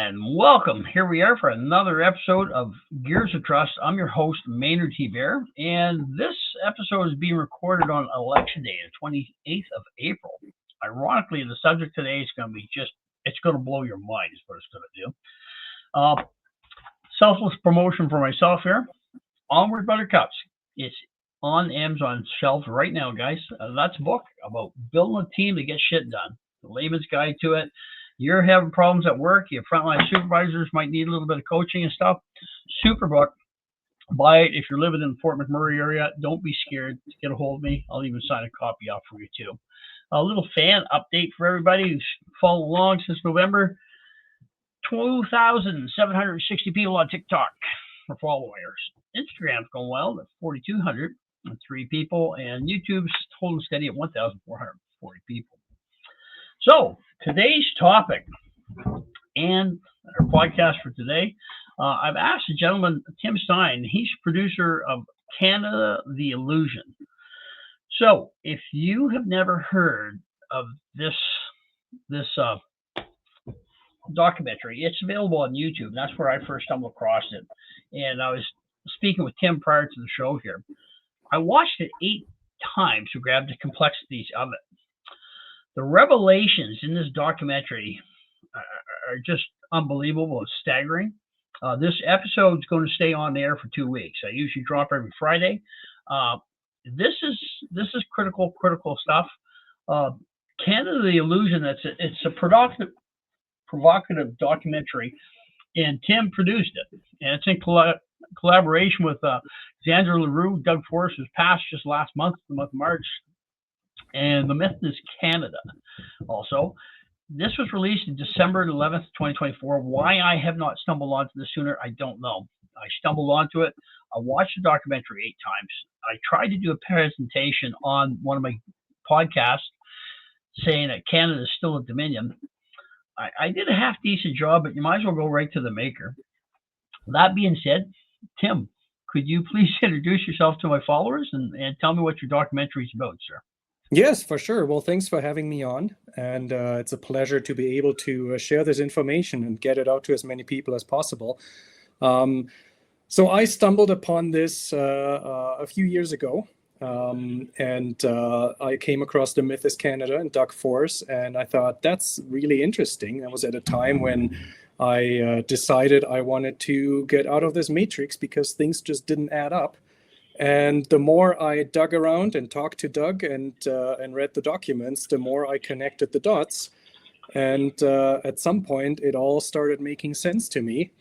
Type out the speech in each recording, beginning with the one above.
And welcome. Here we are for another episode of Gears of Trust. I'm your host, Maynard T. Bear, and this episode is being recorded on Election Day, the 28th of April. Ironically, the subject today is going to be it's going to blow your mind, is what it's going to do. Selfless promotion for myself here. Onward Buttercups. It's on Amazon shelves right now, guys. That's a book about building a team to get shit done. The layman's guide to it. You're having problems at work. Your frontline supervisors might need a little bit of coaching and stuff. Super book. Buy it if you're living in the Fort McMurray area. Don't be scared to get a hold of me. I'll even sign a copy off for you too. A little fan update for everybody who's followed along since November. 2,760 people on TikTok for followers. Instagram's going well at 4,203 people, and YouTube's holding steady at 1,440 people. So today's topic and our podcast for today, I've asked a gentleman, Timm Stein. He's producer of Canada the Illusion. So if you have never heard of this documentary, it's available on YouTube. That's where I first stumbled across it. And I was speaking with Tim prior to the show here. I watched it 8 times to grab the complexities of it. The revelations in this documentary are just unbelievable. It's staggering. This episode is going to stay on the air for 2 weeks. I usually drop every Friday. This is critical stuff. Canada the Illusion. It's a provocative documentary, and Tim produced it, and it's in collaboration with Xander LaRue. Doug Forrest was passed just last month, the month of March. And the myth is Canada. Also, this was released in December 11th, 2024. Why I have not stumbled onto this sooner, I don't know. I stumbled onto it. I watched the documentary 8 times. I tried to do a presentation on one of my podcasts saying that Canada is still a dominion. I did a half-decent job, but you might as well go right to the maker. That being said, Tim, could you please introduce yourself to my followers and tell me what your documentary is about, sir? Yes, for sure. Well, thanks for having me on. And it's a pleasure to be able to share this information and get it out to as many people as possible. So I stumbled upon this a few years ago. And I came across The Myth is Canada and Doug Force. And I thought, that's really interesting. That was at a time when I decided I wanted to get out of this matrix because things just didn't add up. And the more I dug around and talked to Doug and read the documents, the more I connected the dots. And at some point, it all started making sense to me.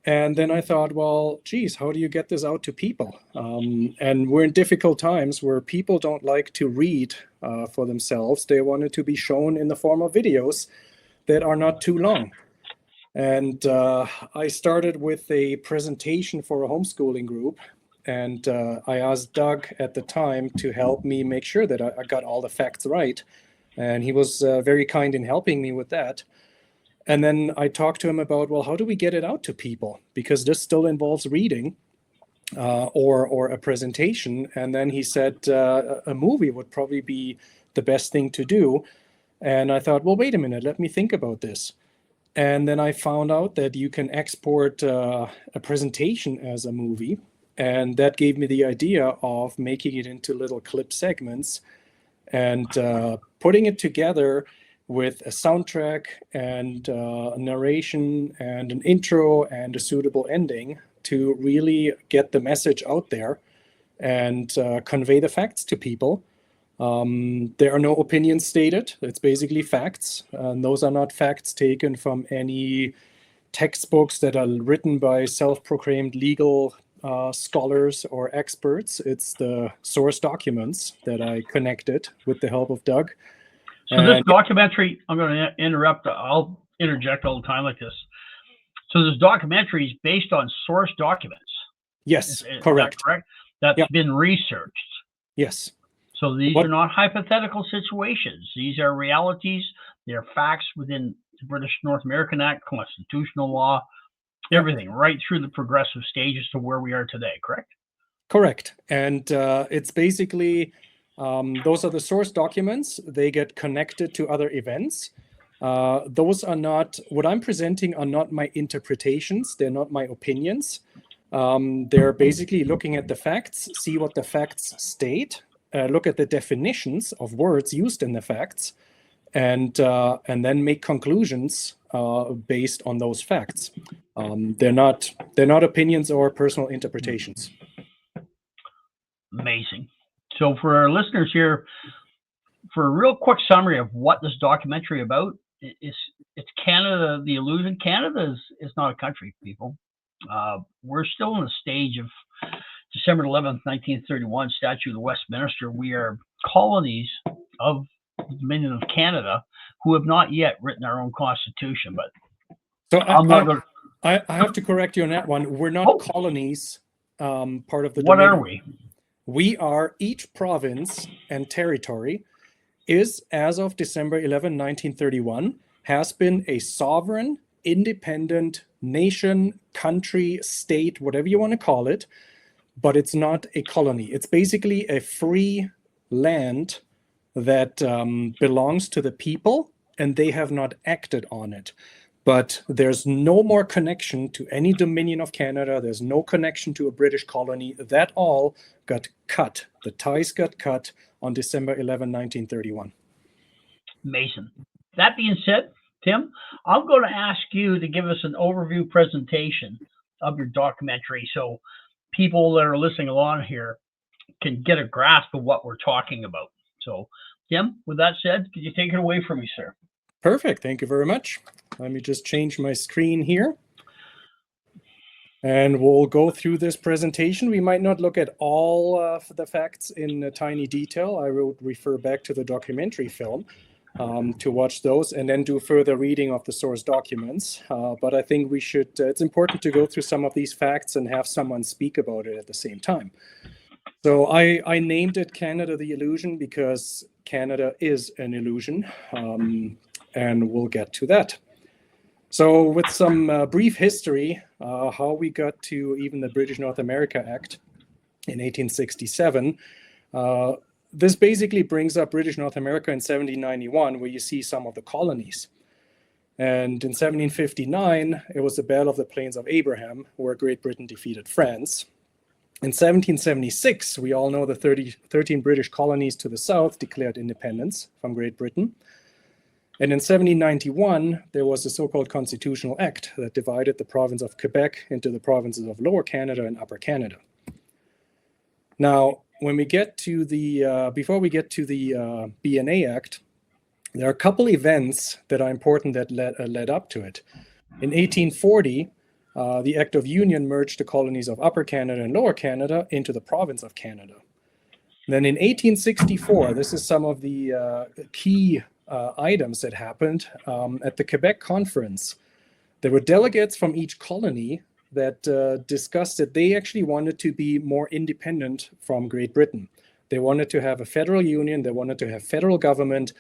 And then I thought, well, geez, how do you get this out to people? And we're in difficult times where people don't like to read for themselves. They want it to be shown in the form of videos that are not too long. And I started with a presentation for a homeschooling group. And I asked Doug at the time to help me make sure that I got all the facts right. And he was very kind in helping me with that. And then I talked to him about, well, how do we get it out to people? Because this still involves reading or a presentation. And then he said a movie would probably be the best thing to do. And I thought, well, wait a minute, let me think about this. And then I found out that you can export a presentation as a movie. And that gave me the idea of making it into little clip segments and putting it together with a soundtrack and a narration and an intro and a suitable ending to really get the message out there and convey the facts to people. There are no opinions stated. It's basically facts. And those are not facts taken from any textbooks that are written by self-proclaimed legal scholars or experts. It's the source documents that I connected with the help of Doug. So this documentary, I'm going to interrupt. I'll interject all the time like this. So this documentary is based on source documents. Yes, correct. Is that correct? That's been researched. Yes. So these are not hypothetical situations. These are realities. They're facts within the British North American Act, constitutional law, everything, right through the progressive stages to where we are today, correct? Correct. And it's basically, those are the source documents. They get connected to other events. Those are not, what I'm presenting are not my interpretations. They're not my opinions. They're basically looking at the facts, see what the facts state, look at the definitions of words used in the facts, and then make conclusions based on those facts. They're not opinions or personal interpretations. Amazing. So for our listeners here, for a real quick summary of what this documentary about, it's Canada, the illusion. Canada is not a country, people. We're still in the stage of December 11th, 1931, Statute of Westminster. We are colonies of the Dominion of Canada who have not yet written our own constitution. But so I have to correct you on that one. We're not colonies, part of the What Dominion. are we? We are, each province and territory is, as of December 11, 1931, has been a sovereign, independent nation, country, state, whatever you want to call it, but it's not a colony. It's basically a free land that belongs to the people, and they have not acted on it. But there's no more connection to any Dominion of Canada. There's no connection to a British colony. That all got cut. The ties got cut on December 11, 1931. Mason. That being said, Tim, I'm going to ask you to give us an overview presentation of your documentary so people that are listening along here can get a grasp of what we're talking about. So, Tim, with that said, could you take it away from me, sir? Perfect. Thank you very much. Let me just change my screen here. And we'll go through this presentation. We might not look at all of the facts in tiny detail. I will refer back to the documentary film to watch those and then do further reading of the source documents. But I think we should, it's important to go through some of these facts and have someone speak about it at the same time. So I named it Canada the Illusion because Canada is an illusion, and we'll get to that. So with some brief history, how we got to even the British North America Act in 1867, this basically brings up British North America in 1791, where you see some of the colonies. And in 1759, it was the Battle of the Plains of Abraham, where Great Britain defeated France. In 1776, we all know the 13 British colonies to the south declared independence from Great Britain. And in 1791, there was a so-called Constitutional Act that divided the province of Quebec into the provinces of Lower Canada and Upper Canada. Now, when we get to the, before we get to the BNA Act, there are a couple events that are important that led up to it. In 1840, the Act of Union merged the colonies of Upper Canada and Lower Canada into the province of Canada. Then in 1864, this is some of the key items that happened at the Quebec Conference. There were delegates from each colony that discussed that they actually wanted to be more independent from Great Britain. They wanted to have a federal union. They wanted to have federal government.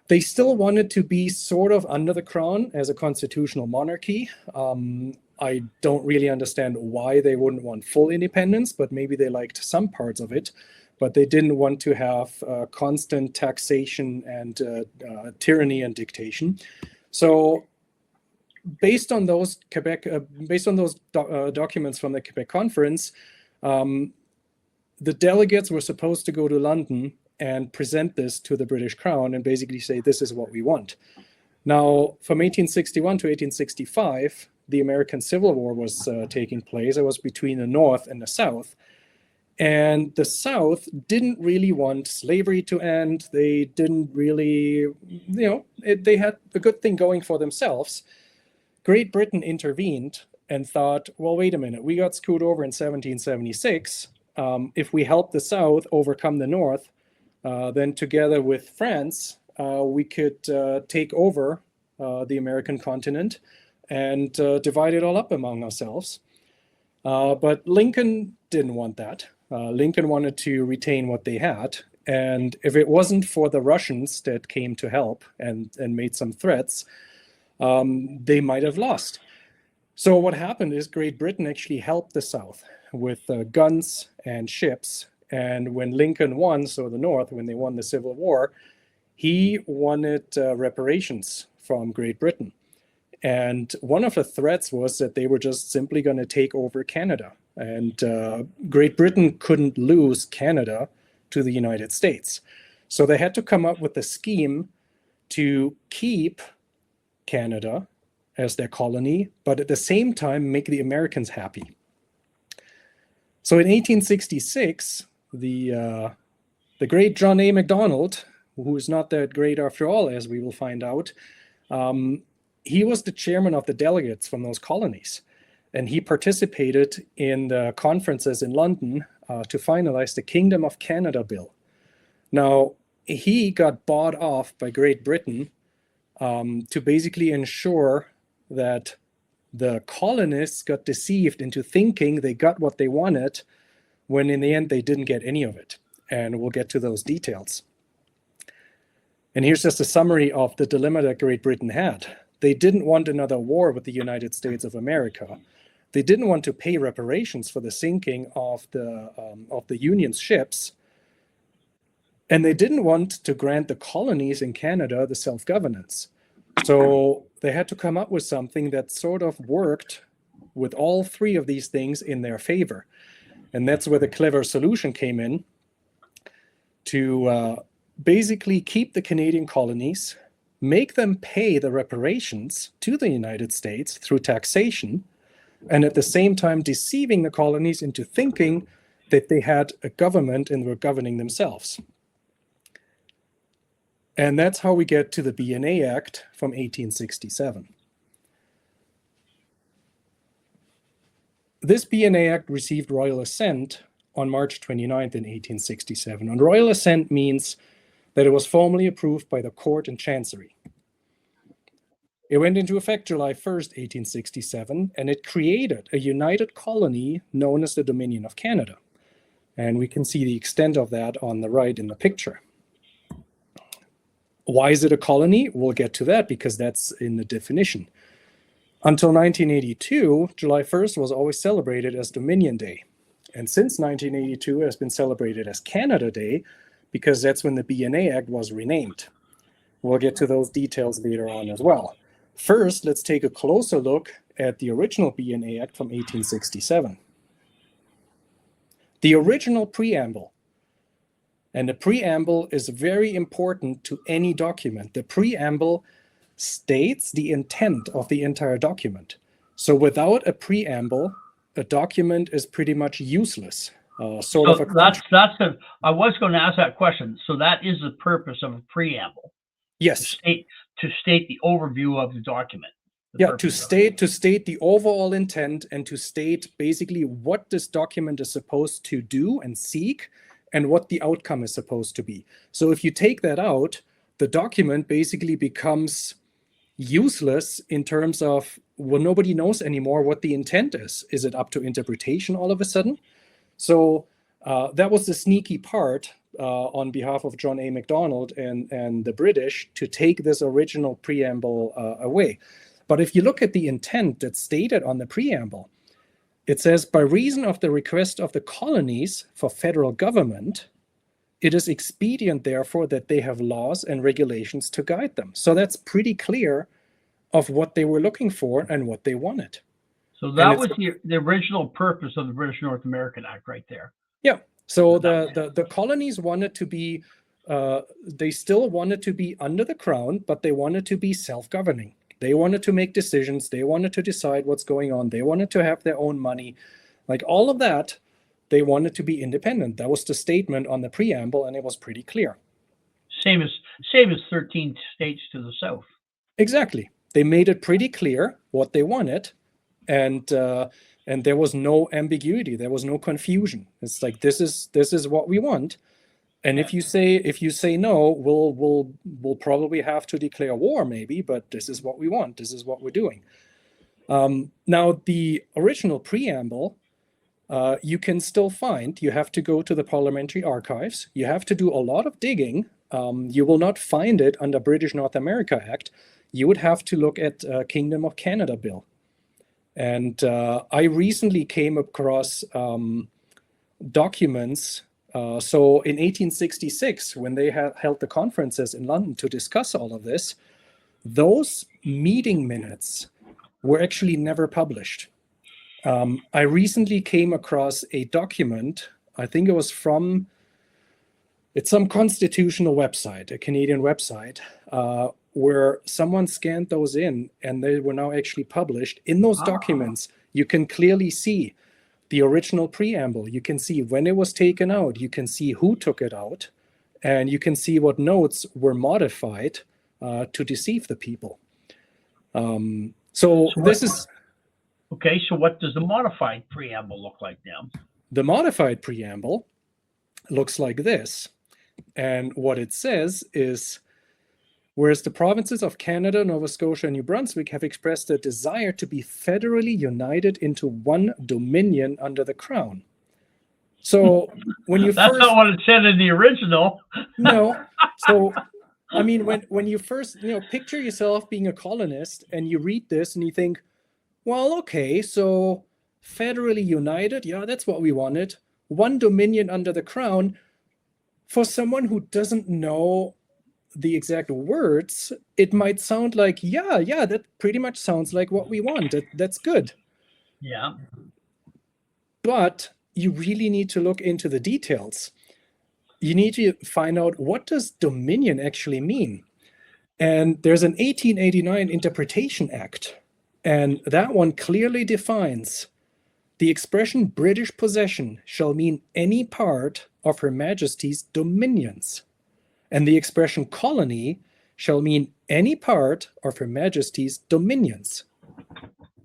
They still wanted to be sort of under the crown as a constitutional monarchy. I don't really understand why they wouldn't want full independence, but maybe they liked some parts of it. But they didn't want to have constant taxation and tyranny and dictation. So, based on those documents from the Quebec Conference, the delegates were supposed to go to London and present this to the British Crown and basically say, this is what we want. Now, from 1861 to 1865, the American Civil War was taking place. It was between the North and the South. And the South didn't really want slavery to end. They didn't really, they had a good thing going for themselves. Great Britain intervened and thought, well, wait a minute, we got screwed over in 1776. If we help the South overcome the North, then together with France, we could take over the American continent and divide it all up among ourselves. But Lincoln didn't want that. Lincoln wanted to retain what they had. And if it wasn't for the Russians that came to help and made some threats, they might have lost. So what happened is Great Britain actually helped the South with guns and ships. And when Lincoln won, so the North, when they won the Civil War, he wanted reparations from Great Britain. And one of the threats was that they were just simply going to take over Canada. And Great Britain couldn't lose Canada to the United States. So they had to come up with a scheme to keep Canada as their colony, but at the same time make the Americans happy. So in 1866, the great John A. Macdonald, who is not that great after all, as we will find out, he was the chairman of the delegates from those colonies. And he participated in the conferences in London to finalize the Kingdom of Canada Bill. Now, he got bought off by Great Britain to basically ensure that the colonists got deceived into thinking they got what they wanted, when in the end they didn't get any of it. And we'll get to those details. And here's just a summary of the dilemma that Great Britain had. They didn't want another war with the United States of America. They didn't want to pay reparations for the sinking of the Union's ships. And they didn't want to grant the colonies in Canada the self-governance. So they had to come up with something that sort of worked with all three of these things in their favor. And that's where the clever solution came in, to basically keep the Canadian colonies, make them pay the reparations to the United States through taxation, and at the same time deceiving the colonies into thinking that they had a government and were governing themselves. And that's how we get to the B&A Act from 1867. This B&A Act received royal assent on March 29th in 1867. And royal assent means that it was formally approved by the court and chancery. It went into effect July 1st, 1867, and it created a united colony known as the Dominion of Canada. And we can see the extent of that on the right in the picture. Why is it a colony? We'll get to that because that's in the definition. Until 1982, July 1st was always celebrated as Dominion Day. And since 1982, it has been celebrated as Canada Day because that's when the B&A Act was renamed. We'll get to those details later on as well. First, let's take a closer look at the original B&A Act from 1867. The original preamble. And the preamble is very important to any document. The preamble states the intent of the entire document. So without a preamble, a document is pretty much useless. I was going to ask that question. So that is the purpose of a preamble. Yes. To state the overview of the document. To state the overall intent and to state basically what this document is supposed to do and seek and what the outcome is supposed to be. So if you take that out, the document basically becomes useless in terms of, well, nobody knows anymore what the intent is. Is it up to interpretation all of a sudden? So that was the sneaky part on behalf of John A. Macdonald and the British to take this original preamble away. But if you look at the intent that's stated on the preamble, it says, by reason of the request of the colonies for federal government, it is expedient, therefore, that they have laws and regulations to guide them. So that's pretty clear of what they were looking for and what they wanted. So that was the original purpose of the British North American Act right there. Yeah. So the colonies wanted to be, they still wanted to be under the crown, but they wanted to be self-governing. They wanted to make decisions. They wanted to decide what's going on. They wanted to have their own money. Like all of that, they wanted to be independent. That was the statement on the preamble, and it was pretty clear. Same as 13 states to the south. Exactly. They made it pretty clear what they wanted, and there was no ambiguity. There was no confusion. It's like, this is what we want. And if you say no, we'll probably have to declare war, maybe. But this is what we want. This is what we're doing. Now, the original preamble, you can still find. You have to go to the parliamentary archives. You have to do a lot of digging. You will not find it under British North America Act. You would have to look at Kingdom of Canada Bill. And I recently came across documents. So in 1866, when they held the conferences in London to discuss all of this, those meeting minutes were actually never published. I recently came across a document, I think it was from, it's some constitutional website, a Canadian website, where someone scanned those in and they were now actually published. In those documents, you can clearly see the original preamble. You can see when it was taken out. You can see who took it out. And you can see what notes were modified to deceive the people. So this is... Okay, so what does the modified preamble look like now? The modified preamble looks like this. And what it says is, whereas the provinces of Canada, Nova Scotia, and New Brunswick have expressed a desire to be federally united into one dominion under the Crown. So when you That's not what it said in the original. No. So, I mean, when you first, picture yourself being a colonist and you read this and you think, well, okay, so federally united, yeah, that's what we wanted. One dominion under the Crown. For someone who doesn't know the exact words, it might sound like, yeah, that pretty much sounds like what we want. That's good. Yeah. But you really need to look into the details. You need to find out, what does dominion actually mean? And there's an 1889 Interpretation Act, and that one clearly defines the expression British possession shall mean any part of Her Majesty's dominions. And the expression colony shall mean any part of Her Majesty's dominions.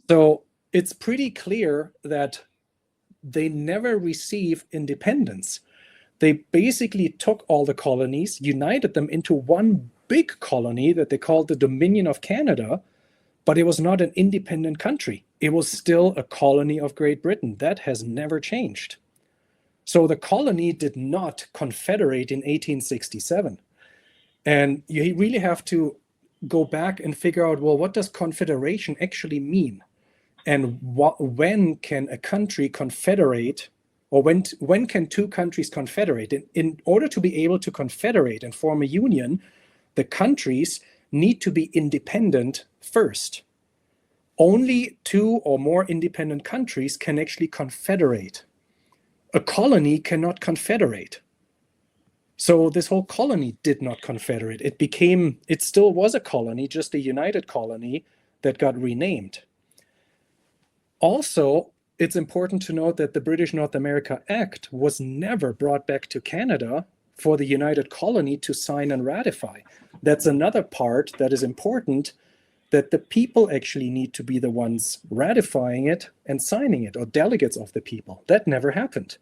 So it's pretty clear that they never received independence. They basically took all the colonies, united them into one big colony that they called the Dominion of Canada, but it was not an independent country. It was still a colony of Great Britain. That has never changed. So the colony did not confederate in 1867. And you really have to go back and figure out, well, what does confederation actually mean? And when can a country confederate, or when can two countries confederate? In order to be able to confederate and form a union, the countries need to be independent first. Only two or more independent countries can actually confederate. A colony cannot confederate. So this whole colony did not confederate. It still was a colony, just a united colony that got renamed. Also, it's important to note that the British North America Act was never brought back to Canada for the United Colony to sign and ratify. That's another part that is important, that the people actually need to be the ones ratifying it and signing it, or delegates of the people. That never happened.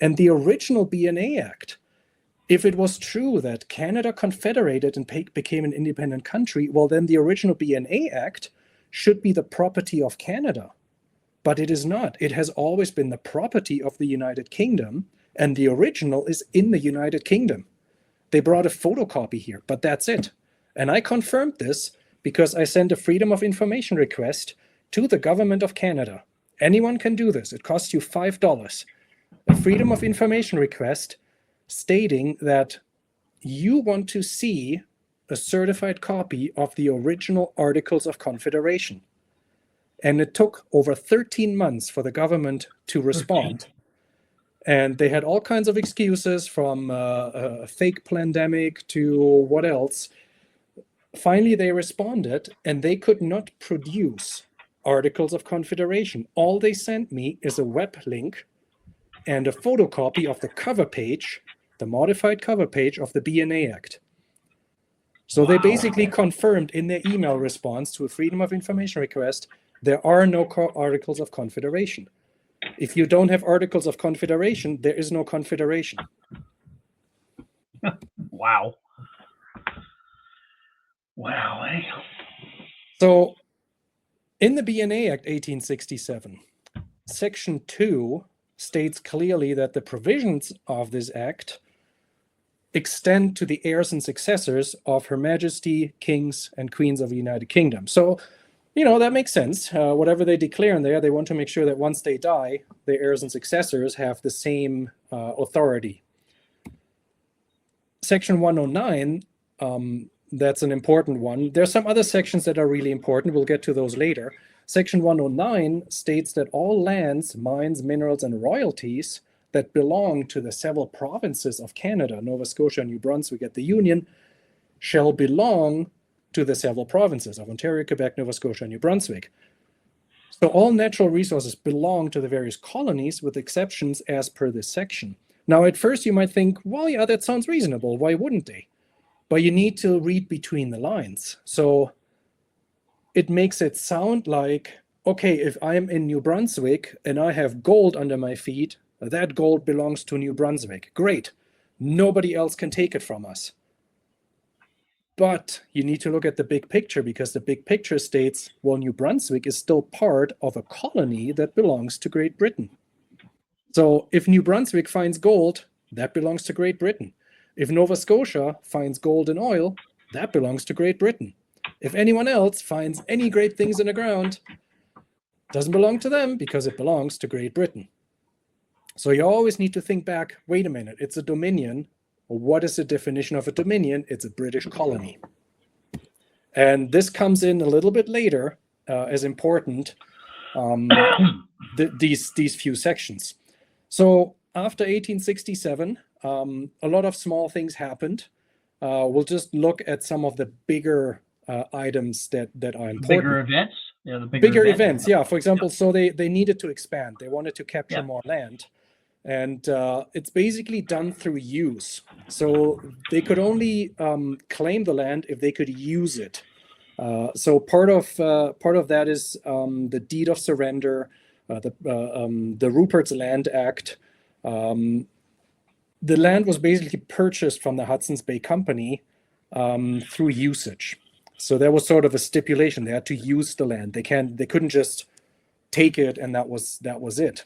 And the original BNA Act, if it was true that Canada confederated and became an independent country, well, then the original BNA Act should be the property of Canada. But it is not. It has always been the property of the United Kingdom, and the original is in the United Kingdom. They brought a photocopy here, but that's it. And I confirmed this because I sent a Freedom of Information request to the Government of Canada. Anyone can do this. It costs you $5. A Freedom of Information request stating that you want to see a certified copy of the original Articles of Confederation. And it took over 13 months for the government to respond. And they had all kinds of excuses, from a fake pandemic to what else. Finally, they responded, and they could not produce Articles of Confederation. All they sent me is a web link and a photocopy of the cover page, the modified cover page of the BNA Act. So They basically confirmed in their email response to a Freedom of Information request, there are no Articles of Confederation. If you don't have Articles of Confederation, there is no Confederation. Wow. Eh? So in the BNA Act 1867, Section 2 states clearly that the provisions of this act extend to the heirs and successors of Her Majesty, Kings, and Queens of the United Kingdom. So, that makes sense. Whatever they declare in there, they want to make sure that once they die, their heirs and successors have the same authority. Section 109 that's an important one. There's some other sections that are really important. We'll get to those later. Section 109 states that all lands, mines, minerals, and royalties that belong to the several provinces of Canada, Nova Scotia, New Brunswick at the Union, shall belong to the several provinces of Ontario, Quebec, Nova Scotia, and New Brunswick. So all natural resources belong to the various colonies with exceptions as per this section. Now, at first you might think, well, yeah, that sounds reasonable. Why wouldn't they? But you need to read between the lines. So it makes it sound like, okay, if I'm in New Brunswick and I have gold under my feet, that gold belongs to New Brunswick. Great. Nobody else can take it from us. But you need to look at the big picture, because the big picture states, well, New Brunswick is still part of a colony that belongs to Great Britain. So if New Brunswick finds gold, that belongs to Great Britain. If Nova Scotia finds gold and oil, that belongs to Great Britain. If anyone else finds any great things in the ground, it doesn't belong to them because it belongs to Great Britain. So you always need to think back, wait a minute, it's a dominion. What is the definition of a dominion? It's a British colony. And this comes in a little bit later as important, these few sections. So after 1867, a lot of small things happened. We'll just look at some of the bigger items that are important. Bigger events? Yeah, the bigger events, yeah. For example, so they needed to expand. They wanted to capture more land. And it's basically done through use. So they could only claim the land if they could use it. So part of that is the deed of surrender, the Rupert's Land Act. The land was basically purchased from the Hudson's Bay Company through usage. So there was sort of a stipulation. They had to use the land. They couldn't just take it and that was it.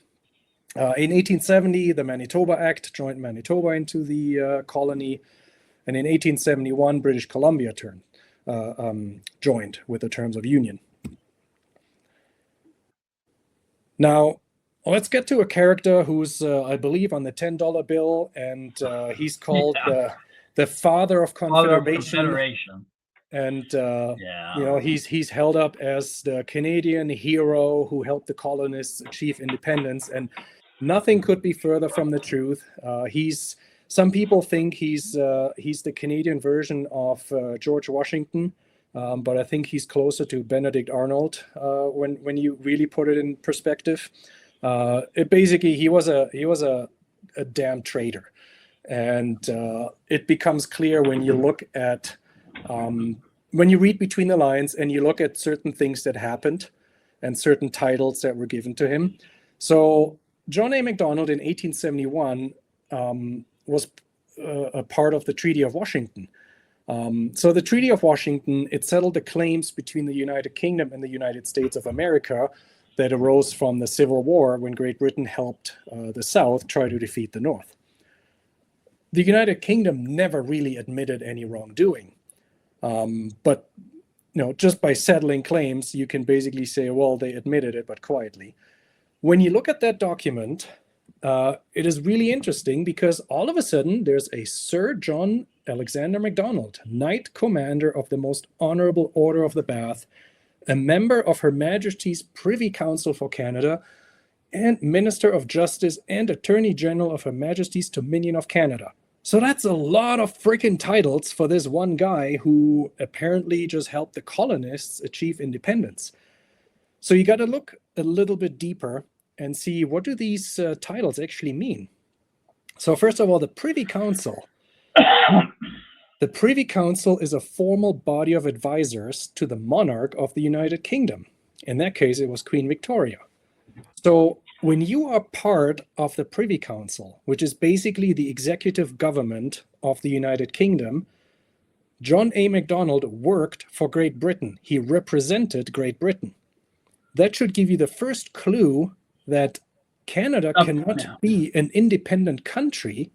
In 1870, the Manitoba Act joined Manitoba into the colony, and in 1871, British Columbia joined with the terms of union. Now, let's get to a character who's, I believe, on the $10 bill, and he's called the Father of Confederation. And you know, he's held up as the Canadian hero who helped the colonists achieve independence, and nothing could be further from the truth. Some people think he's the Canadian version of George Washington, but I think he's closer to Benedict Arnold when you really put it in perspective. Basically, he was a damn traitor, and it becomes clear when you look at when you read between the lines and you look at certain things that happened and certain titles that were given to him. So John A. Macdonald in 1871 was a part of the Treaty of Washington. So the Treaty of Washington, it settled the claims between the United Kingdom and the United States of America that arose from the Civil War when Great Britain helped the South try to defeat the North. The United Kingdom never really admitted any wrongdoing. But just by settling claims, you can basically say, well, they admitted it, but quietly. When you look at that document, it is really interesting because all of a sudden there's a Sir John Alexander Macdonald, Knight Commander of the Most Honorable Order of the Bath, a member of Her Majesty's Privy Council for Canada, and Minister of Justice and Attorney General of Her Majesty's Dominion of Canada. So that's a lot of freaking titles for this one guy who apparently just helped the colonists achieve independence. So you got to look a little bit deeper and see, what do these titles actually mean? So first of all, the Privy Council. The Privy Council is a formal body of advisors to the monarch of the United Kingdom. In that case, it was Queen Victoria. So when you are part of the Privy Council, which is basically the executive government of the United Kingdom, John A. Macdonald worked for Great Britain. He represented Great Britain. That should give you the first clue that Canada cannot be an independent country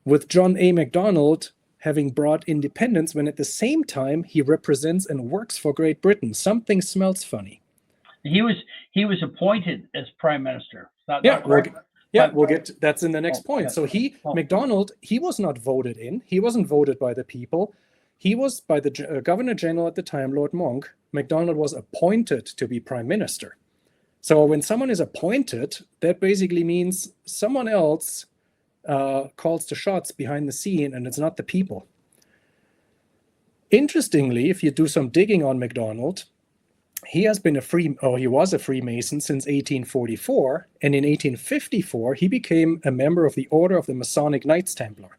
with John A. Macdonald having brought independence when at the same time he represents and works for Great Britain. Something smells funny. He was appointed as prime minister. We'll get that's in the next point. So Macdonald, he was not voted in. He wasn't voted by the people. He was, by the Governor General at the time, Lord Monck, MacDonald was appointed to be Prime Minister. So when someone is appointed, that basically means someone else calls the shots behind the scene, and it's not the people. Interestingly, if you do some digging on MacDonald, he was a Freemason since 1844, and in 1854 he became a member of the Order of the Masonic Knights Templar.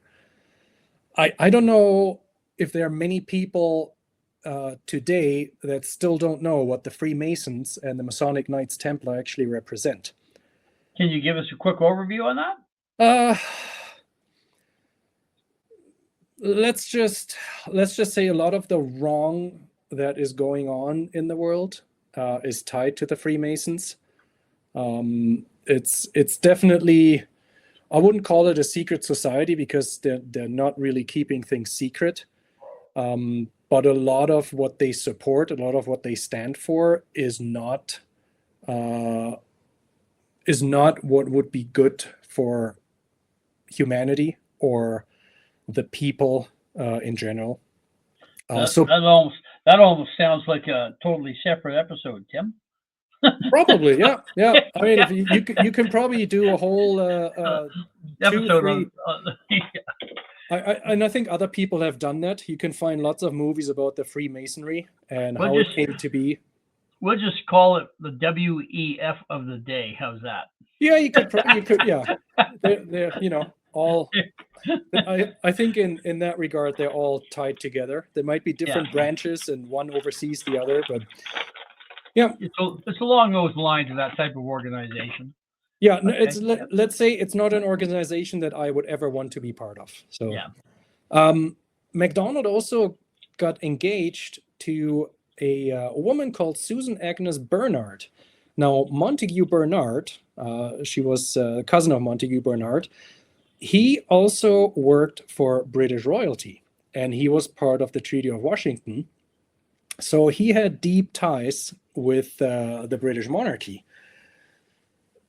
I don't know if there are many people today that still don't know what the Freemasons and the Masonic Knights Templar actually represent. Can you give us a quick overview on that? Let's just say a lot of the wrong that is going on in the world is tied to the Freemasons. It's definitely, I wouldn't call it a secret society because they're not really keeping things secret. But a lot of what they support, a lot of what they stand for is not what would be good for humanity or the people in general. That almost sounds like a totally separate episode, Tim. Probably, yeah. I mean, if you can probably do a whole episode. And I think other people have done that. You can find lots of movies about the Freemasonry and how it came to be. We'll just call it the WEF of the day. How's that? Yeah, you could. Yeah, they're all. I think in that regard, they're all tied together. There might be different branches, and one oversees the other, but yeah, it's along those lines of that type of organization. Yeah, okay. Let's say it's not an organization that I would ever want to be part of. So, MacDonald also got engaged to a woman called Susan Agnes Bernard. Now, Montague Bernard, she was a cousin of Montague Bernard. He also worked for British royalty, and he was part of the Treaty of Washington. So he had deep ties with the British monarchy.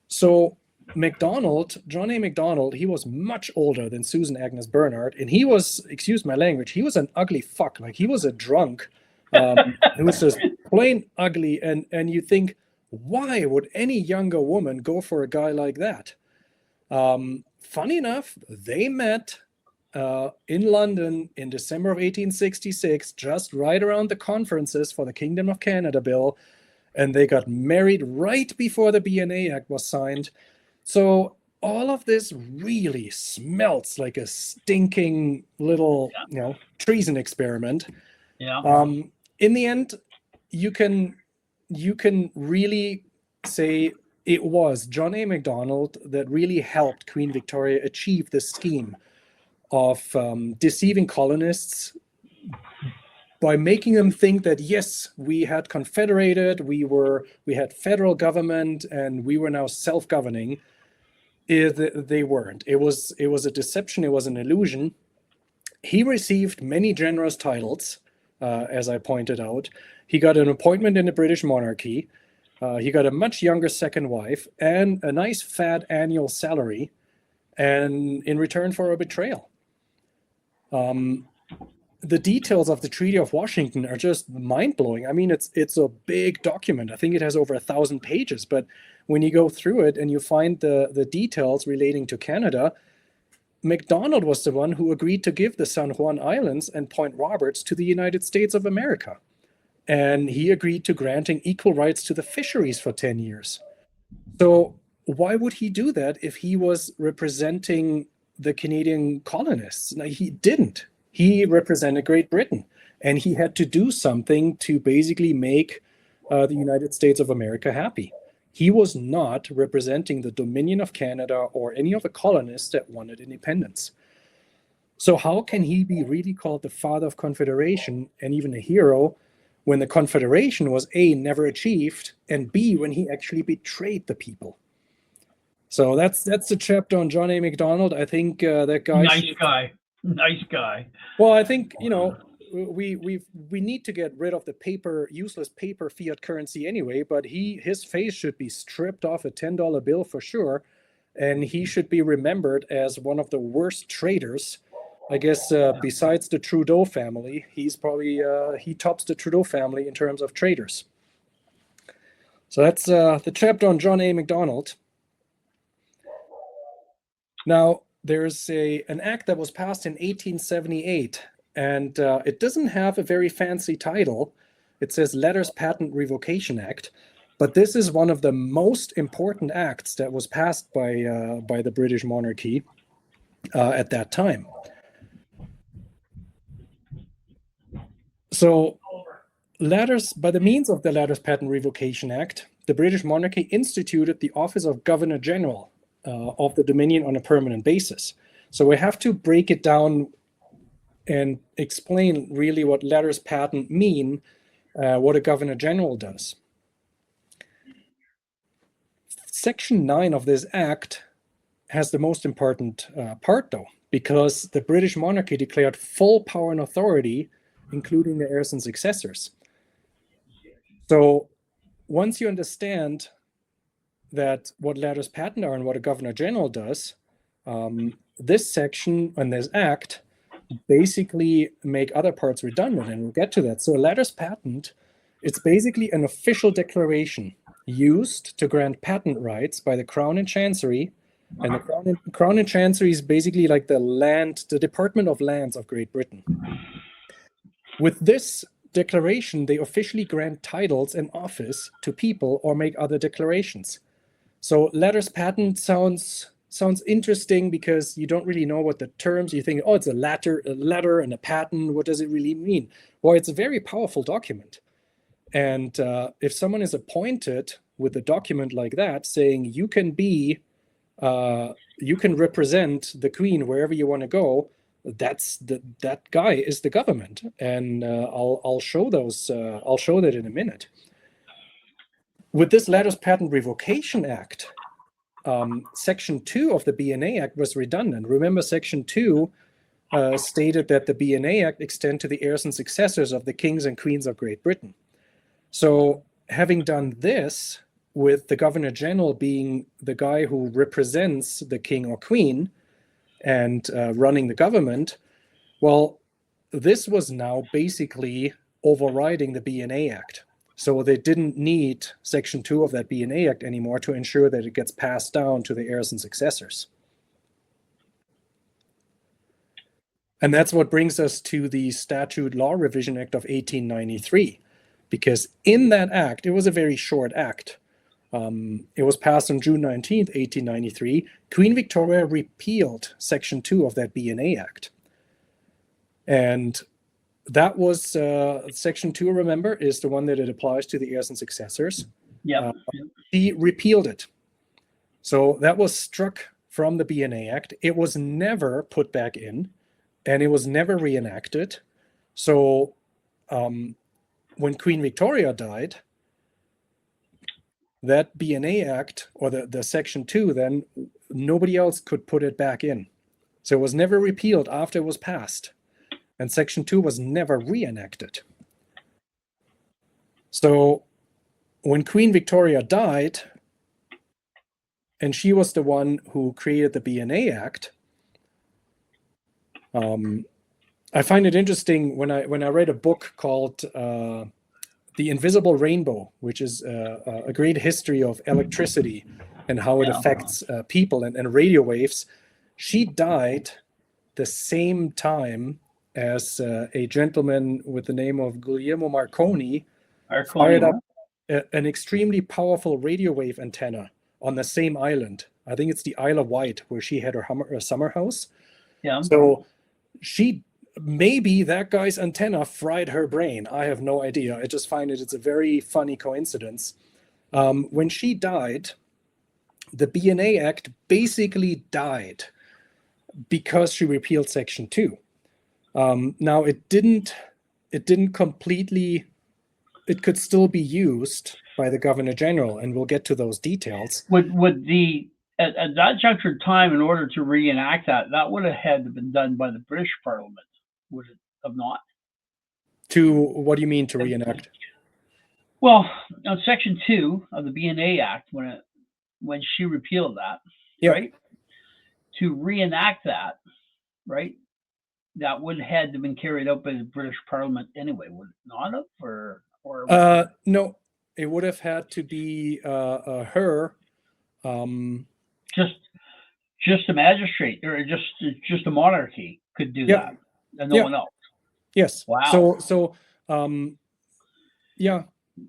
So John A. MacDonald, he was much older than Susan Agnes Bernard, and he was, excuse my language, he was an ugly fuck. Like, he was a drunk. He was just plain ugly, and you think, why would any younger woman go for a guy like that? Funny enough, they met in London in December of 1866, just right around the conferences for the Kingdom of Canada Bill, and they got married right before the BNA Act was signed. So all of this really smells like a stinking little, treason experiment. Yeah. In the end, you can really say it was John A. MacDonald that really helped Queen Victoria achieve this scheme of deceiving colonists by making them think that, yes, we had confederated, we had federal government, and we were now self-governing. They weren't. It was a deception. It was an illusion. He received many generous titles, as I pointed out. He got an appointment in the British monarchy. He got a much younger second wife and a nice fat annual salary, and in return for a betrayal. The details of the Treaty of Washington are just mind-blowing. I mean, it's a big document. I think it has over 1,000 pages, but when you go through it and you find the details relating to Canada, MacDonald was the one who agreed to give the San Juan Islands and Point Roberts to the United States of America. And he agreed to granting equal rights to the fisheries for 10 years. So why would he do that if he was representing the Canadian colonists? No, he didn't. He represented Great Britain, and he had to do something to basically make the United States of America happy. He was not representing the Dominion of Canada or any of the colonists that wanted independence. So how can he be really called the father of Confederation and even a hero when the Confederation was A, never achieved, and B, when he actually betrayed the people? So that's the chapter on John A. MacDonald. I think that guy. Nice guy. Well, I think we need to get rid of the useless paper fiat currency anyway. But his face should be stripped off a $10 bill for sure, and he should be remembered as one of the worst traitors I guess besides the Trudeau family, he's probably he tops the Trudeau family in terms of traitors. So that's the chapter on John A. Macdonald. Now, there's an act that was passed in 1878, and it doesn't have a very fancy title. It says Letters Patent Revocation Act, but this is one of the most important acts that was passed by the British monarchy at that time. So, by the means of the Letters Patent Revocation Act, the British monarchy instituted the office of Governor General of the Dominion on a permanent basis. So we have to break it down and explain really what letters patent mean, what a Governor General does. Section 9 of this act has the most important part, though, because the British monarchy declared full power and authority, including the heirs and successors. So once you understand that what letters patent are and what a Governor General does, this section and this act basically make other parts redundant, and we'll get to that. So a letters patent, it's basically an official declaration used to grant patent rights by the Crown and Chancery, and the Crown and Chancery is basically like the Department of Lands of Great Britain. With this declaration, they officially grant titles and office to people or make other declarations. So letters patent sounds interesting because you don't really know what the terms, you think, oh, it's a letter and a patent. What does it really mean? Well, it's a very powerful document. And if someone is appointed with a document like that saying you can represent the Queen wherever you want to go, that guy is the government. And I'll show that in a minute. With this Letters Patent Revocation Act, Section 2 of the BNA Act was redundant. Remember, Section 2 stated that the BNA Act extend to the heirs and successors of the kings and queens of Great Britain. So having done this, with the Governor General being the guy who represents the king or queen and running the government, well, this was now basically overriding the BNA Act. So they didn't need Section 2 of that BNA Act anymore to ensure that it gets passed down to the heirs and successors. And that's what brings us to the Statute Law Revision Act of 1893, because in that act, it was a very short act. It was passed on June 19th, 1893. Queen Victoria repealed Section 2 of that BNA Act. And that was Section 2, remember, is the one that it applies to the heirs and successors. Yeah. He repealed it. So that was struck from the BNA Act. It was never put back in, and it was never reenacted. So when Queen Victoria died, that BNA Act, or the Section 2, then nobody else could put it back in. So it was never repealed after it was passed. And Section 2 was never reenacted. So when Queen Victoria died, and she was the one who created the BNA Act, I find it interesting when I read a book called The Invisible Rainbow, which is a great history of electricity and how it affects people and radio waves. She died the same time as a gentleman with the name of Guglielmo Marconi fired up an extremely powerful radio wave antenna on the same island. I think it's the Isle of Wight, where she had her summer house. Yeah. So maybe that guy's antenna fried her brain. I have no idea. I just find it's a very funny coincidence. When she died, the BNA Act basically died because she repealed Section 2. Now it didn't completely, it could still be used by the Governor General, and we'll get to those details. Would the at that juncture of time, in order to reenact that would have had to been done by the British Parliament, would it have not? To what do you mean to reenact? Well, on Section 2 of the BNA Act, when she repealed that, right? To reenact that, right? that would had to been carried out by the British Parliament anyway, would it not have, or No, it would have had to be her. just just a magistrate or just a monarchy could do Yeah, that, and no yeah, one else? yes. Wow. Yeah,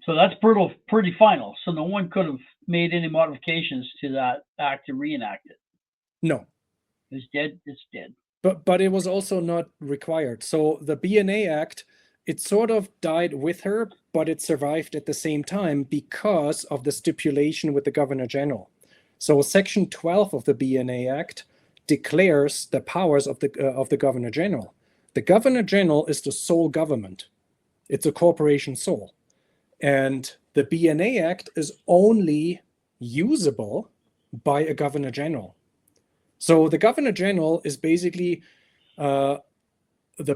So that's pretty final. So no one could have made any modifications to that act to reenact it. no. It's dead. It's dead. But it was also not required. So the BNA Act, it sort of died with her, but it survived at the same time because of the stipulation with the Governor General. So Section 12 of the BNA Act declares the powers of the Governor General. The Governor General is the sole government. It's a corporation sole. And the BNA Act is only usable by a Governor General. So the Governor General is basically the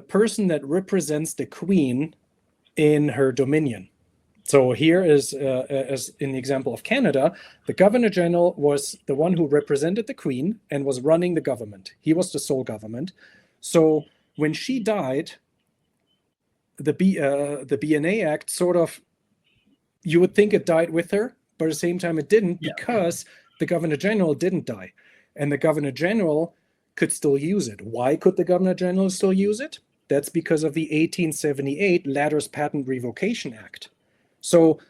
person that represents the Queen in her dominion. So here is, as in the example of Canada, the Governor General was the one who represented the Queen and was running the government. He was the sole government. So when she died, the BNA Act sort of, you would think it died with her, but at the same time it didn't, because the Governor General didn't die. And the Governor General could still use it. Why could the Governor General still use it? That's because of the 1878 Ladders Patent Revocation Act. So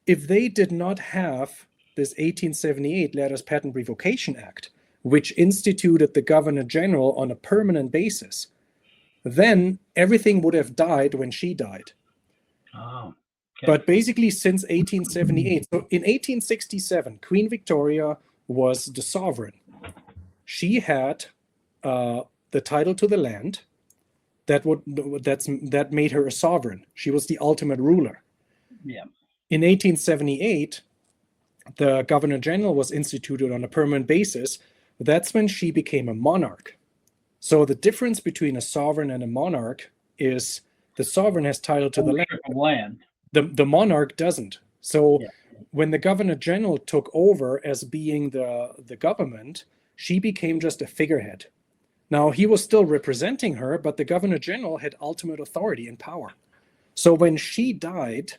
if they did not have this 1878 Ladders Patent Revocation Act, which instituted the Governor General on a permanent basis, then everything would have died when she died. Oh. Okay. But basically since 1878, so in 1867, Queen Victoria was the sovereign. She had the title to the land that made her a sovereign. She was the ultimate ruler. Yeah. In 1878, the Governor General was instituted on a permanent basis. That's when she became a monarch. So the difference between a sovereign and a monarch is the sovereign has title to the land. The monarch doesn't. So when the Governor General took over as being the government, she became just a figurehead. Now, he was still representing her, but the Governor General had ultimate authority and power. So when she died,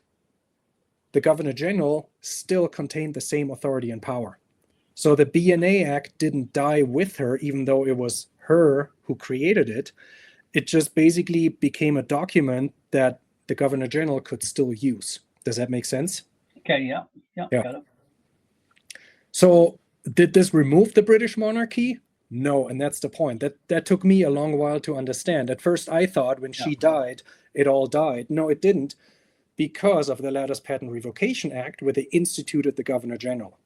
the Governor General still contained the same authority and power. So the BNA Act didn't die with her, even though it was her who created it. It just basically became a document that the Governor General could still use. Does that make sense? Okay, yeah. Got it. So did this remove the British monarchy? No, and that's the point. That took me a long while to understand. At first, I thought when she died, it all died. No, it didn't, because of the Ladders Patent Revocation Act, where they instituted the Governor General.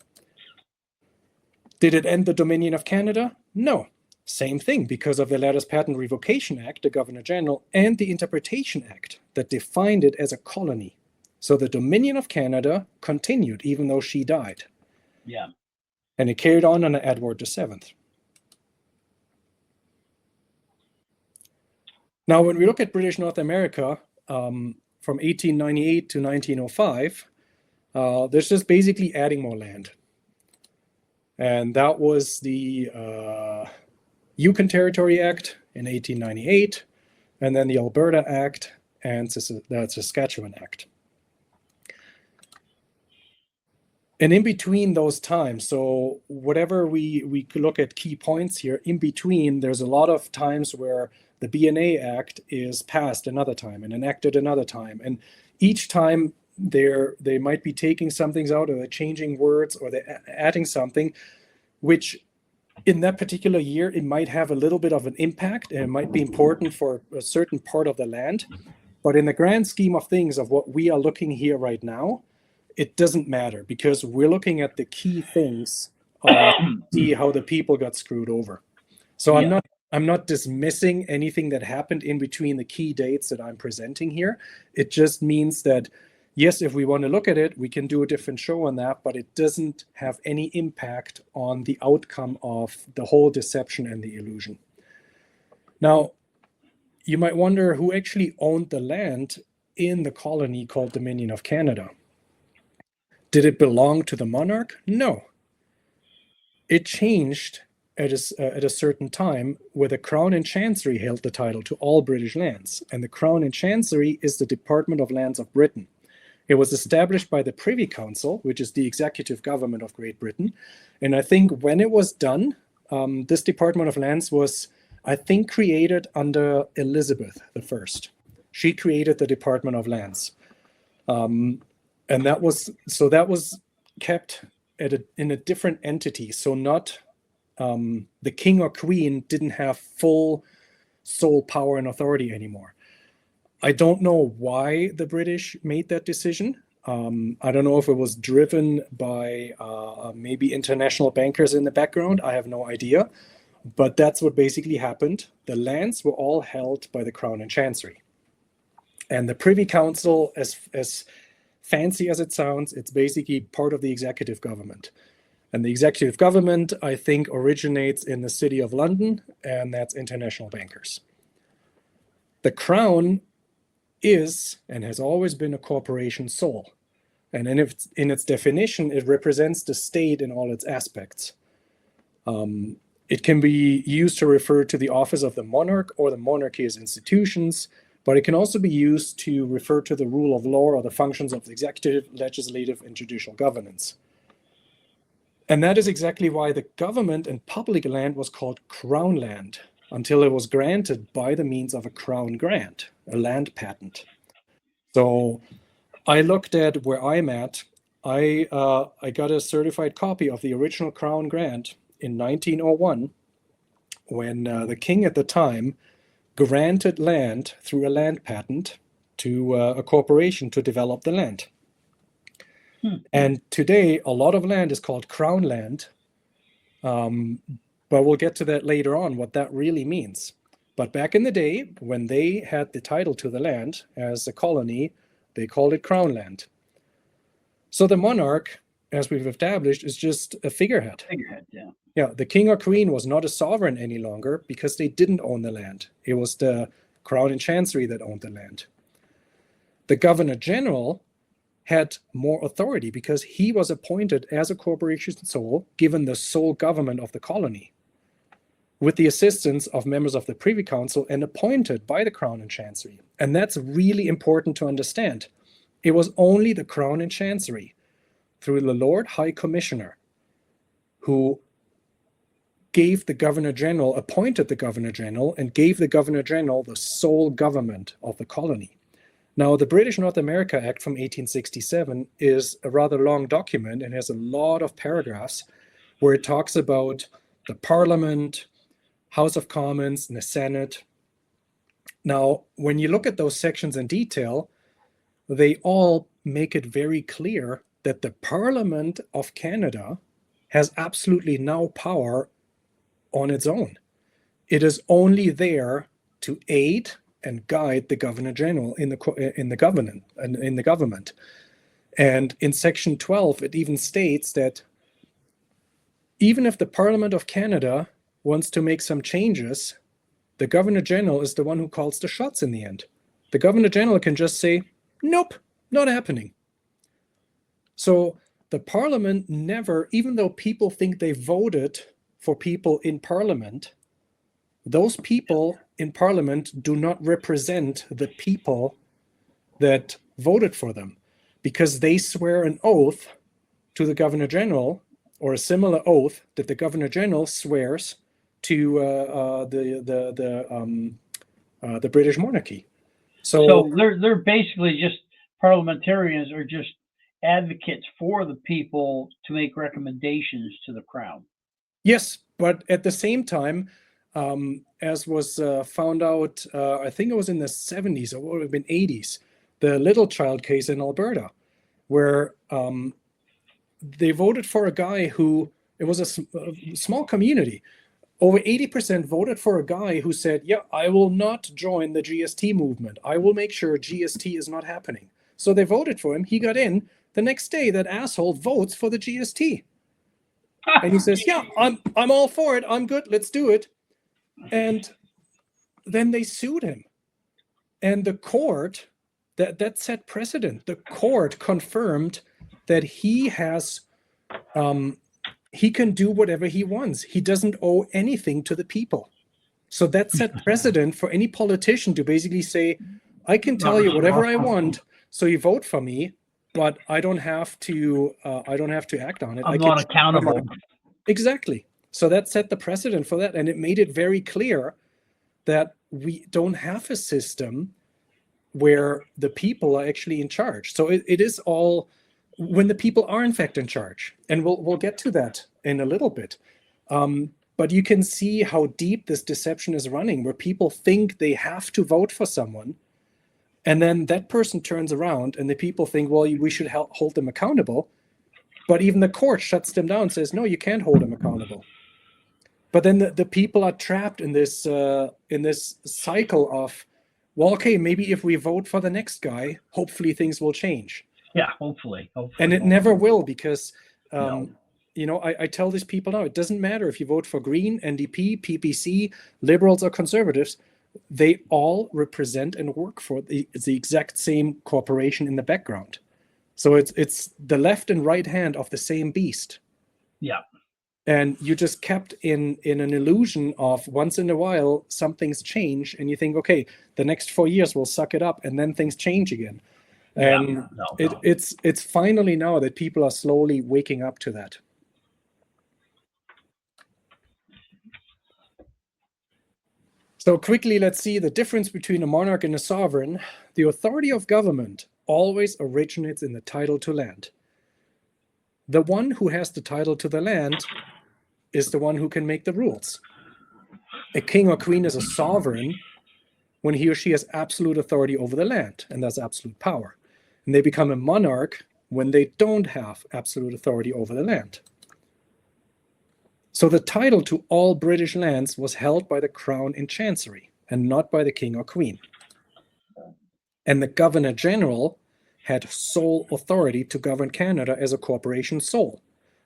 Did it end the Dominion of Canada? No. Same thing, because of the Ladders Patent Revocation Act, the Governor General, and the Interpretation Act that defined it as a colony. So the Dominion of Canada continued, even though she died. Yeah. And it carried on under Edward VII. Now, when we look at British North America, from 1898 to 1905, there's just basically adding more land. And that was the Yukon Territory Act in 1898, and then the Alberta Act and the Saskatchewan Act. And in between those times, so whatever we could look at key points here, in between, there's a lot of times where the BNA Act is passed another time and enacted another time. And each time they might be taking some things out, or they're changing words, or they're adding something, which in that particular year, it might have a little bit of an impact, and it might be important for a certain part of the land. But in the grand scheme of things, of what we are looking here right now, it doesn't matter, because we're looking at the key things, see how the people got screwed over. So I'm not dismissing anything that happened in between the key dates that I'm presenting here. It just means that, yes, if we want to look at it, we can do a different show on that, but it doesn't have any impact on the outcome of the whole deception and the illusion. Now, you might wonder who actually owned the land in the colony called Dominion of Canada. Did it belong to the monarch? No. It changed at a certain time where the Crown and Chancery held the title to all British lands. And the Crown and Chancery is the Department of Lands of Britain. It was established by the Privy Council, which is the executive government of Great Britain. And I think when it was done, this Department of Lands was, I think, created under Elizabeth I. She created the Department of Lands. And that was kept in a different entity. So not the king or queen didn't have full sole power and authority anymore. I don't know why the British made that decision. I don't know if it was driven by maybe international bankers in the background. I have no idea. But that's what basically happened. The lands were all held by the Crown and Chancery. And the Privy Council, as fancy as it sounds, it's basically part of the executive government. And the executive government, I think, originates in the City of London, and that's international bankers. The Crown is and has always been a corporation sole. And in its definition, it represents the state in all its aspects. It can be used to refer to the office of the monarch or the monarchy as institutions, but it can also be used to refer to the rule of law or the functions of the executive, legislative, and judicial governance. And that is exactly why the government and public land was called Crown land until it was granted by the means of a Crown grant, a land patent. So I looked at where I'm at. I got a certified copy of the original Crown grant in 1901 when the king at the time granted land through a land patent to a corporation to develop the land. And today, a lot of land is called Crown land, but we'll get to that later on, what that really means. But back in the day, when they had the title to the land as a colony, they called it Crown land. So the monarch, as we've established, is just a figurehead. Yeah. Yeah, the king or queen was not a sovereign any longer because they didn't own the land. It was the Crown and Chancery that owned the land. The Governor General had more authority because he was appointed as a corporation sole, given the sole government of the colony, with the assistance of members of the Privy Council and appointed by the Crown and Chancery. And that's really important to understand. It was only the Crown and Chancery, through the Lord High Commissioner, who gave the Governor General, appointed the Governor General, and gave the Governor General the sole government of the colony. Now, the British North America Act from 1867 is a rather long document and has a lot of paragraphs where it talks about the Parliament, House of Commons, and the Senate. Now, when you look at those sections in detail, they all make it very clear that the Parliament of Canada has absolutely no power on its own. It is only there to aid and guide the Governor General in the government. And in Section 12, it even states that even if the Parliament of Canada wants to make some changes, the Governor General is the one who calls the shots in the end. The Governor General can just say, nope, not happening. So the Parliament never, even though people think they voted for people in Parliament, those people in Parliament do not represent the people that voted for them, because they swear an oath to the Governor General, or a similar oath that the Governor General swears to the British monarchy. So they're basically just parliamentarians, or just advocates for the people to make recommendations to the Crown. Yes, but at the same time, as was found out, I think it was in the 70s or would have been 80s, the Little Child case in Alberta, where they voted for a guy who, it was a small community. Over 80% voted for a guy who said, yeah, I will not join the GST movement. I will make sure GST is not happening. So they voted for him. He got in. The next day, that asshole votes for the GST. And he says, yeah, I'm all for it. I'm good. Let's do it. And then they sued him. And the court, that set precedent. The court confirmed that he has he can do whatever he wants. He doesn't owe anything to the people. So that set precedent for any politician to basically say, I can tell you whatever I want, so you vote for me, but I don't have to act on it. I'm not accountable. Exactly. So that set the precedent for that, and it made it very clear that we don't have a system where the people are actually in charge. So it is all when the people are in fact in charge, and we'll get to that in a little bit. But you can see how deep this deception is running, where people think they have to vote for someone, and then that person turns around and the people think, well, we should hold them accountable. But even the court shuts them down and says, no, you can't hold them accountable. But then the people are trapped in this cycle of, well, okay, maybe if we vote for the next guy, hopefully things will change. Yeah, hopefully. And it never will, because I tell these people now, it doesn't matter if you vote for Green, NDP, PPC, Liberals, or Conservatives. They all represent and work for the exact same corporation in the background. So it's the left and right hand of the same beast. Yeah. And you just kept in an illusion of once in a while something's changed, and you think, okay, the next 4 years we'll suck it up, and then things change again. And it's finally now that people are slowly waking up to that. So quickly, let's see the difference between a monarch and a sovereign. The authority of government always originates in the title to land. The one who has the title to the land is the one who can make the rules. A king or queen is a sovereign when he or she has absolute authority over the land, and that's absolute power. And they become a monarch when they don't have absolute authority over the land. So the title to all British lands was held by the Crown in Chancery, and not by the king or queen. And the Governor General had sole authority to govern Canada as a corporation sole,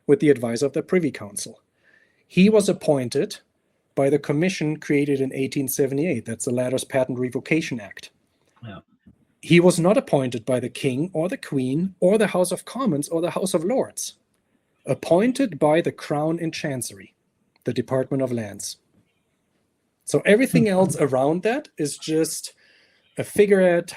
with the advice of the Privy Council. He was appointed by the commission created in 1878. That's the Ladders Patent Revocation Act. Yeah. He was not appointed by the king or the queen or the House of Commons or the House of Lords. Appointed by the Crown in Chancery, the Department of Lands. So everything else around that is just a figurehead,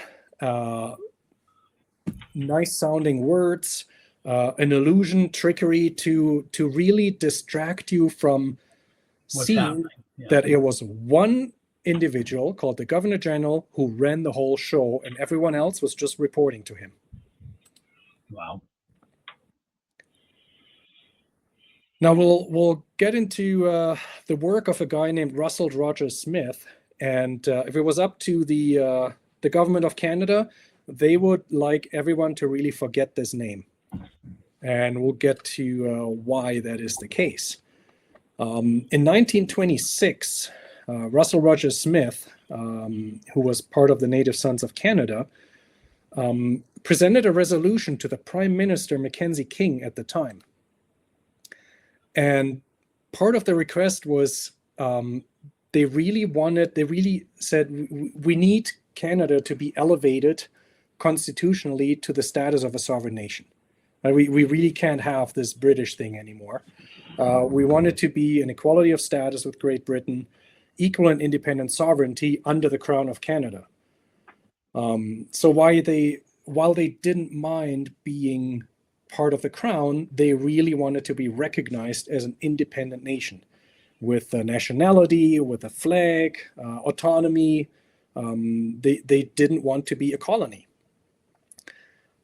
nice sounding words, an illusion, trickery to really distract you from seeing that it was one individual called the Governor General who ran the whole show, and everyone else was just reporting to him. Wow. Now we'll get into the work of a guy named Russell Rogers Smith, and if it was up to the government of Canada, they would like everyone to really forget this name, and we'll get to why that is the case. In 1926, Russell Rogers Smith, who was part of the Native Sons of Canada, presented a resolution to the Prime Minister Mackenzie King at the time. And part of the request was they really said, we need Canada to be elevated constitutionally to the status of a sovereign nation. We really can't have this British thing anymore. We want it to be an equality of status with Great Britain, equal and independent sovereignty under the Crown of Canada. So while they didn't mind being part of the Crown, they really wanted to be recognized as an independent nation with a nationality, with a flag, autonomy. They didn't want to be a colony.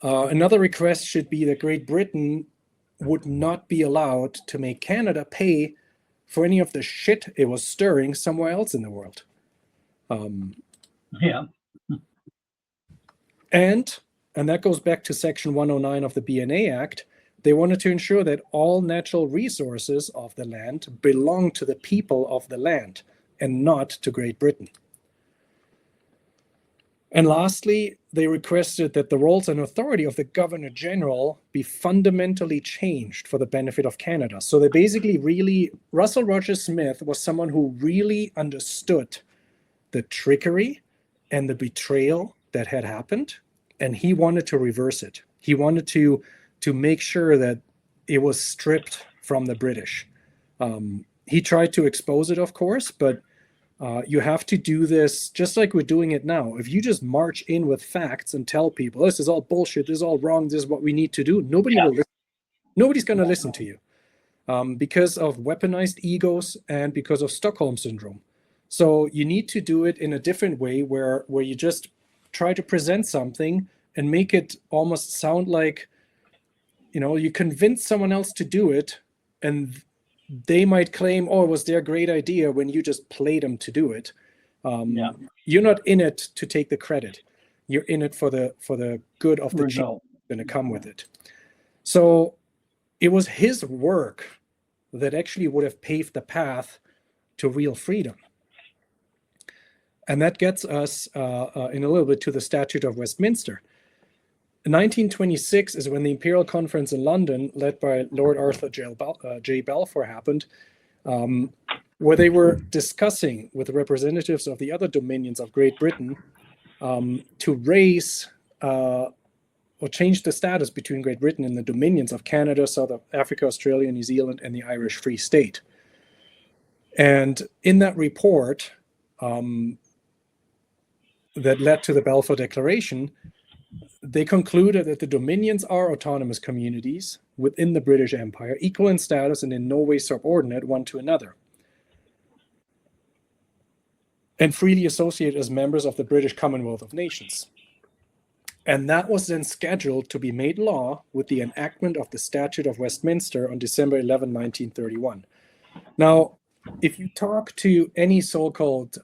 Another request should be that Great Britain would not be allowed to make Canada pay for any of the shit it was stirring somewhere else in the world. Yeah. And that goes back to Section 109 of the BNA Act. They wanted to ensure that all natural resources of the land belong to the people of the land and not to Great Britain. And lastly, they requested that the roles and authority of the Governor General be fundamentally changed for the benefit of Canada. So they basically Russell Rogers Smith was someone who really understood the trickery and the betrayal that had happened, and he wanted to reverse it. He wanted to make sure that it was stripped from the British. He tried to expose it, of course, but you have to do this just like we're doing it now. If you just march in with facts and tell people this is all bullshit, this is all wrong, this is what we need to do, nobody will listen. Nobody's going to listen to you because of weaponized egos and because of Stockholm syndrome. So you need to do it in a different way where you just try to present something and make it almost sound like, you convince someone else to do it, and they might claim, oh, it was their great idea, when you just played them to do it. You're not in it to take the credit. You're in it for the good of the result going to come with it. So it was his work that actually would have paved the path to real freedom. And that gets us in a little bit to the Statute of Westminster. 1926 is when the Imperial Conference in London, led by Lord Arthur J. Balfour, happened, where they were discussing with the representatives of the other dominions of Great Britain to raise or change the status between Great Britain and the dominions of Canada, South Africa, Australia, New Zealand, and the Irish Free State. And in that report that led to the Balfour Declaration, they concluded that the dominions are autonomous communities within the British Empire, equal in status and in no way subordinate one to another, and freely associated as members of the British Commonwealth of Nations. And that was then scheduled to be made law with the enactment of the Statute of Westminster on December 11, 1931. Now, if you talk to any so-called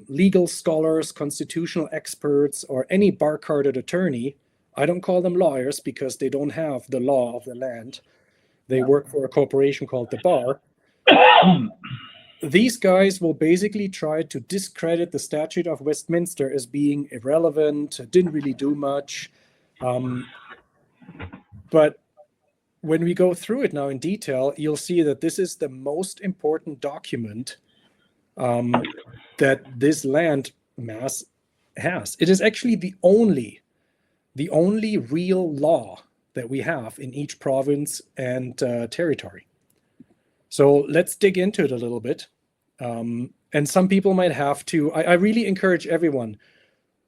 legal scholars, constitutional experts, or any bar-carded attorney, I don't call them lawyers because they don't have the law of the land. They work for a corporation called the Bar. These guys will basically try to discredit the Statute of Westminster as being irrelevant, didn't really do much. But when we go through it now in detail, you'll see that this is the most important document that this land mass has. It is actually the only real law that we have in each province and territory. So let's dig into it a little bit. And some people might have to, I really encourage everyone,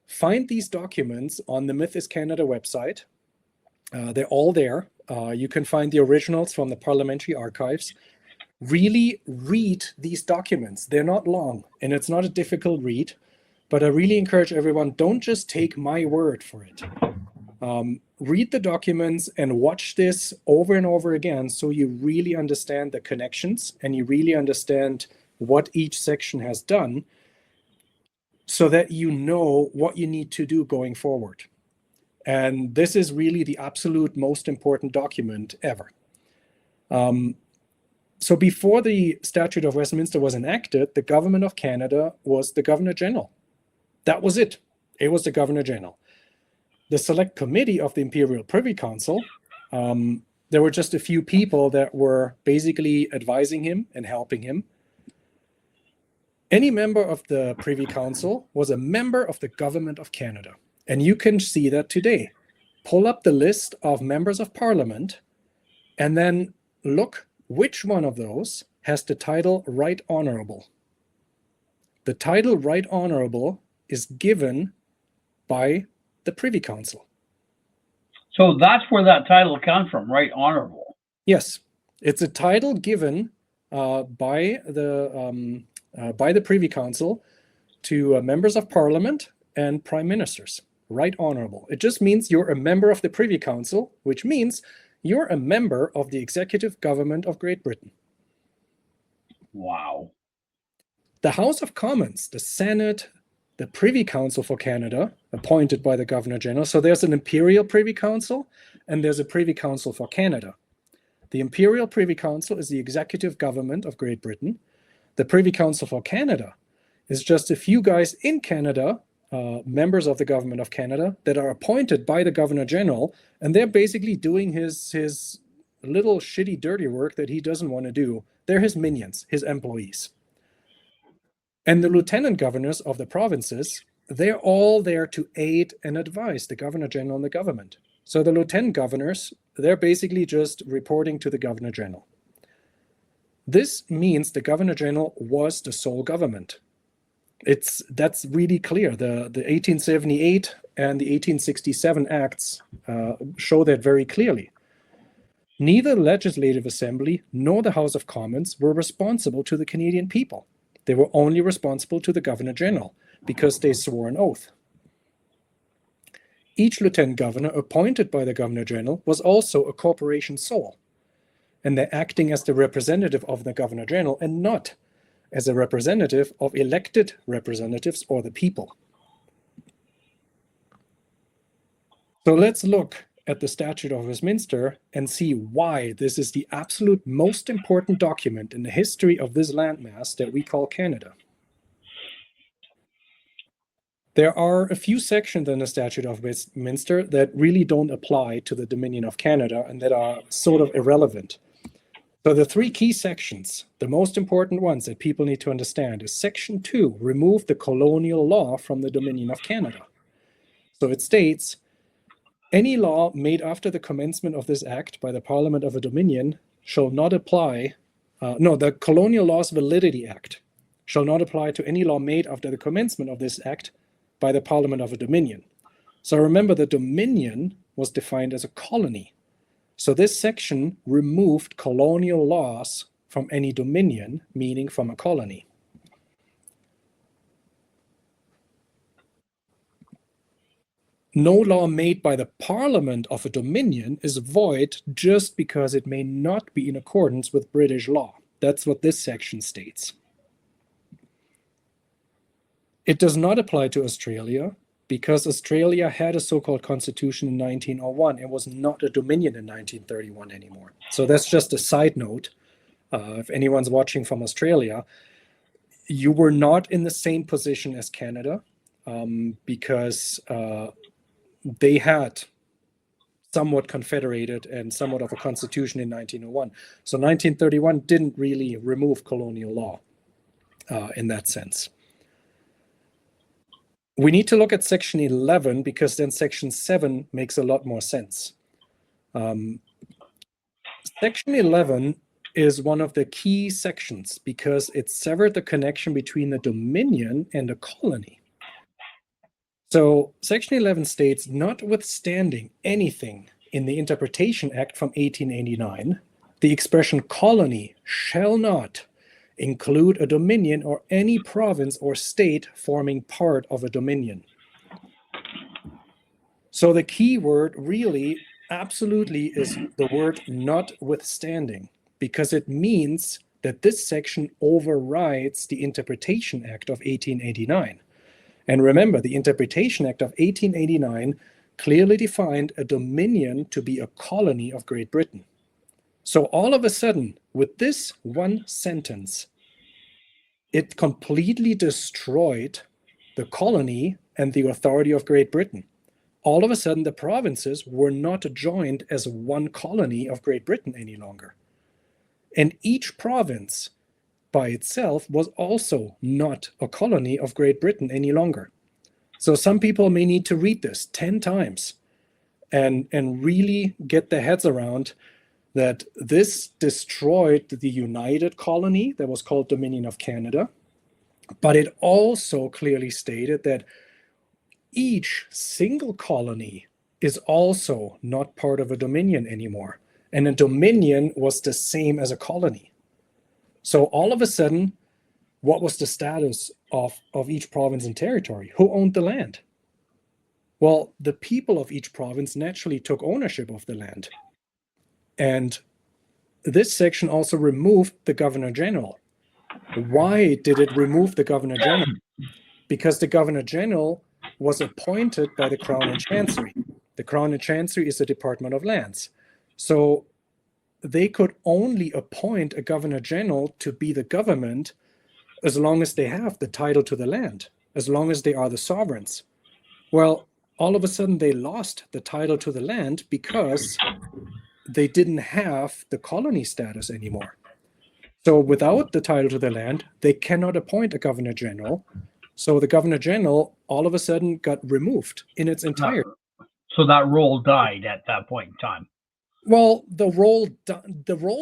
find these documents on the Myth is Canada website. They're all there. You can find the originals from the Parliamentary Archives. Really read these documents. They're not long, and it's not a difficult read, but I really encourage everyone, don't just take my word for it. Read the documents and watch this over and over again so you really understand the connections and you really understand what each section has done so that you know what you need to do going forward. And this is really the absolute most important document ever. So before the Statute of Westminster was enacted, the government of Canada was the Governor General. That was it. It was the Governor General. The Select Committee of the Imperial Privy Council, there were just a few people that were basically advising him and helping him. Any member of the Privy Council was a member of the Government of Canada. And you can see that today. Pull up the list of members of Parliament and then look which one of those has the title Right Honourable. The title Right Honourable is given by the Privy Council. So that's where that title comes from, Right Honourable. Yes, it's a title given by the Privy Council to members of Parliament and Prime Ministers. Right Honourable. It just means you're a member of the Privy Council, which means you're a member of the executive government of Great Britain. Wow. The House of Commons, the Senate, the Privy Council for Canada, appointed by the Governor General. So there's an Imperial Privy Council and there's a Privy Council for Canada. The Imperial Privy Council is the executive government of Great Britain. The Privy Council for Canada is just a few guys in Canada, members of the Government of Canada, that are appointed by the Governor General, and they're basically doing his little shitty dirty work that he doesn't want to do. They're his minions, his employees. And the lieutenant governors of the provinces, they're all there to aid and advise the Governor General and the government. So the lieutenant governors, they're basically just reporting to the Governor General. This means the Governor General was the sole government. That's really clear. The 1878 and the 1867 Acts show that very clearly. Neither the Legislative Assembly nor the House of Commons were responsible to the Canadian people. They were only responsible to the Governor General because they swore an oath. Each Lieutenant Governor appointed by the Governor General was also a corporation sole, and they're acting as the representative of the Governor General and not as a representative of elected representatives or the people. So let's look at the Statute of Westminster and see why this is the absolute most important document in the history of this landmass that we call Canada. There are a few sections in the Statute of Westminster that really don't apply to the Dominion of Canada and that are sort of irrelevant. So the three key sections, the most important ones that people need to understand, is Section 2, remove the colonial law from the Dominion of Canada. So it states, any law made after the commencement of this act by the Parliament of a Dominion shall not apply, the Colonial Laws Validity Act shall not apply to any law made after the commencement of this act by the Parliament of a Dominion. So remember, the Dominion was defined as a colony. So this section removed colonial laws from any dominion, meaning from a colony. No law made by the Parliament of a Dominion is void just because it may not be in accordance with British law. That's what this section states. It does not apply to Australia because Australia had a so-called constitution in 1901 and was not a dominion in 1931 anymore. So that's just a side note. If anyone's watching from Australia, you were not in the same position as Canada because they had somewhat confederated and somewhat of a constitution in 1901. So 1931 didn't really remove colonial law in that sense. We need to look at Section 11 because then Section 7 makes a lot more sense. Section 11 is one of the key sections because it severed the connection between the Dominion and the colony. So Section 11 states, notwithstanding anything in the Interpretation Act from 1889, the expression colony shall not include a dominion or any province or state forming part of a dominion. So the key word really absolutely is the word notwithstanding, because it means that this section overrides the Interpretation Act of 1889. And remember, the Interpretation Act of 1889 clearly defined a dominion to be a colony of Great Britain. So all of a sudden, with this one sentence, it completely destroyed the colony and the authority of Great Britain. All of a sudden, the provinces were not joined as one colony of Great Britain any longer. And each province by itself was also not a colony of Great Britain any longer. So some people may need to read this 10 times and really get their heads around that this destroyed the united colony that was called Dominion of Canada, but it also clearly stated that each single colony is also not part of a dominion anymore. And a dominion was the same as a colony. So all of a sudden, what was the status of each province and territory? Who owned the land? Well, the people of each province naturally took ownership of the land. And this section also removed the Governor General. Why did it remove the Governor General? Because the Governor General was appointed by the Crown and Chancery. The Crown and Chancery is the Department of Lands. So they could only appoint a Governor General to be the government as long as they have the title to the land, as long as they are the sovereigns. Well, all of a sudden they lost the title to the land because they didn't have the colony status anymore. So without the title to the land, they cannot appoint a Governor General. So the Governor General all of a sudden got removed in its entirety. So that role died at that point in time. Well, the role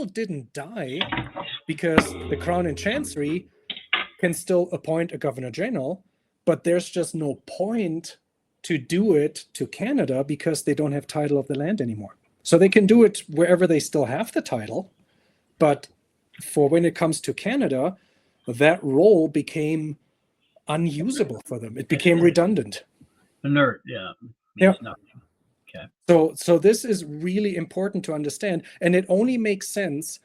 didn't die because the Crown and Chancery can still appoint a Governor General, but there's just no point to do it to Canada because they don't have title of the land anymore. So they can do it wherever they still have the title, but for when it comes to Canada, that role became unusable for them. It became redundant. Inert, yeah. Yeah. Nothing. Okay. So this is really important to understand, and it only makes sense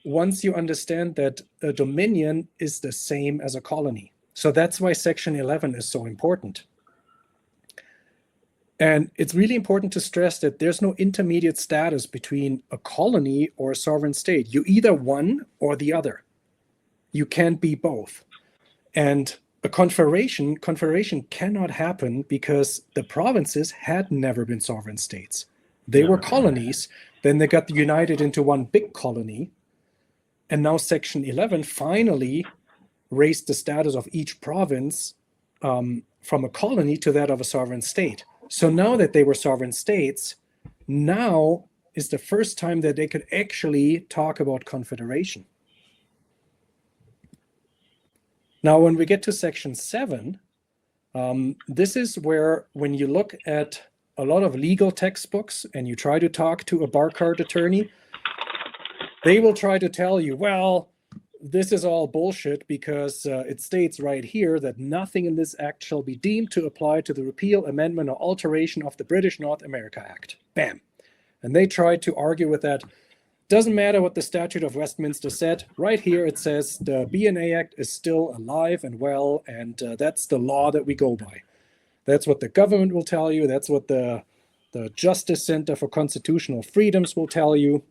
once you understand that a dominion is the same as a colony. So that's why Section 11 is so important. And it's really important to stress that there's no intermediate status between a colony or a sovereign state. You either one or the other. You can't be both. And a confederation cannot happen because the provinces had never been sovereign states. They were colonies, then they got united into one big colony, and now Section 11 finally raised the status of each province from a colony to that of a sovereign state. So now that they were sovereign states, now is the first time that they could actually talk about confederation. Now, when we get to Section 7, this is where, when you look at a lot of legal textbooks and you try to talk to a bar card attorney, they will try to tell you, well, this is all bullshit because it states right here that nothing in this act shall be deemed to apply to the repeal, amendment, or alteration of the British North America Act. Bam. And they try to argue with that. Doesn't matter what the Statute of Westminster said. Right here it says the B&A Act is still alive and well, and that's the law that we go by. That's what the government will tell you. That's what the Justice Center for Constitutional Freedoms will tell you.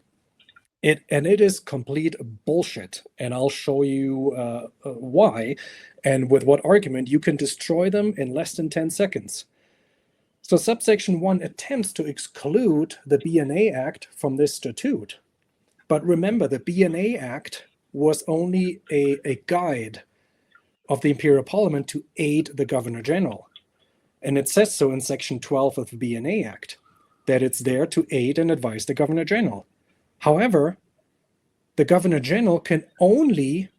And it is complete bullshit. And I'll show you why and with what argument you can destroy them in less than 10 seconds. So subsection 1 attempts to exclude the B&A Act from this statute. But remember, the B&A Act was only a guide of the Imperial Parliament to aid the Governor General. And it says so in Section 12 of the B&A Act, that it's there to aid and advise the Governor General. However, the Governor General can only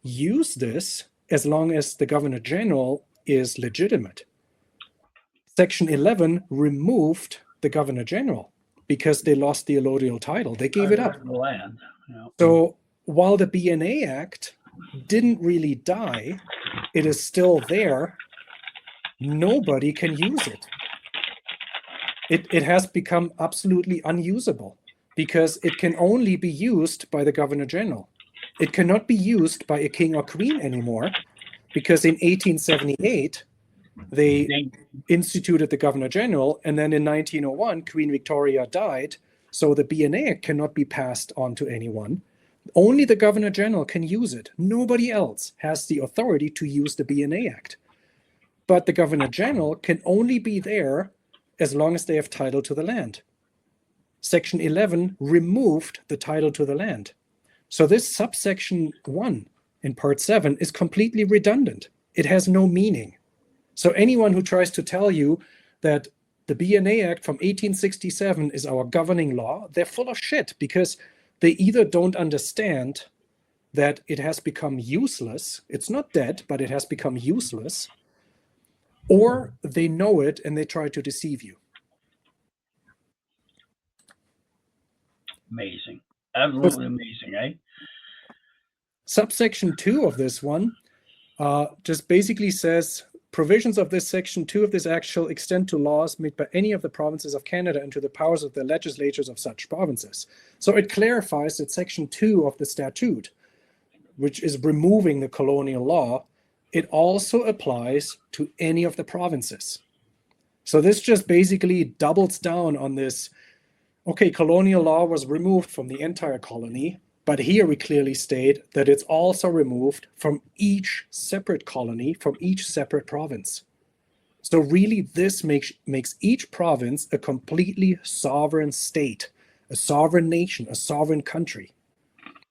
use this as long as the Governor General is legitimate. Section 11 removed the Governor General because they lost the allodial title. They gave it up. The land. Yeah. So while the B&A Act didn't really die, it is still there. Nobody can use it. It has become absolutely unusable because it can only be used by the Governor General. It cannot be used by a king or queen anymore because in 1878, they instituted the Governor General, and then in 1901, Queen Victoria died, so the B&A Act cannot be passed on to anyone. Only the Governor General can use it. Nobody else has the authority to use the B&A Act. But the Governor General can only be there as long as they have title to the land. Section 11 removed the title to the land. So this subsection 1 in Part 7 is completely redundant. It has no meaning. So anyone who tries to tell you that the B&A Act from 1867 is our governing law, they're full of shit because they either don't understand that it has become useless. It's not dead, but it has become useless. Or they know it and they try to deceive you. Amazing. Absolutely amazing, eh? Subsection 2 of this one just basically says, provisions of this Section 2 of this Act shall extend to laws made by any of the provinces of Canada and to the powers of the legislatures of such provinces. So it clarifies that Section 2 of the statute, which is removing the colonial law, it also applies to any of the provinces. So this just basically doubles down on this, okay, colonial law was removed from the entire colony, but here we clearly state that it's also removed from each separate colony, from each separate province. So really this makes each province a completely sovereign state, a sovereign nation, a sovereign country,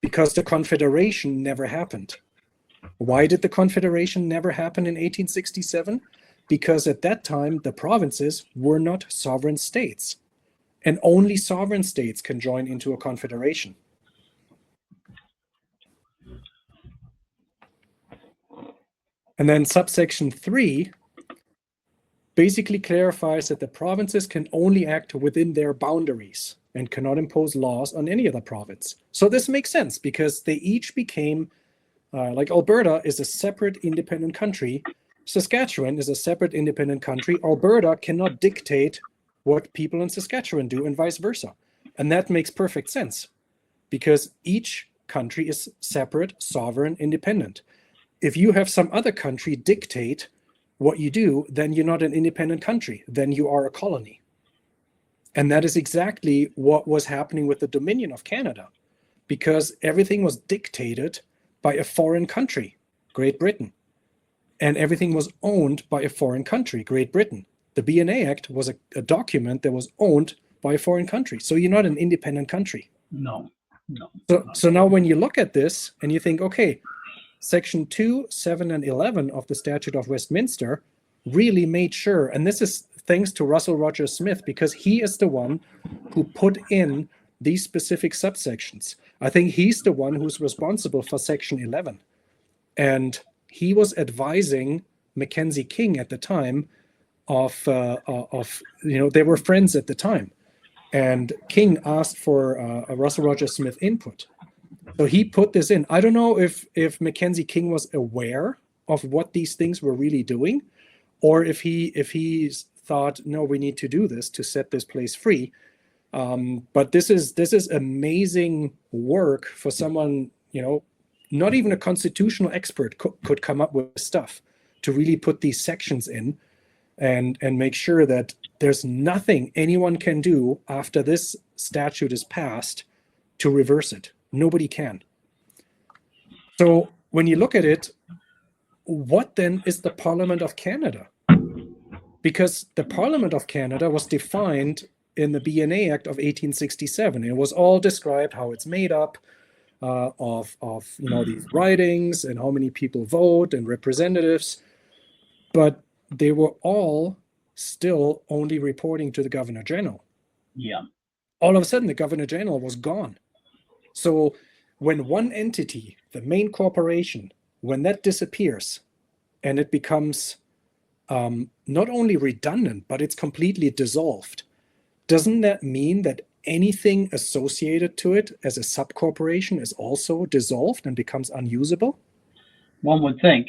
because the Confederation never happened. Why did the Confederation never happen in 1867? Because at that time, the provinces were not sovereign states. and only sovereign states can join into a confederation. And then subsection 3 basically clarifies that the provinces can only act within their boundaries and cannot impose laws on any other province. So this makes sense because they each became, like Alberta is a separate independent country. Saskatchewan is a separate independent country. Alberta cannot dictate what people in Saskatchewan do and vice versa. And that makes perfect sense because each country is separate, sovereign, independent. If you have some other country dictate what you do, then you're not an independent country. Then you are a colony. And that is exactly what was happening with the Dominion of Canada, because everything was dictated by a foreign country, Great Britain. And everything was owned by a foreign country, Great Britain. The BNA Act was a document that was owned by a foreign country. So you're not an independent country. No. So now when you look at this and you think, okay, Section 2, 7, and 11 of the Statute of Westminster really made sure, and this is thanks to Russell Rogers Smith, because he is the one who put in these specific subsections. I think he's the one who's responsible for Section 11. And he was advising Mackenzie King at the time they were friends at the time. And King asked for a Russell Rogers Smith input. So he put this in. I don't know if Mackenzie King was aware of what these things were really doing, or if he thought, no, we need to do this to set this place free. But this is amazing work for someone, not even a constitutional expert could come up with stuff to really put these sections in and make sure that there's nothing anyone can do after this statute is passed to reverse it. Nobody can. So when you look at it, what then is the Parliament of Canada? Because the Parliament of Canada was defined in the BNA Act of 1867. It was all described how it's made up of these ridings and how many people vote and representatives, but they were all still only reporting to the Governor General. Yeah. All of a sudden, the Governor General was gone. So when one entity, the main corporation, when that disappears and it becomes not only redundant, but it's completely dissolved, doesn't that mean that anything associated to it as a subcorporation is also dissolved and becomes unusable? One would think.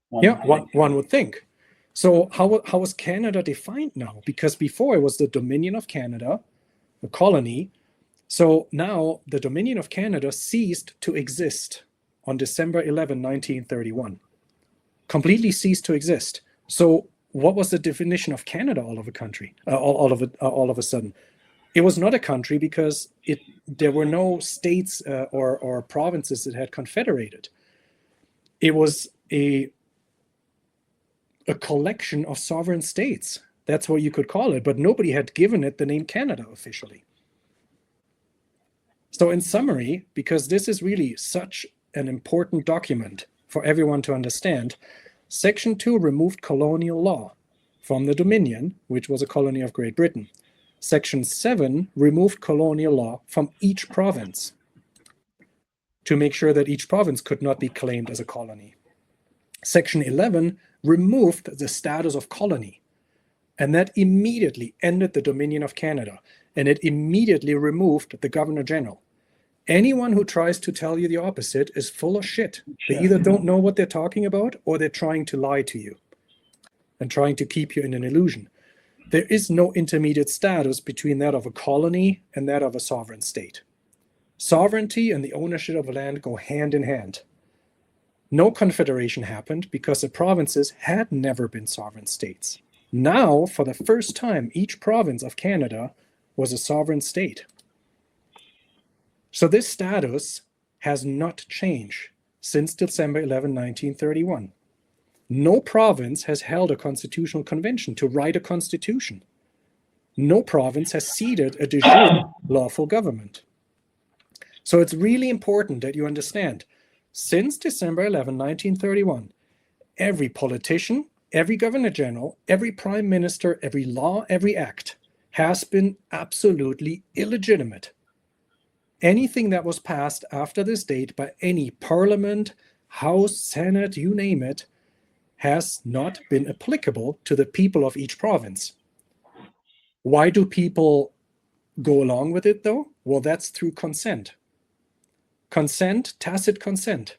One would think. So how is Canada defined now? Because before it was the Dominion of Canada, a colony. So now the Dominion of Canada ceased to exist on December 11, 1931. Completely ceased to exist. So what was the definition of Canada all of a sudden? It was not a country because there were no states or provinces that had confederated. It was a collection of sovereign states. That's what you could call it, but nobody had given it the name Canada officially. So in summary, because this is really such an important document for everyone to understand, Section 2 removed colonial law from the Dominion, which was a colony of Great Britain. Section 7 removed colonial law from each province to make sure that each province could not be claimed as a colony. Section 11 removed the status of colony, and that immediately ended the Dominion of Canada, and it immediately removed the Governor General. Anyone who tries to tell you the opposite is full of shit. They either don't know what they're talking about, or they're trying to lie to you and trying to keep you in an illusion. There is no intermediate status between that of a colony and that of a sovereign state. Sovereignty and the ownership of land go hand in hand. No confederation happened because the provinces had never been sovereign states. Now, for the first time, each province of Canada was a sovereign state. So this status has not changed since December 11, 1931. No province has held a constitutional convention to write a constitution. No province has ceded a de jure lawful government. So it's really important that you understand, since December 11, 1931, every politician, every governor general, every prime minister, every law, every act has been absolutely illegitimate. Anything that was passed after this date by any parliament, House, Senate, you name it, has not been applicable to the people of each province. Why do people go along with it, though? Well, that's through consent. Consent, tacit consent.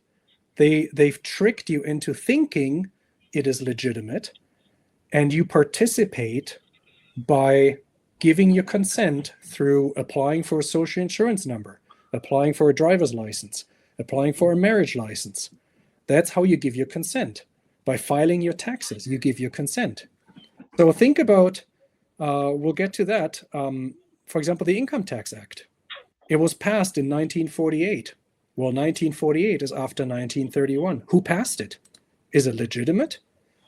They've tricked you into thinking it is legitimate, and you participate by giving your consent through applying for a social insurance number, applying for a driver's license, applying for a marriage license. That's how you give your consent. By filing your taxes, you give your consent. So think about, we'll get to that. For example, the Income Tax Act. It was passed in 1948. Well, 1948 is after 1931. Who passed it? Is it legitimate?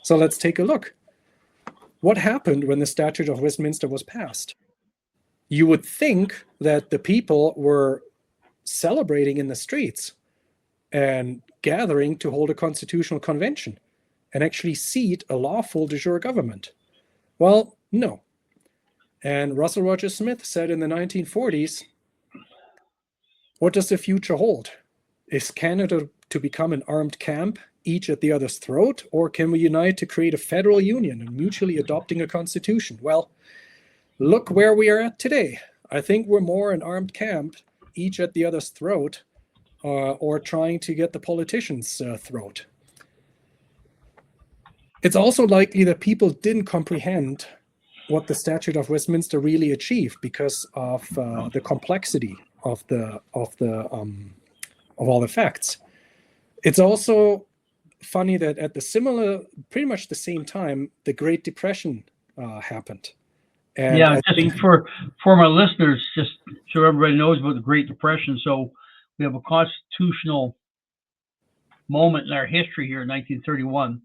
So let's take a look. What happened when the Statute of Westminster was passed? You would think that the people were celebrating in the streets and gathering to hold a constitutional convention and actually seat a lawful de jure government. Well, no. And Russell Roger Smith said in the 1940s, what does the future hold? Is Canada to become an armed camp, each at the other's throat, or can we unite to create a federal union and mutually adopting a constitution? Well, look where we are at today. I think we're more an armed camp, each at the other's throat, or trying to get the politicians' throat. It's also likely that people didn't comprehend what the Statute of Westminster really achieved because of the complexity of all the facts. It's also funny that at pretty much the same time, the Great Depression happened. And yeah, I think for my listeners, just so everybody knows about the Great Depression. So we have a constitutional moment in our history here in 1931.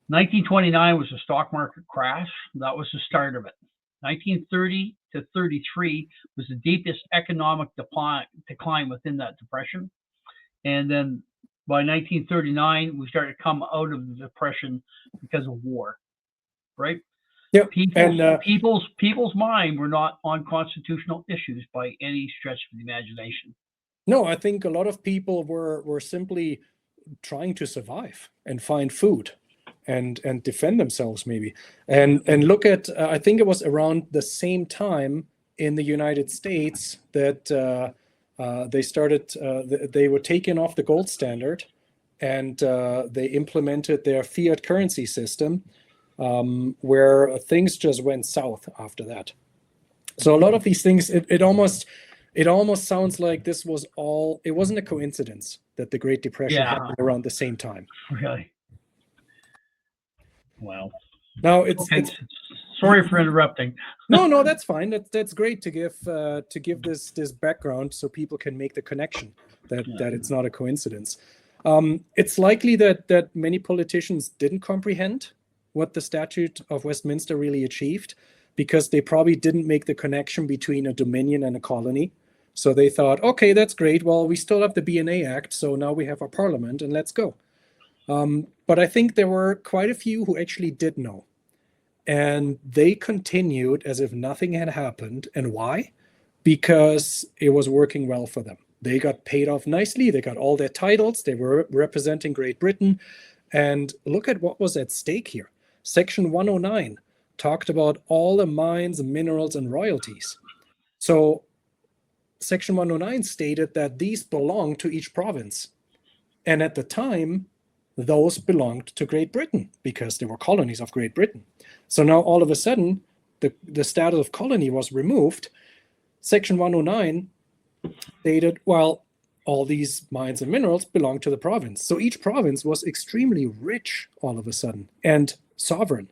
1929 was a stock market crash. That was the start of it. 1930 to 33 was the deepest economic decline within that depression. And then by 1939, we started to come out of the depression because of war, right? Yeah, people's mind were not on constitutional issues by any stretch of the imagination. No, I think a lot of people were simply trying to survive and find food and defend themselves maybe. And look at, I think it was around the same time in the United States that they were taken off the gold standard and they implemented their fiat currency system, where things just went south after that. So a lot of these things, it almost sounds like this was all, it wasn't a coincidence that the Great Depression happened around the same time. Really? Wow. Now it's sorry for interrupting. No, that's fine. That's great to give this background so people can make the connection that it's not a coincidence. It's likely that many politicians didn't comprehend what the Statute of Westminster really achieved because they probably didn't make the connection between a dominion and a colony. So they thought, okay, that's great. Well, we still have the BNA Act, so now we have our parliament and let's go. But I think there were quite a few who actually did know. And they continued as if nothing had happened. And why? Because it was working well for them. They got paid off nicely. They got all their titles. They were representing Great Britain. And look at what was at stake here. Section 109 talked about all the mines, minerals, and royalties. So Section 109 stated that these belonged to each province. And at the time, those belonged to Great Britain because they were colonies of Great Britain. So now all of a sudden, the status of colony was removed. Section 109 stated, well, all these mines and minerals belong to the province. So each province was extremely rich all of a sudden and sovereign.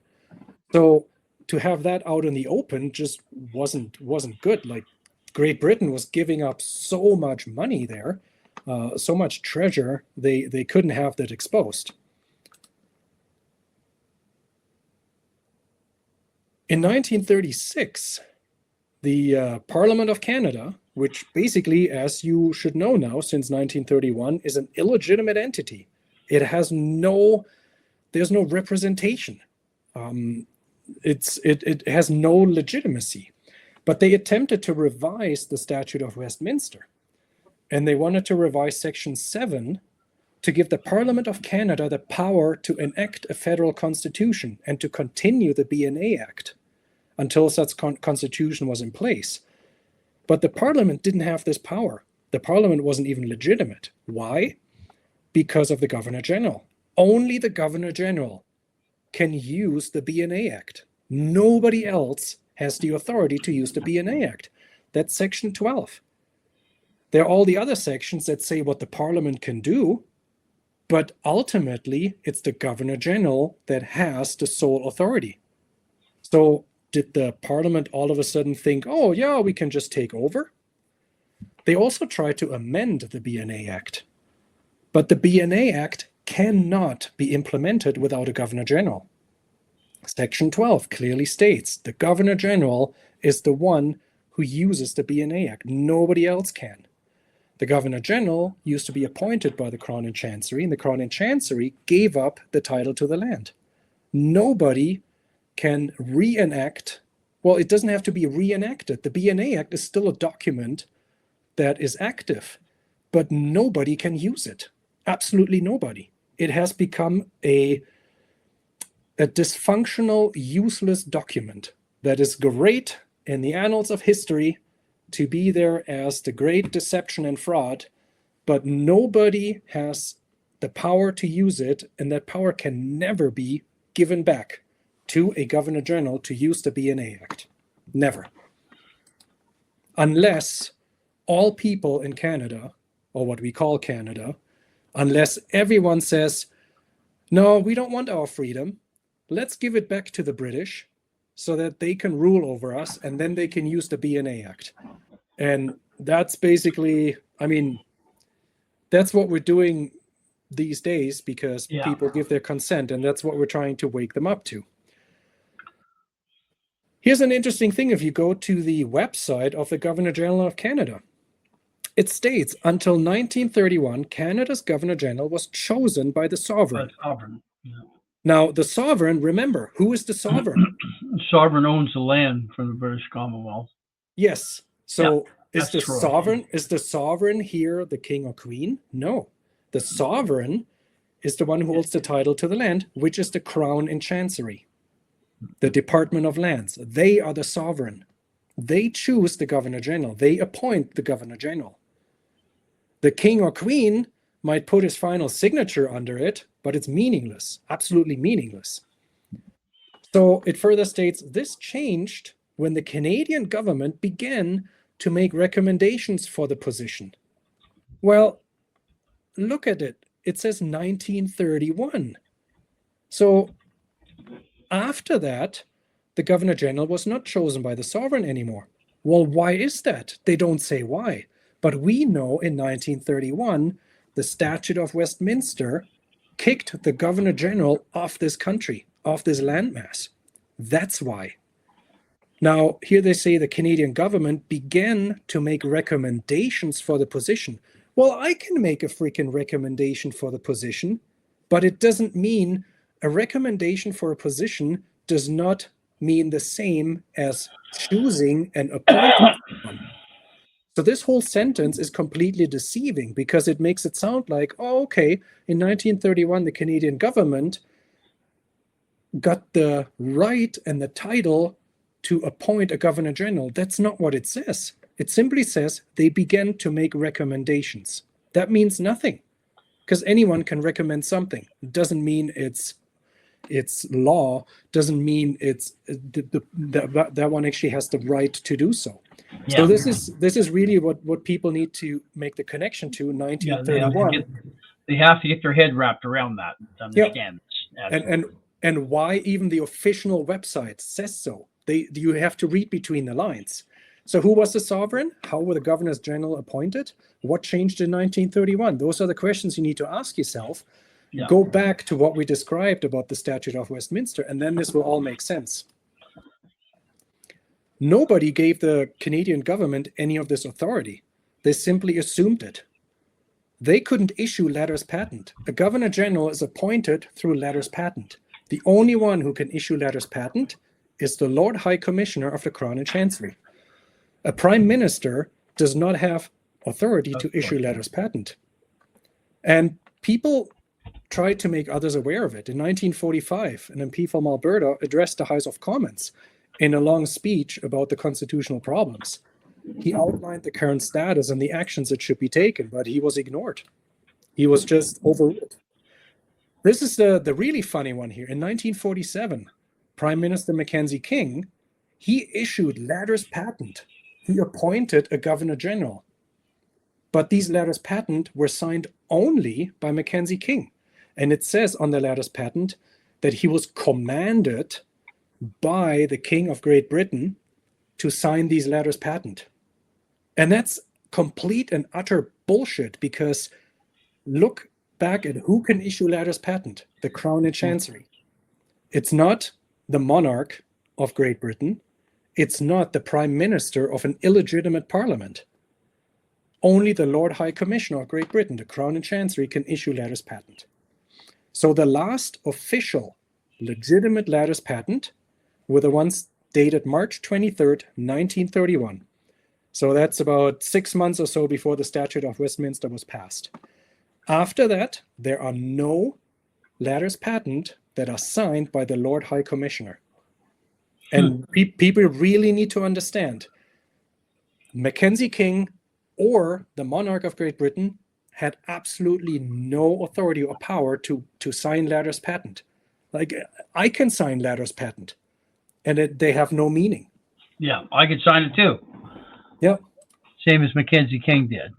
So to have that out in the open just wasn't good. Like Great Britain was giving up so much money there, so much treasure, they couldn't have that exposed. In 1936, the Parliament of Canada, which basically, as you should know now, since 1931, is an illegitimate entity. It has there's no representation. It has no legitimacy. But they attempted to revise the Statute of Westminster, and they wanted to revise Section 7 to give the Parliament of Canada the power to enact a federal constitution and to continue the BNA Act until such constitution was in place. But the Parliament didn't have this power. The Parliament wasn't even legitimate. Why? Because of the Governor General. Only the Governor General can use the BNA Act. Nobody else has the authority to use the BNA Act. That's Section 12. There are all the other sections that say what the Parliament can do, but ultimately it's the Governor General that has the sole authority. So did the Parliament all of a sudden think, oh yeah, we can just take over? They also tried to amend the BNA Act, but the BNA Act cannot be implemented without a Governor General. Section 12 clearly states the Governor General is the one who uses the BNA Act. Nobody else can. The Governor General used to be appointed by the Crown and Chancery, and the Crown and Chancery gave up the title to the land. Nobody can reenact, well, it doesn't have to be reenacted. The BNA Act is still a document that is active, but nobody can use it. Absolutely nobody. It has become a dysfunctional, useless document that is great in the annals of history to be there as the great deception and fraud, but nobody has the power to use it, and that power can never be given back to a Governor General to use the BNA Act. Never. Unless all people in Canada, or what we call Canada, unless everyone says, no, we don't want our freedom, let's give it back to the British so that they can rule over us, and then they can use the BNA Act. And that's basically, I mean, that's what we're doing these days because people give their consent, and that's what we're trying to wake them up to. Here's an interesting thing. If you go to the website of the Governor General of Canada, it states, until 1931, Canada's Governor General was chosen by the sovereign. Now, the sovereign, remember, who is the sovereign? Sovereign owns the land from the British Commonwealth. Yes. So is the sovereign here the king or queen? No. The sovereign is the one who holds the title to the land, which is the Crown and Chancery, the Department of Lands. They are the sovereign. They choose the Governor General. They appoint the Governor General. The king or queen might put his final signature under it, but it's meaningless, absolutely meaningless. So it further states, this changed when the Canadian government began to make recommendations for the position. Well, look at it. It says 1931. So after that, the Governor General was not chosen by the sovereign anymore. Well, why is that? They don't say why. But we know in 1931, the Statute of Westminster kicked the Governor General off this country, off this landmass. That's why. Now, here they say the Canadian government began to make recommendations for the position. Well, I can make a freaking recommendation for the position, but it doesn't mean a recommendation for a position does not mean the same as choosing and appointing someone. So this whole sentence is completely deceiving because it makes it sound like, oh, okay, in 1931, the Canadian government got the right and the title to appoint a Governor General. That's not what it says. It simply says they began to make recommendations. That means nothing because anyone can recommend something. It doesn't mean it's law, doesn't mean it's that one actually has the right to do so. Yeah. So this is really what people need to make the connection to 1931. They have to get their head wrapped around that to understand this. And why even the official website says so. You have to read between the lines. So who was the sovereign? How were the governors general appointed? What changed in 1931? Those are the questions you need to ask yourself. Yeah. Go back to what we described about the Statute of Westminster, and then this will all make sense. Nobody gave the Canadian government any of this authority. They simply assumed it. They couldn't issue letters patent. A Governor General is appointed through letters patent. The only one who can issue letters patent is the Lord High Commissioner of the Crown and Chancery. A prime minister does not have authority to issue letters patent. And people tried to make others aware of it. In 1945, an MP from Alberta addressed the House of Commons in a long speech about the constitutional problems. He outlined the current status and the actions that should be taken, but he was ignored. He was just overruled. This is the really funny one here. In 1947, Prime Minister Mackenzie King, he issued letters patent. He appointed a governor general. But these letters patent were signed only by Mackenzie King. And it says on the letters patent that he was commanded by the King of Great Britain to sign these letters patent. And that's complete and utter bullshit, because look back at who can issue letters patent: the Crown and Chancery. It's not the monarch of Great Britain. It's not the Prime Minister of an illegitimate parliament. Only the Lord High Commissioner of Great Britain, the Crown and Chancery, can issue letters patent. So the last official legitimate letters patent were the ones dated March 23rd, 1931. So that's about 6 months or so before the Statute of Westminster was passed. After that, there are no letters patent that are signed by the Lord High Commissioner. And people really need to understand, Mackenzie King or the monarch of Great Britain had absolutely no authority or power to sign letters patent. Like, I can sign letters patent, and they have no meaning. Yeah, I could sign it too. Yep. Same as Mackenzie King did.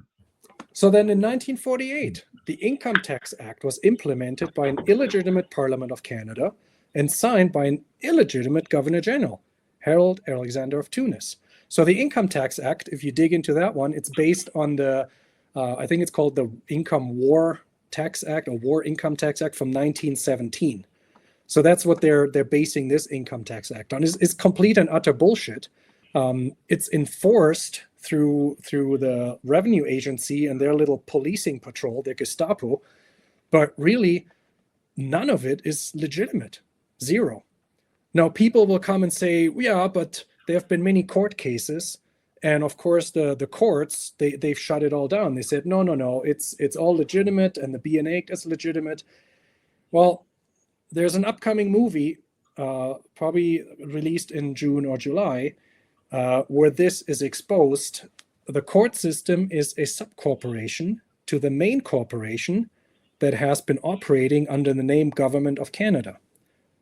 So then in 1948, the Income Tax Act was implemented by an illegitimate Parliament of Canada and signed by an illegitimate Governor General, Harold Alexander of Tunis. So the Income Tax Act, if you dig into that one, it's based on the, I think it's called the Income War Tax Act, or War Income Tax Act from 1917. So that's what they're basing this Income Tax Act on. It's complete and utter bullshit. It's enforced through the revenue agency and their little policing patrol, their Gestapo, but really none of it is legitimate. Zero. Now people will come and say, yeah, but there have been many court cases, and of course the courts, they've shut it all down. They said no, it's all legitimate, and the BN Act is legitimate. Well, there's an upcoming movie, probably released in June or July, where this is exposed. The court system is a subcorporation to the main corporation that has been operating under the name Government of Canada.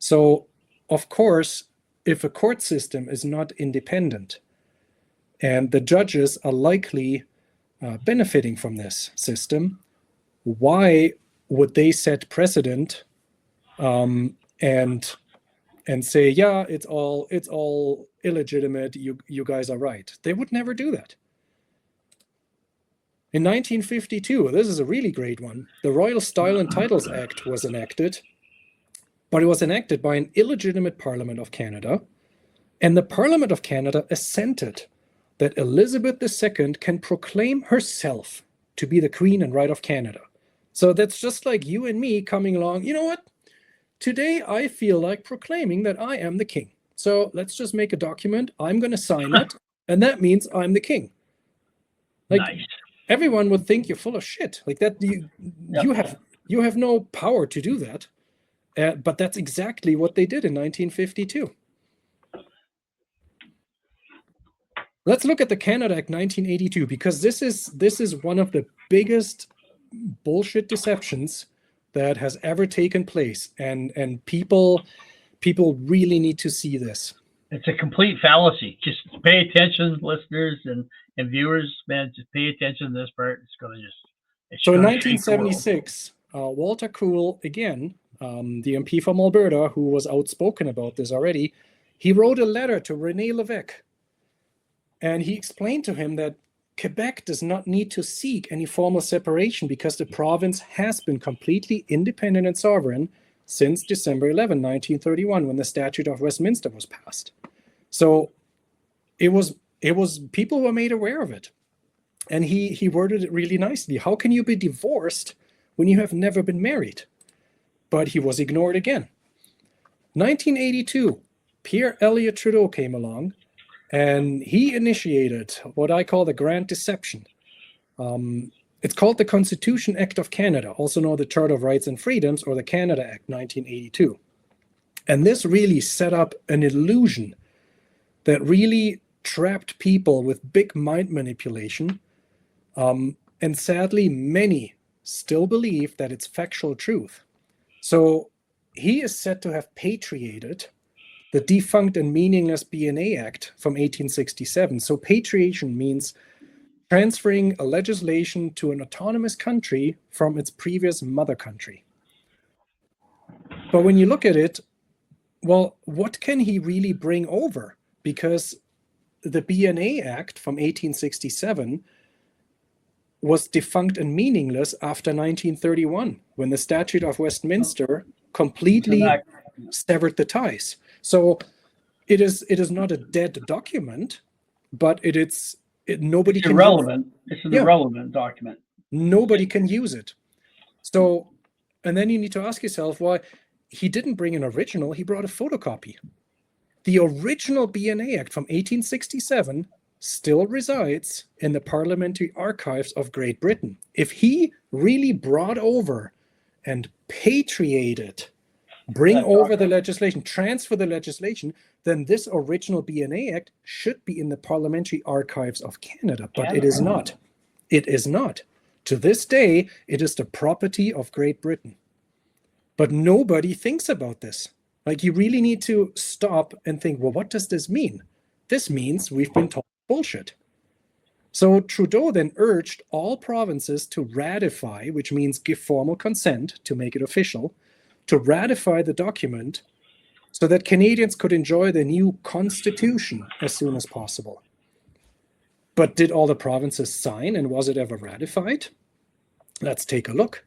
So, of course, if a court system is not independent, and the judges are likely benefiting from this system, why would they set precedent and say, yeah, it's all illegitimate, you guys are right? They would never do that. In 1952, this is a really great one, the Royal Style and Titles Act was enacted, but it was enacted by an illegitimate Parliament of Canada, and the Parliament of Canada assented that Elizabeth II can proclaim herself to be the Queen and Right of Canada. So that's just like you and me coming along, you know what? Today I feel like proclaiming that I am the king. So let's just make a document, I'm going to sign it, and that means I'm the king. Like, nice. Everyone would think you're full of shit. Like that, you have no power to do that. But that's exactly what they did in 1952. Let's look at the Canada Act 1982, because this is one of the biggest bullshit deceptions that has ever taken place, and people really need to see this. It's a complete fallacy. Just pay attention, listeners and viewers, man. Just pay attention to this part. It's going to just. So in 1976, Walter Cool, again, the MP from Alberta, who was outspoken about this already, he wrote a letter to René Lévesque, and he explained to him that Quebec does not need to seek any formal separation because the province has been completely independent and sovereign since December 11, 1931, when the Statute of Westminster was passed. So it was people were made aware of it. And he worded it really nicely. How can you be divorced when you have never been married? But he was ignored again. 1982, Pierre Elliott Trudeau came along, And he initiated what I call the Grand Deception. It's called the Constitution Act of Canada, also known as the Charter of Rights and Freedoms, or the Canada Act 1982. And this really set up an illusion that really trapped people with big mind manipulation. And sadly, many still believe that it's factual truth. So he is said to have patriated the defunct and meaningless BNA Act from 1867. So patriation means transferring a legislation to an autonomous country from its previous mother country. But when you look at it, well, what can he really bring over? Because the BNA Act from 1867 was defunct and meaningless after 1931, when the Statute of Westminster completely severed the ties. So it is not a dead document, but nobody can irrelevant. It's an irrelevant document. Nobody can use it. So, and then you need to ask yourself why he didn't bring an original, he brought a photocopy. The original BNA Act from 1867 still resides in the Parliamentary Archives of Great Britain. If he really brought over and patriated, bring over the legislation, transfer the legislation, then this original BNA Act should be in the Parliamentary Archives of Canada, but it is not. It is not. To this day, it is the property of Great Britain. But nobody thinks about this. Like, you really need to stop and think, well, what does this mean? This means we've been told bullshit. So Trudeau then urged all provinces to ratify, which means give formal consent to make it official, to ratify the document so that Canadians could enjoy the new constitution as soon as possible. But did all the provinces sign, and was it ever ratified? Let's take a look.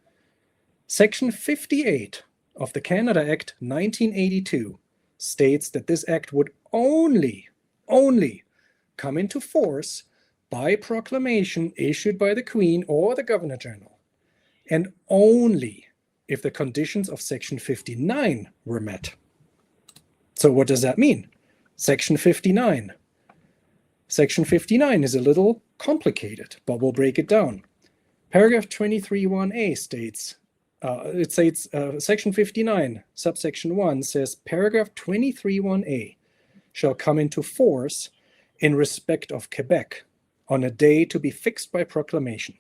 Section 58 of the Canada Act 1982 states that this act would only come into force by proclamation issued by the Queen or the Governor General, and only if the conditions of Section 59 were met. So what does that mean? Section 59. Section 59 is a little complicated, but we'll break it down. Paragraph 23(1)(a) states, Section 59, subsection 1 says, paragraph 23(1)(a) shall come into force in respect of Quebec on a day to be fixed by proclamation.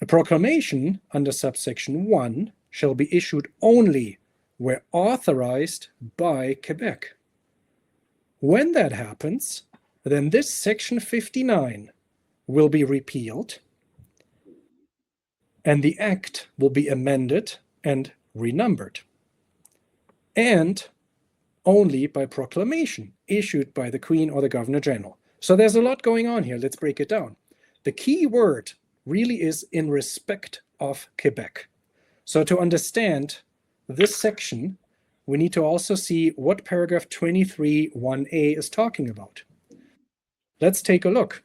A proclamation under subsection 1 shall be issued only where authorized by Quebec. When that happens, then this Section 59 will be repealed, and the Act will be amended and renumbered, and only by proclamation issued by the Queen or the Governor General. So there's a lot going on here. Let's break it down. The key word really is in respect of Quebec. So to understand this section, we need to also see what paragraph 23(1)(a) is talking about. Let's take a look.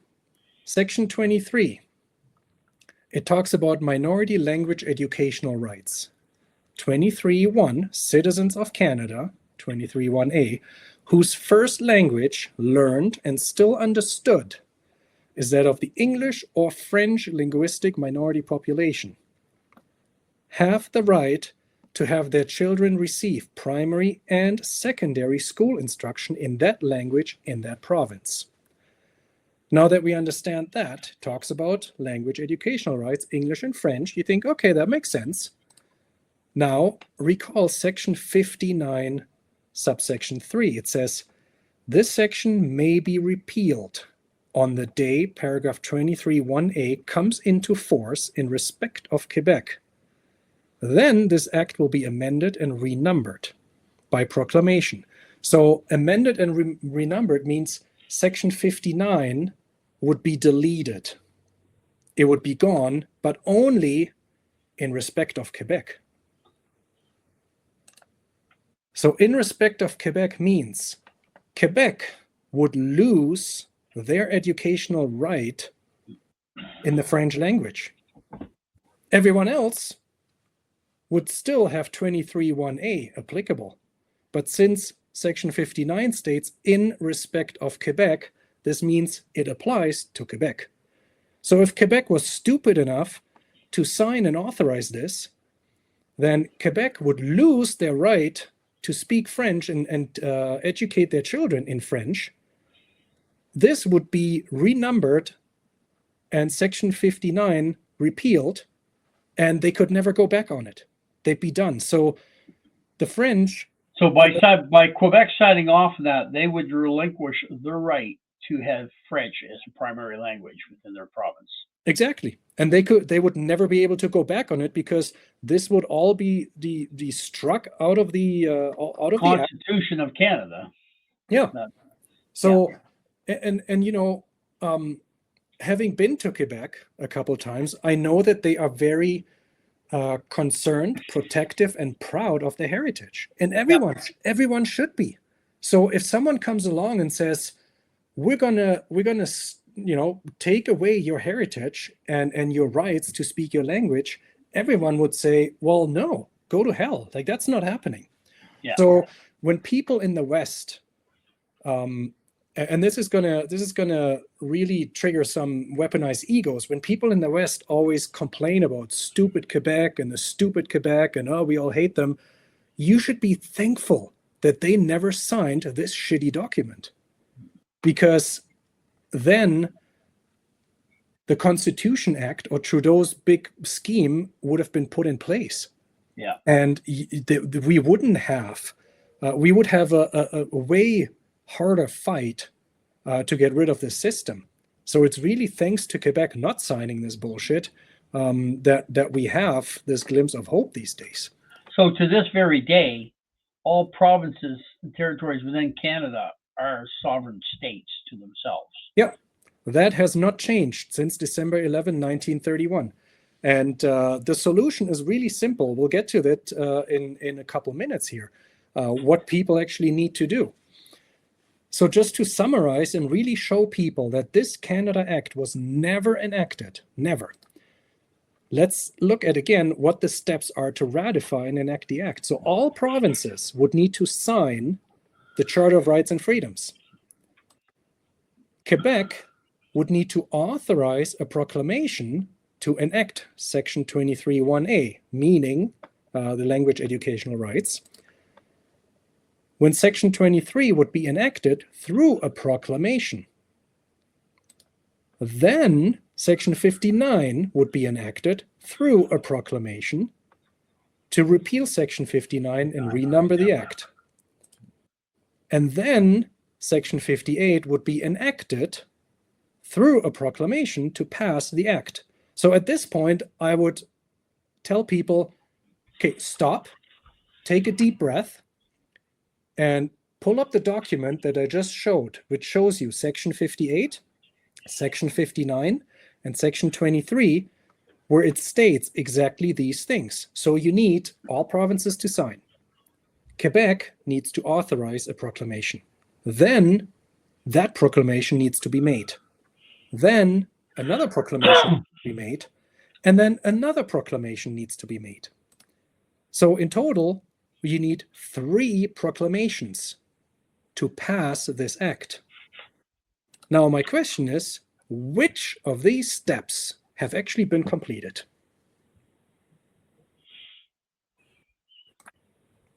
Section 23. It talks about minority language educational rights. 23(1), citizens of Canada, 23(1)(a), whose first language learned and still understood is that of the English or French linguistic minority population, have the right to have their children receive primary and secondary school instruction in that language in that province. Now that we understand that, talks about language educational rights, English and French, you think, okay, that makes sense. Now, recall Section 59, subsection 3. It says, this section may be repealed on the day paragraph 23(1)(a) comes into force in respect of Quebec. Then this act will be amended and renumbered by proclamation. So amended and renumbered means Section 59 would be deleted. It would be gone, but only in respect of Quebec. So in respect of Quebec means Quebec would lose their educational right in the French language. Everyone else would still have 23(1)(a) applicable. But since Section 59 states, in respect of Quebec, this means it applies to Quebec. So if Quebec was stupid enough to sign and authorize this, then Quebec would lose their right to speak French and educate their children in French. This would be renumbered and Section 59 repealed, and they could never go back on it. They'd be done. So the French... So by Quebec signing off that, they would relinquish their right to have French as a primary language within their province. Exactly. And they would never be able to go back on it, because this would all be struck out of the Constitution of Canada. Yeah. So, and having been to Quebec a couple of times, I know that they are very concerned, protective, and proud of their heritage, and everyone should be. So if someone comes along and says, we're gonna take away your heritage and your rights to speak your language, everyone would say, well, no, go to hell. Like, that's not happening. Yeah. So when people in the West, and this is gonna really trigger some weaponized egos, when people in the West always complain about stupid Quebec and the stupid Quebec and, oh, we all hate them, you should be thankful that they never signed this shitty document, because then the Constitution Act or Trudeau's big scheme would have been put in place. Yeah. And we would have a way harder fight to get rid of this system. So it's really thanks to Quebec not signing this bullshit that we have this glimpse of hope these days. So to this very day, all provinces and territories within Canada are sovereign states to themselves. Yeah, that has not changed since December 11, 1931. And the solution is really simple. We'll get to that in a couple minutes here, what people actually need to do. So just to summarize and really show people that this Canada Act was never enacted, never. Let's look at again what the steps are to ratify and enact the act. So all provinces would need to sign the Charter of Rights and Freedoms. Quebec would need to authorize a proclamation to enact Section 23(1)A, meaning the language educational rights. When Section 23 would be enacted through a proclamation. Then Section 59 would be enacted through a proclamation to repeal Section 59 and renumber the Act. And then Section 58 would be enacted through a proclamation to pass the Act. So at this point, I would tell people, okay, stop, take a deep breath, and pull up the document that I just showed, which shows you Section 58, Section 59, and Section 23, where it states exactly these things. So you need all provinces to sign. Quebec needs to authorize a proclamation. Then that proclamation needs to be made. Then another proclamation needs to be made. And then another proclamation needs to be made. So in total, you need 3 proclamations to pass this act. Now, my question is, which of these steps have actually been completed?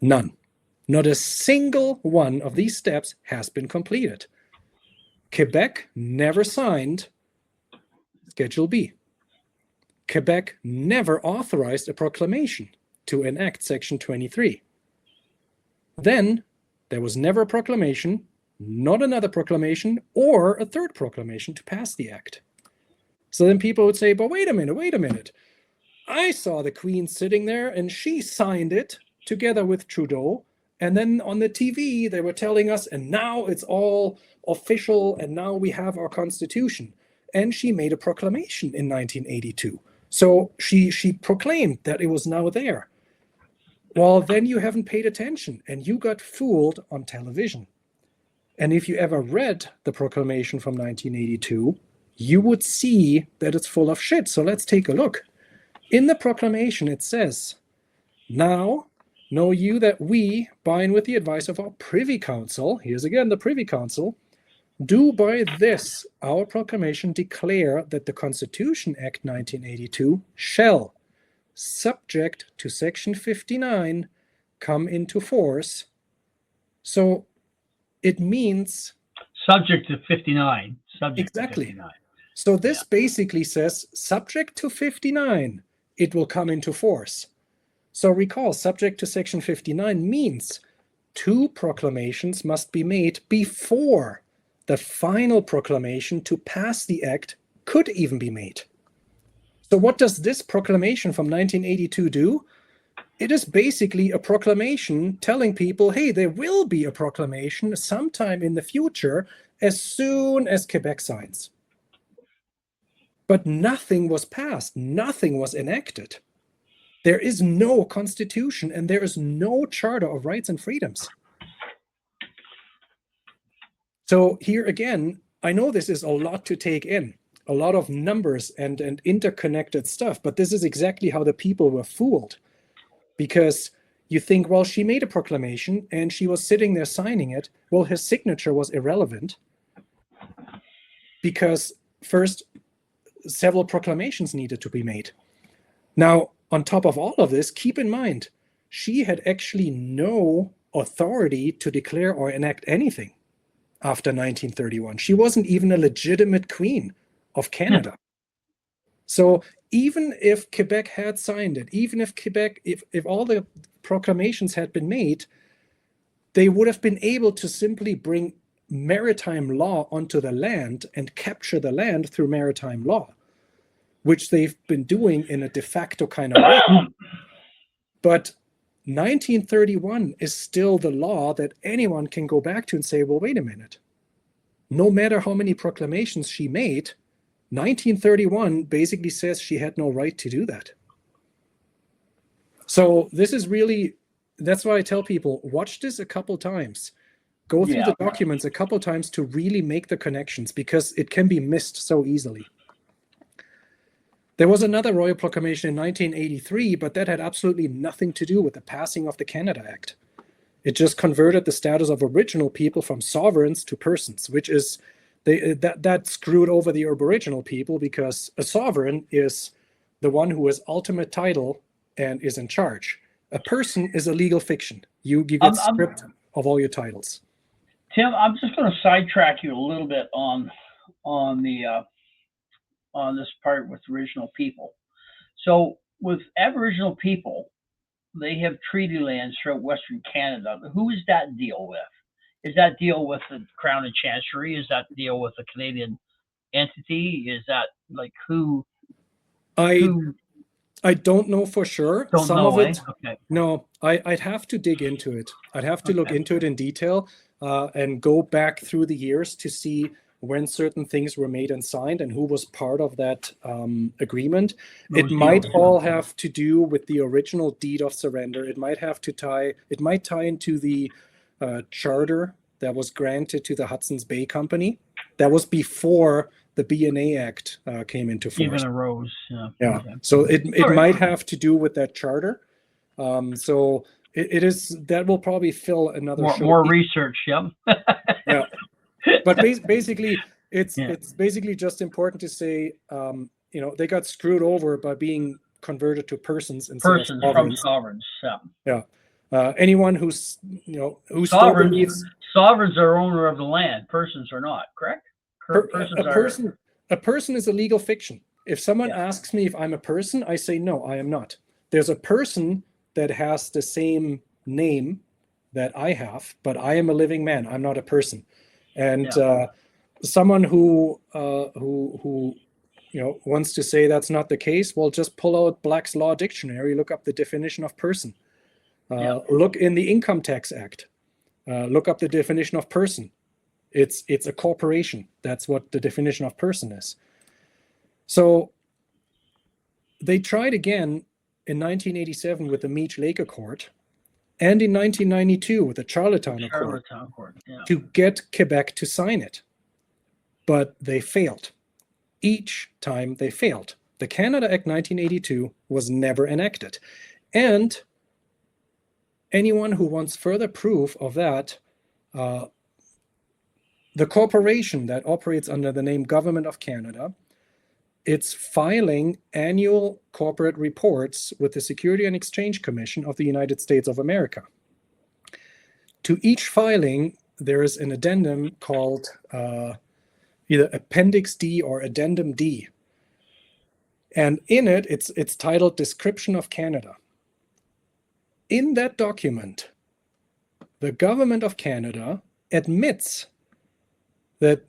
None. Not a single one of these steps has been completed. Quebec never signed Schedule B. Quebec never authorized a proclamation to enact Section 23. Then there was never a proclamation, not another proclamation, or a third proclamation to pass the act. So then people would say, but wait a minute. I saw the Queen sitting there and she signed it together with Trudeau. And then on the TV, they were telling us, and now it's all official, and now we have our Constitution. And she made a proclamation in 1982. So she proclaimed that it was now there. Well, then you haven't paid attention, and you got fooled on television. And if you ever read the proclamation from 1982, you would see that it's full of shit. So let's take a look. In the proclamation, it says, now know you that we, bying with the advice of our Privy Council, here's again the Privy Council, do by this our proclamation declare that the Constitution Act 1982 shall, subject to Section 59, come into force. So it means Subject to 59. Subject exactly. to 59. So this basically says, subject to 59, it will come into force. So recall, subject to Section 59 means 2 proclamations must be made before the final proclamation to pass the act could even be made. So what does this proclamation from 1982 do? It is basically a proclamation telling people, hey, there will be a proclamation sometime in the future as soon as Quebec signs. But nothing was passed, nothing was enacted. There is no constitution and there is no charter of rights and freedoms. So here again, I know this is a lot to take in, a lot of numbers and interconnected stuff, but this is exactly how the people were fooled. Because you think, well, she made a proclamation and she was sitting there signing it. Well, her signature was irrelevant because first, several proclamations needed to be made. Now, on top of all of this, keep in mind, she had actually no authority to declare or enact anything after 1931. She wasn't even a legitimate queen of Canada. So even if Quebec had signed it, even if Quebec, if all the proclamations had been made, they would have been able to simply bring maritime law onto the land and capture the land through maritime law, which they've been doing in a de facto kind of way. But 1931 is still the law that anyone can go back to and say, well, wait a minute. No matter how many proclamations she made, 1931 basically says she had no right to do that. So this is really, that's why I tell people, watch this a couple times. Go through the documents a couple times to really make the connections, because it can be missed so easily. There was another royal proclamation in 1983, but that had absolutely nothing to do with the passing of the Canada Act. It just converted the status of Aboriginal people from sovereigns to persons, which is, that screwed over the Aboriginal people, because a sovereign is the one who has ultimate title and is in charge. A person is a legal fiction. You get stripped of all your titles. Tim, I'm just going to sidetrack you a little bit on this part with original people. So with Aboriginal people, they have treaty lands throughout Western Canada. Who is that deal with? Is that deal with the Crown and Chancery? Is that deal with a Canadian entity? Is that like who? I don't know for sure. Some of it. Okay. No, I'd have to dig into it. I'd have to look into it in detail and go back through the years to see when certain things were made and signed and who was part of that agreement. It might all have to do with the original deed of surrender. It might tie into the charter that was granted to the Hudson's Bay Company. That was before the BNA Act came into force. Even arose. Yeah. Okay. So it might have to do with that charter. So it is, that will probably fill another show. More research. Yep. Yeah. But basically, it's basically just important to say, they got screwed over by being converted to persons instead of sovereigns. From sovereigns. Yeah. Anyone who's sovereigns are owner of the land. Persons are not. Correct. A person is a legal fiction. If someone asks me if I'm a person, I say no, I am not. There's a person that has the same name that I have, but I am a living man. I'm not a person. And someone who wants to say that's not the case, well, just pull out Black's Law Dictionary, look up the definition of person. Look in the Income Tax Act. Look up the definition of person. It's a corporation. That's what the definition of person is. So they tried again in 1987 with the Meech Lake Accord, and in 1992 with the Charlottetown Accord to get Quebec to sign it. But they failed. Each time they failed. The Canada Act 1982 was never enacted. And anyone who wants further proof of that, the corporation that operates under the name Government of Canada, it's filing annual corporate reports with the Security and Exchange Commission of the United States of America. To each filing, there is an addendum called either Appendix D or Addendum D. And in it, it's titled Description of Canada. In that document, the Government of Canada admits that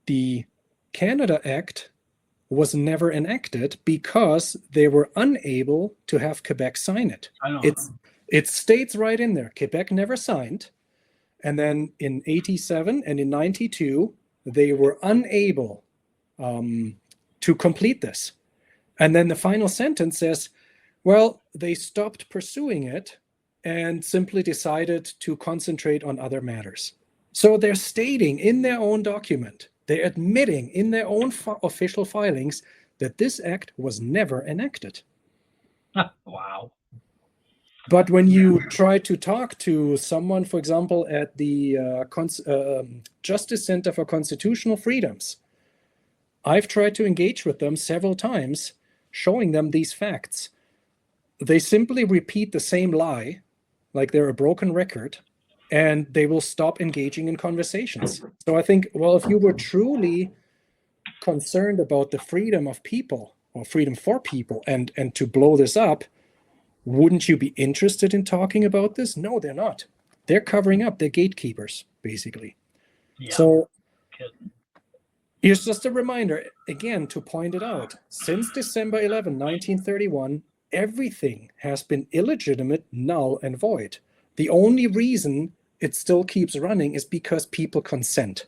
the Canada Act was never enacted because they were unable to have Quebec sign it. It states right in there, Quebec never signed. And then in 87 and in 92, they were unable to complete this. And then the final sentence says, well, they stopped pursuing it and simply decided to concentrate on other matters. So they're stating in their own document, they're admitting in their own official filings that this act was never enacted. Wow. But when you try to talk to someone, for example, at the Justice Center for Constitutional Freedoms, I've tried to engage with them several times, showing them these facts. They simply repeat the same lie, like they're a broken record, and they will stop engaging in conversations. So I think, well, if you were truly concerned about the freedom of people or freedom for people and to blow this up, wouldn't you be interested in talking about this? No, they're not. They're covering up. They're gatekeepers, basically. Yeah. So here's just a reminder, again, to point it out. Since December 11, 1931, everything has been illegitimate, null, and void. The only reason it still keeps running is because people consent.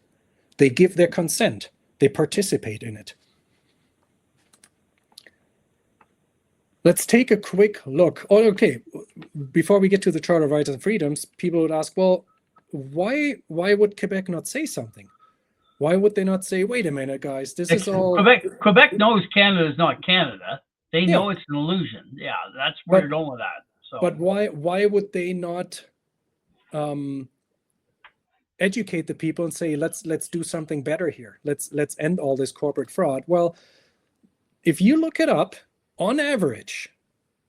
They give their consent. They participate in it. Let's take a quick look. Oh, okay, before we get to the Charter of Rights and Freedoms, people would ask, well, why would Quebec not say something? Why would they not say, wait a minute, guys, this is all... Quebec knows Canada is not Canada. They know it's an illusion. Yeah, that's where you're going with that. So. But why would they not educate the people and say, let's do something better here. Let's end all this corporate fraud. Well, if you look it up, on average,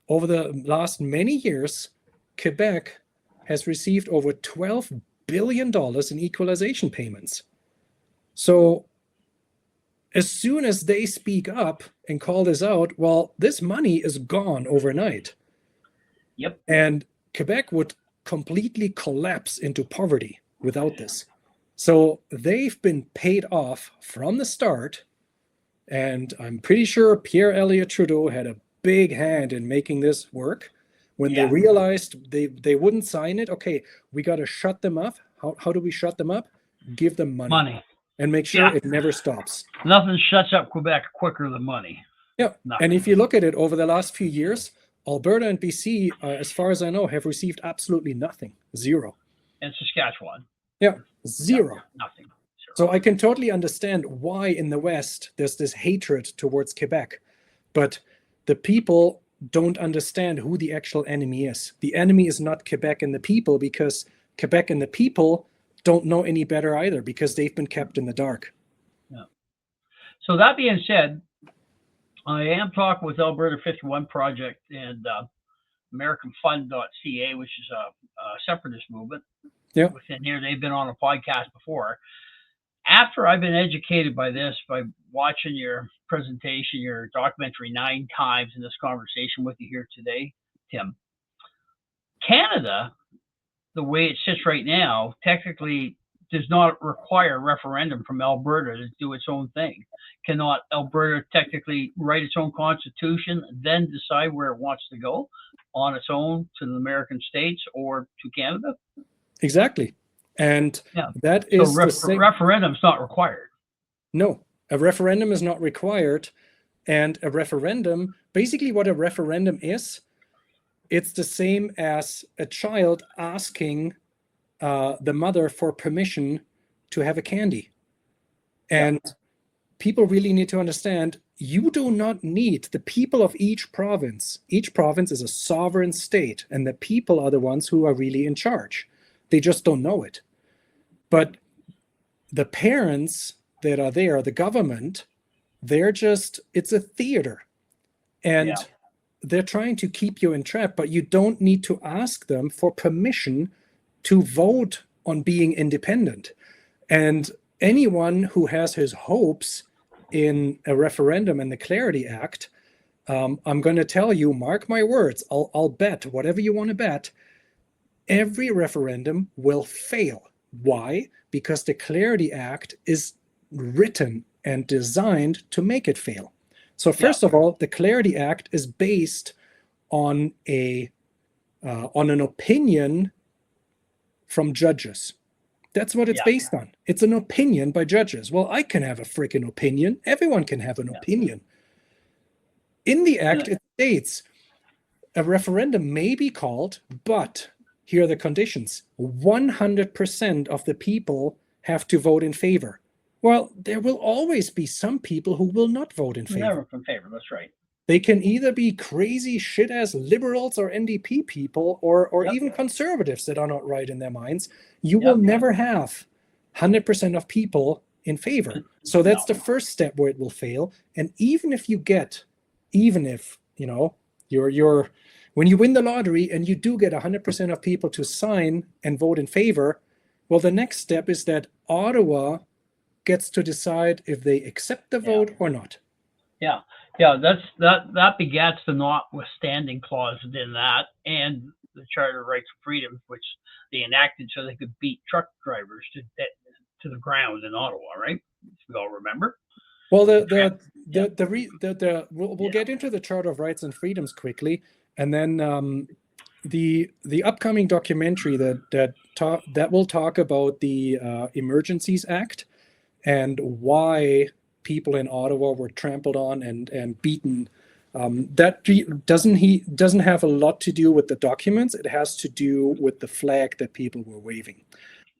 over the last many years, Quebec has received over $12 billion in equalization payments. So as soon as they speak up and call this out, well, this money is gone overnight. Yep. And Quebec would completely collapse into poverty without this. So they've been paid off from the start. And I'm pretty sure Pierre Elliott Trudeau had a big hand in making this work. When they realized they wouldn't sign it, okay, we got to shut them up. How do we shut them up? Give them money. And make sure it never stops. Nothing shuts up Quebec quicker than money. Yeah. Nothing. And if you look at it over the last few years, Alberta and BC, as far as I know, have received absolutely nothing. Zero. And Saskatchewan. Yeah. Zero. Yeah, nothing. So I can totally understand why in the West there's this hatred towards Quebec. But the people don't understand who the actual enemy is. The enemy is not Quebec and the people, because Quebec and the people don't know any better either, because they've been kept in the dark. Yeah. So that being said, I am talking with Alberta 51 Project and AmericanFund.ca, which is a separatist movement. Yeah. Within here, they've been on a podcast before. After I've been educated by this, by watching your presentation, your documentary 9 times in this conversation with you here today, Tim, Canada, the way it sits right now, technically does not require a referendum from Alberta to do its own thing. Cannot Alberta technically write its own constitution, then decide where it wants to go on its own to the American states or to Canada? Exactly. And that is so referendum's not required. No, a referendum is not required. And a referendum, basically what a referendum is, it's the same as a child asking the mother for permission to have a candy. And people really need to understand, you do not need the people of each province. Each province is a sovereign state, and the people are the ones who are really in charge. They just don't know it. But the parents that are there, the government, it's a theater. And they're trying to keep you entrapped, but you don't need to ask them for permission to vote on being independent. And anyone who has his hopes in a referendum and the Clarity Act, I'm going to tell you, mark my words, I'll bet, whatever you want to bet, every referendum will fail. Why? Because the Clarity Act is written and designed to make it fail. So first of all, the Clarity Act is based on an opinion from judges. That's what it's based on. It's an opinion by judges. Well, I can have a freaking opinion. Everyone can have an opinion. In the act, it states a referendum may be called, but here are the conditions. 100% of the people have to vote in favor. Well, there will always be some people who will not vote in favor. Never in favor, that's right. They can either be crazy shit-ass liberals or NDP people or even conservatives that are not right in their minds. You will never have 100% of people in favor. So that's the first step where it will fail. And even if, you know, when you win the lottery and you do get 100% of people to sign and vote in favor, well, the next step is that Ottawa gets to decide if they accept the vote or not. That begets the notwithstanding clause in that, and the Charter of Rights and Freedoms, which they enacted so they could beat truck drivers to the ground in Ottawa, right? We all remember. Well, we'll get into the Charter of Rights and Freedoms quickly, and then the upcoming documentary that will talk about the Emergencies Act and why people in Ottawa were trampled on and beaten. That doesn't have a lot to do with the documents. It has to do with the flag that people were waving.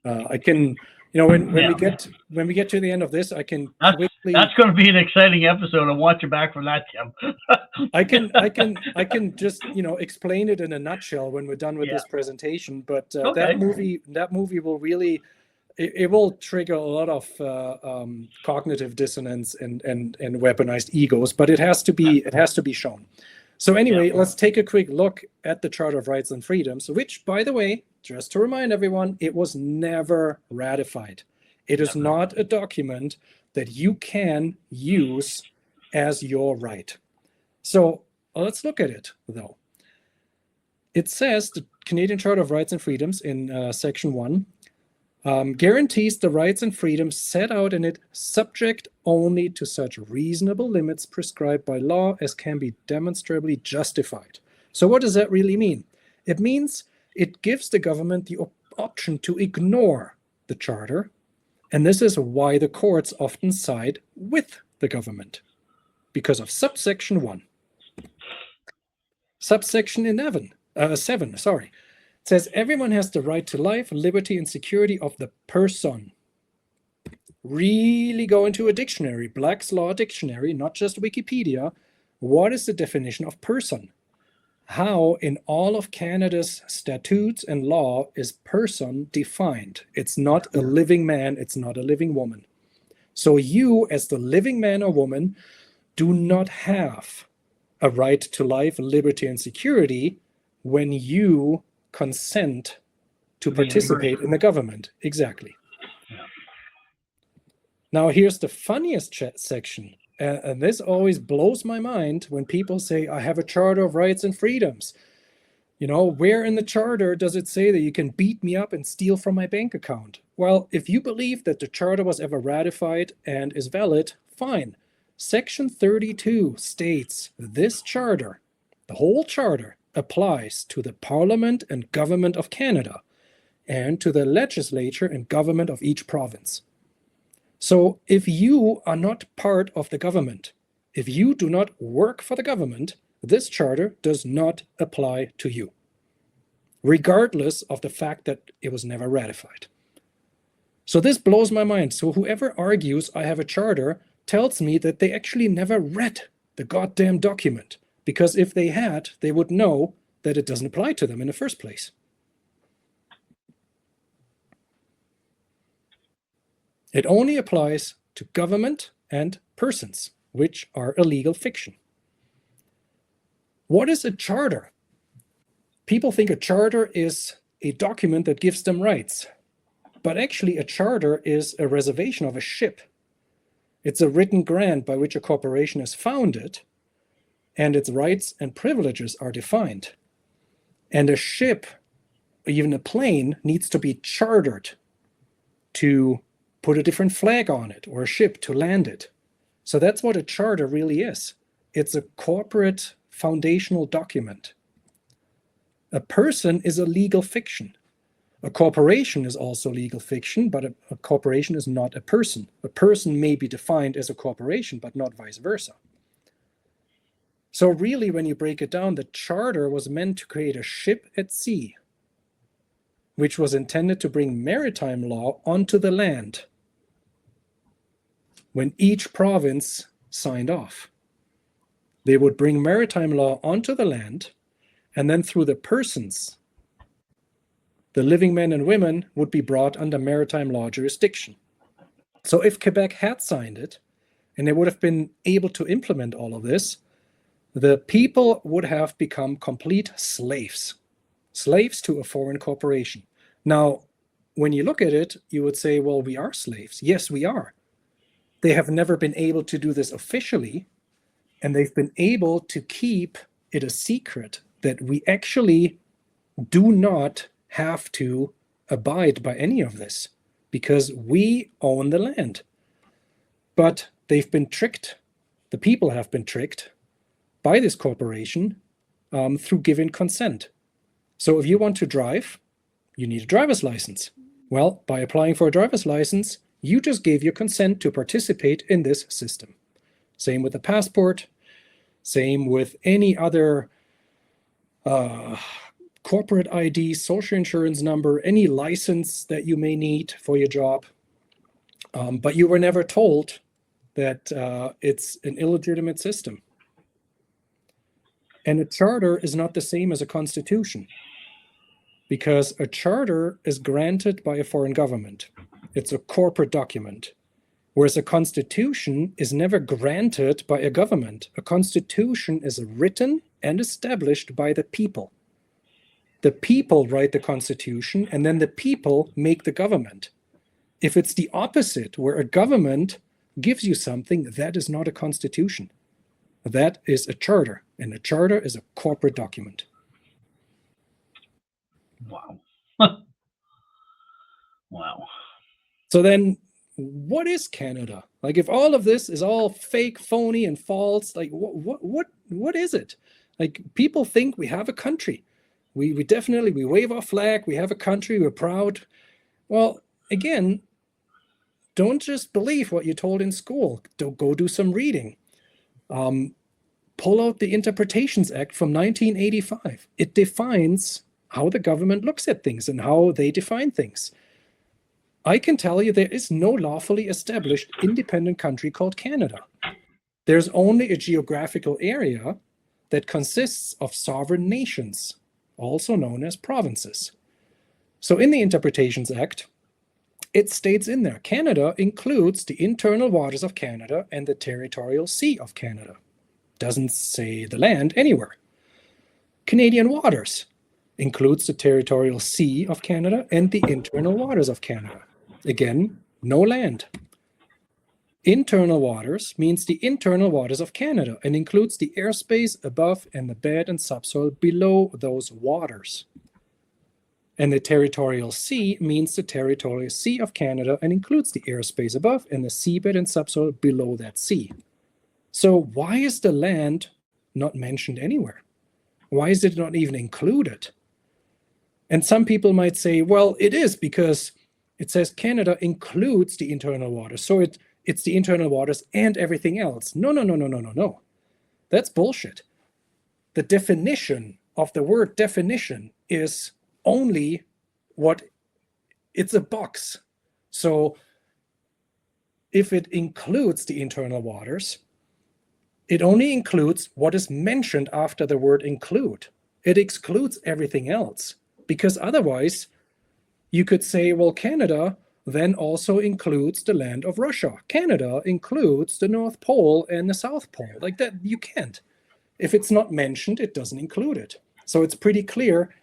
I can, you know, when we get to the end of this, I can quickly. That's going to be an exciting episode. I'll watch you back from that, Tim. I can just, you know, explain it in a nutshell when we're done with this presentation. But that movie will really. It will trigger a lot of cognitive dissonance and weaponized egos, but it has to be shown. So anyway, let's take a quick look at the Charter of Rights and Freedoms, which, by the way, just to remind everyone, it was never ratified. It is not a document that you can use as your right. So let's look at it, though. It says the Canadian Charter of Rights and Freedoms in Section 1 guarantees the rights and freedoms set out in it, subject only to such reasonable limits prescribed by law as can be demonstrably justified. So what does that really mean? It means it gives the government the option to ignore the Charter, and this is why the courts often side with the government, because of subsection 1. Subsection 7, sorry. It says everyone has the right to life, liberty, and security of the person. Really go into a dictionary, Black's Law Dictionary, not just Wikipedia. What is the definition of person? How in all of Canada's statutes and law is person defined? It's not a living man, it's not a living woman. So you, as the living man or woman, do not have a right to life, liberty, and security when you consent to participate in the government. Exactly. Now here's the funniest section, and this always blows my mind when people say, I have a Charter of Rights and Freedoms. You know, where in the Charter does it say that you can beat me up and steal from my bank account? Well, if you believe that the Charter was ever ratified and is valid, fine. Section 32 states this Charter, the whole Charter, applies to the Parliament and Government of Canada and to the legislature and government of each province. So if you are not part of the government, if you do not work for the government, this Charter does not apply to you, regardless of the fact that it was never ratified. So this blows my mind. So whoever argues I have a Charter tells me that they actually never read the goddamn document, because if they had, they would know that it doesn't apply to them in the first place. It only applies to government and persons, which are a legal fiction. What is a charter? People think a charter is a document that gives them rights, but actually a charter is a reservation of a ship. It's a written grant by which a corporation is founded, and its rights and privileges are defined. And a ship, even a plane, needs to be chartered to put a different flag on it, or a ship to land it. So that's what a charter really is. It's a corporate foundational document. A person is a legal fiction. A corporation is also legal fiction, but a corporation is not a person. A person may be defined as a corporation, but not vice versa. So really, when you break it down, the charter was meant to create a ship at sea, which was intended to bring maritime law onto the land when each province signed off. They would bring maritime law onto the land, and then through the persons, the living men and women would be brought under maritime law jurisdiction. So if Quebec had signed it, and they would have been able to implement all of this, the people would have become complete slaves to a foreign corporation. Now, when you look at it, you would say, well, we are slaves. Yes, we are. They have never been able to do this officially, and they've been able to keep it a secret that we actually do not have to abide by any of this because we own the land. But they've been tricked. The people have been tricked by this corporation through giving consent. So if you want to drive, you need a driver's license. Well, by applying for a driver's license, you just gave your consent to participate in this system. Same with the passport, same with any other corporate ID, social insurance number, any license that you may need for your job. But you were never told that it's an illegitimate system. And a charter is not the same as a constitution, because a charter is granted by a foreign government. It's a corporate document, whereas a constitution is never granted by a government. A constitution is written and established by the people. The people write the constitution, and then the people make the government. If it's the opposite, where a government gives you something, that is not a constitution. That is a charter, and a charter is a corporate document. Wow. Wow. So then, what is Canada? Like, if all of this is all fake, phony, and false, like, what is it? Like, people think we have a country. We definitely, we wave our flag, we have a country, we're proud. Well, again, don't just believe what you're told in school. Don't go do some reading. Pull out the Interpretations Act from 1985. It defines how the government looks at things and how they define things. I can tell you there is no lawfully established independent country called Canada. There's only a geographical area that consists of sovereign nations, also known as provinces. So in the Interpretations Act, it states in there, Canada includes the internal waters of Canada and the territorial sea of Canada. Doesn't say the land anywhere. Canadian waters includes the territorial sea of Canada and the internal waters of Canada. Again, no land. Internal waters means the internal waters of Canada and includes the airspace above and the bed and subsoil below those waters. And the territorial sea means the territorial sea of Canada and includes the airspace above and the seabed and subsoil below that sea. So why is the land not mentioned anywhere? Why is it not even included? And some people might say, well, it is because it says Canada includes the internal waters. So it's the internal waters and everything else. No. That's bullshit. The definition of the word definition is only what it's a box. So if it includes the internal waters, it only includes what is mentioned after the word include. It excludes everything else, because otherwise you could say, well, Canada then also includes the land of Russia. Canada includes the North Pole and the South Pole. Like that, you can't. If it's not mentioned, it doesn't include it. So it's pretty clear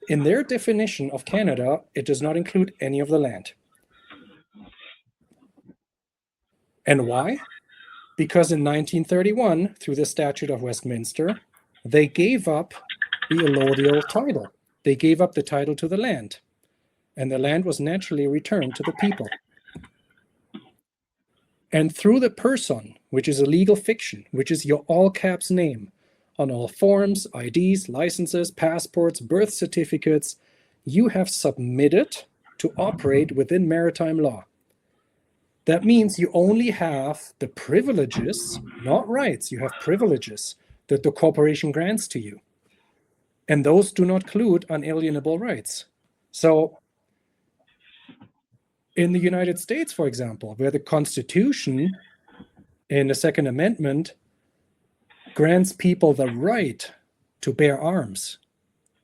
in their definition of Canada, it does not include any of the land. And why? Because in 1931, through the Statute of Westminster, they gave up the allodial title. They gave up the title to the land, and the land was naturally returned to the people. And through the person, which is a legal fiction, which is your all caps name on all forms, IDs, licenses, passports, birth certificates, you have submitted to operate within maritime law. That means you only have the privileges, not rights, you have privileges that the corporation grants to you. And those do not include unalienable rights. So in the United States, for example, where the Constitution in the Second Amendment grants people the right to bear arms,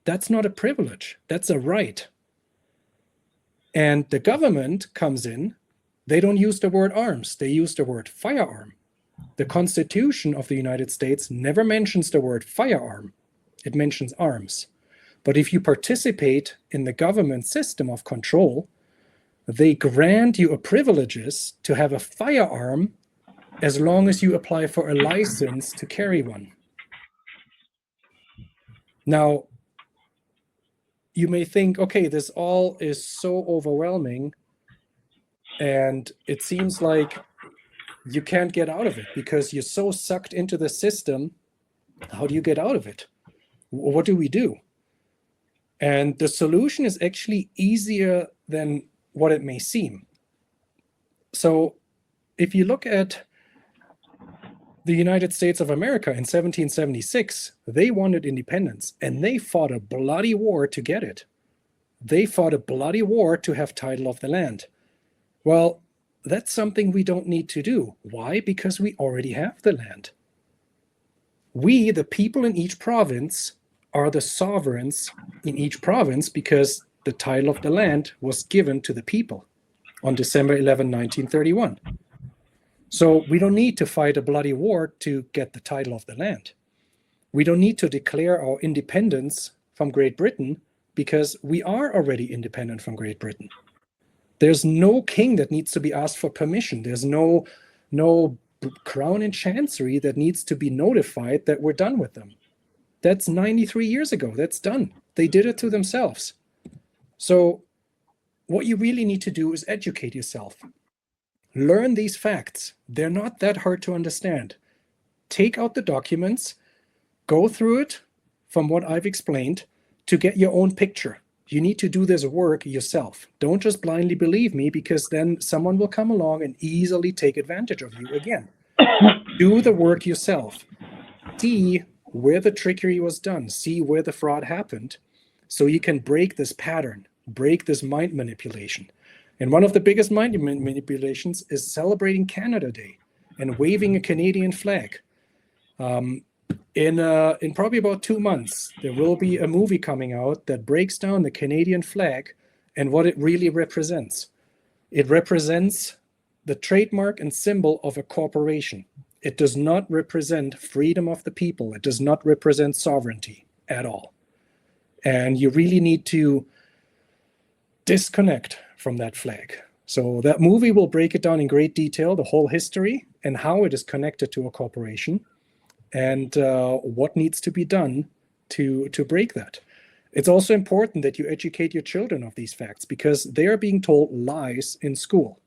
that's not a privilege, that's a right. And the government comes in, they don't use the word arms, they use the word firearm. The Constitution of the United States never mentions the word firearm, it mentions arms. But if you participate in the government system of control, they grant you privileges to have a firearm as long as you apply for a license to carry one. Now, you may think, okay, this all is so overwhelming, and it seems like you can't get out of it because you're so sucked into the system. How do you get out of it? What do we do? And the solution is actually easier than what it may seem. So if you look at the United States of America in 1776, they wanted independence and they fought a bloody war to get it. They fought a bloody war to have title of the land. Well, that's something we don't need to do. Why? Because we already have the land. We, the people in each province, are the sovereigns in each province because the title of the land was given to the people on December 11, 1931. So we don't need to fight a bloody war to get the title of the land. We don't need to declare our independence from Great Britain because we are already independent from Great Britain. There's no king that needs to be asked for permission. There's no crown and chancery that needs to be notified that we're done with them. That's 93 years ago. That's done. They did it to themselves. So what you really need to do is educate yourself. Learn these facts. They're not that hard to understand. Take out the documents, go through it from what I've explained to get your own picture. You need to do this work yourself. Don't just blindly believe me because then someone will come along and easily take advantage of you again. Do the work yourself. See where the trickery was done. See where the fraud happened so you can break this pattern, break this mind manipulation. And one of the biggest mind manipulations is celebrating Canada Day and waving a Canadian flag. In probably about 2 months, there will be a movie coming out that breaks down the Canadian flag and what it really represents. It represents the trademark and symbol of a corporation. It does not represent freedom of the people. It does not represent sovereignty at all. And you really need to disconnect from that flag. So that movie will break it down in great detail, the whole history and how it is connected to a corporation and what needs to be done to break that. It's also important that you educate your children of these facts because they are being told lies in school.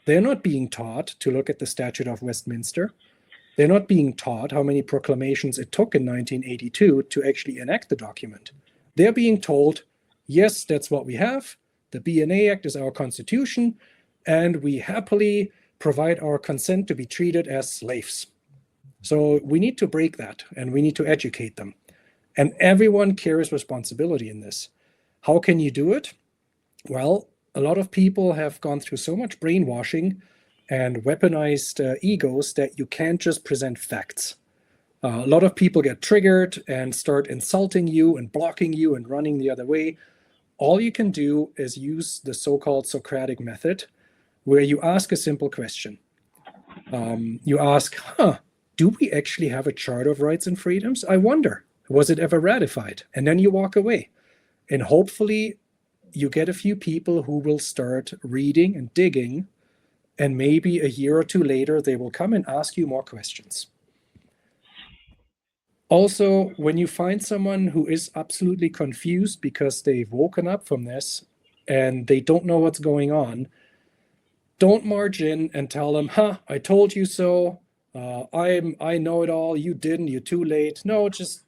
They're not being taught to look at the Statute of Westminster. They're not being taught how many proclamations it took in 1982 to actually enact the document. They're being told, yes, that's what we have. The BNA Act is our constitution, and we happily provide our consent to be treated as slaves. So we need to break that, and we need to educate them. And everyone carries responsibility in this. How can you do it? Well, a lot of people have gone through so much brainwashing and weaponized egos that you can't just present facts. A lot of people get triggered and start insulting you and blocking you and running the other way. All you can do is use the so-called Socratic method, where you ask a simple question. You ask, do we actually have a Charter of Rights and Freedoms? I wonder, was it ever ratified? And then you walk away. And hopefully you get a few people who will start reading and digging, and maybe a year or two later, they will come and ask you more questions. Also, when you find someone who is absolutely confused because they've woken up from this and they don't know what's going on, don't march in and tell them, I told you so. I know it all. You didn't. You're too late. No, just,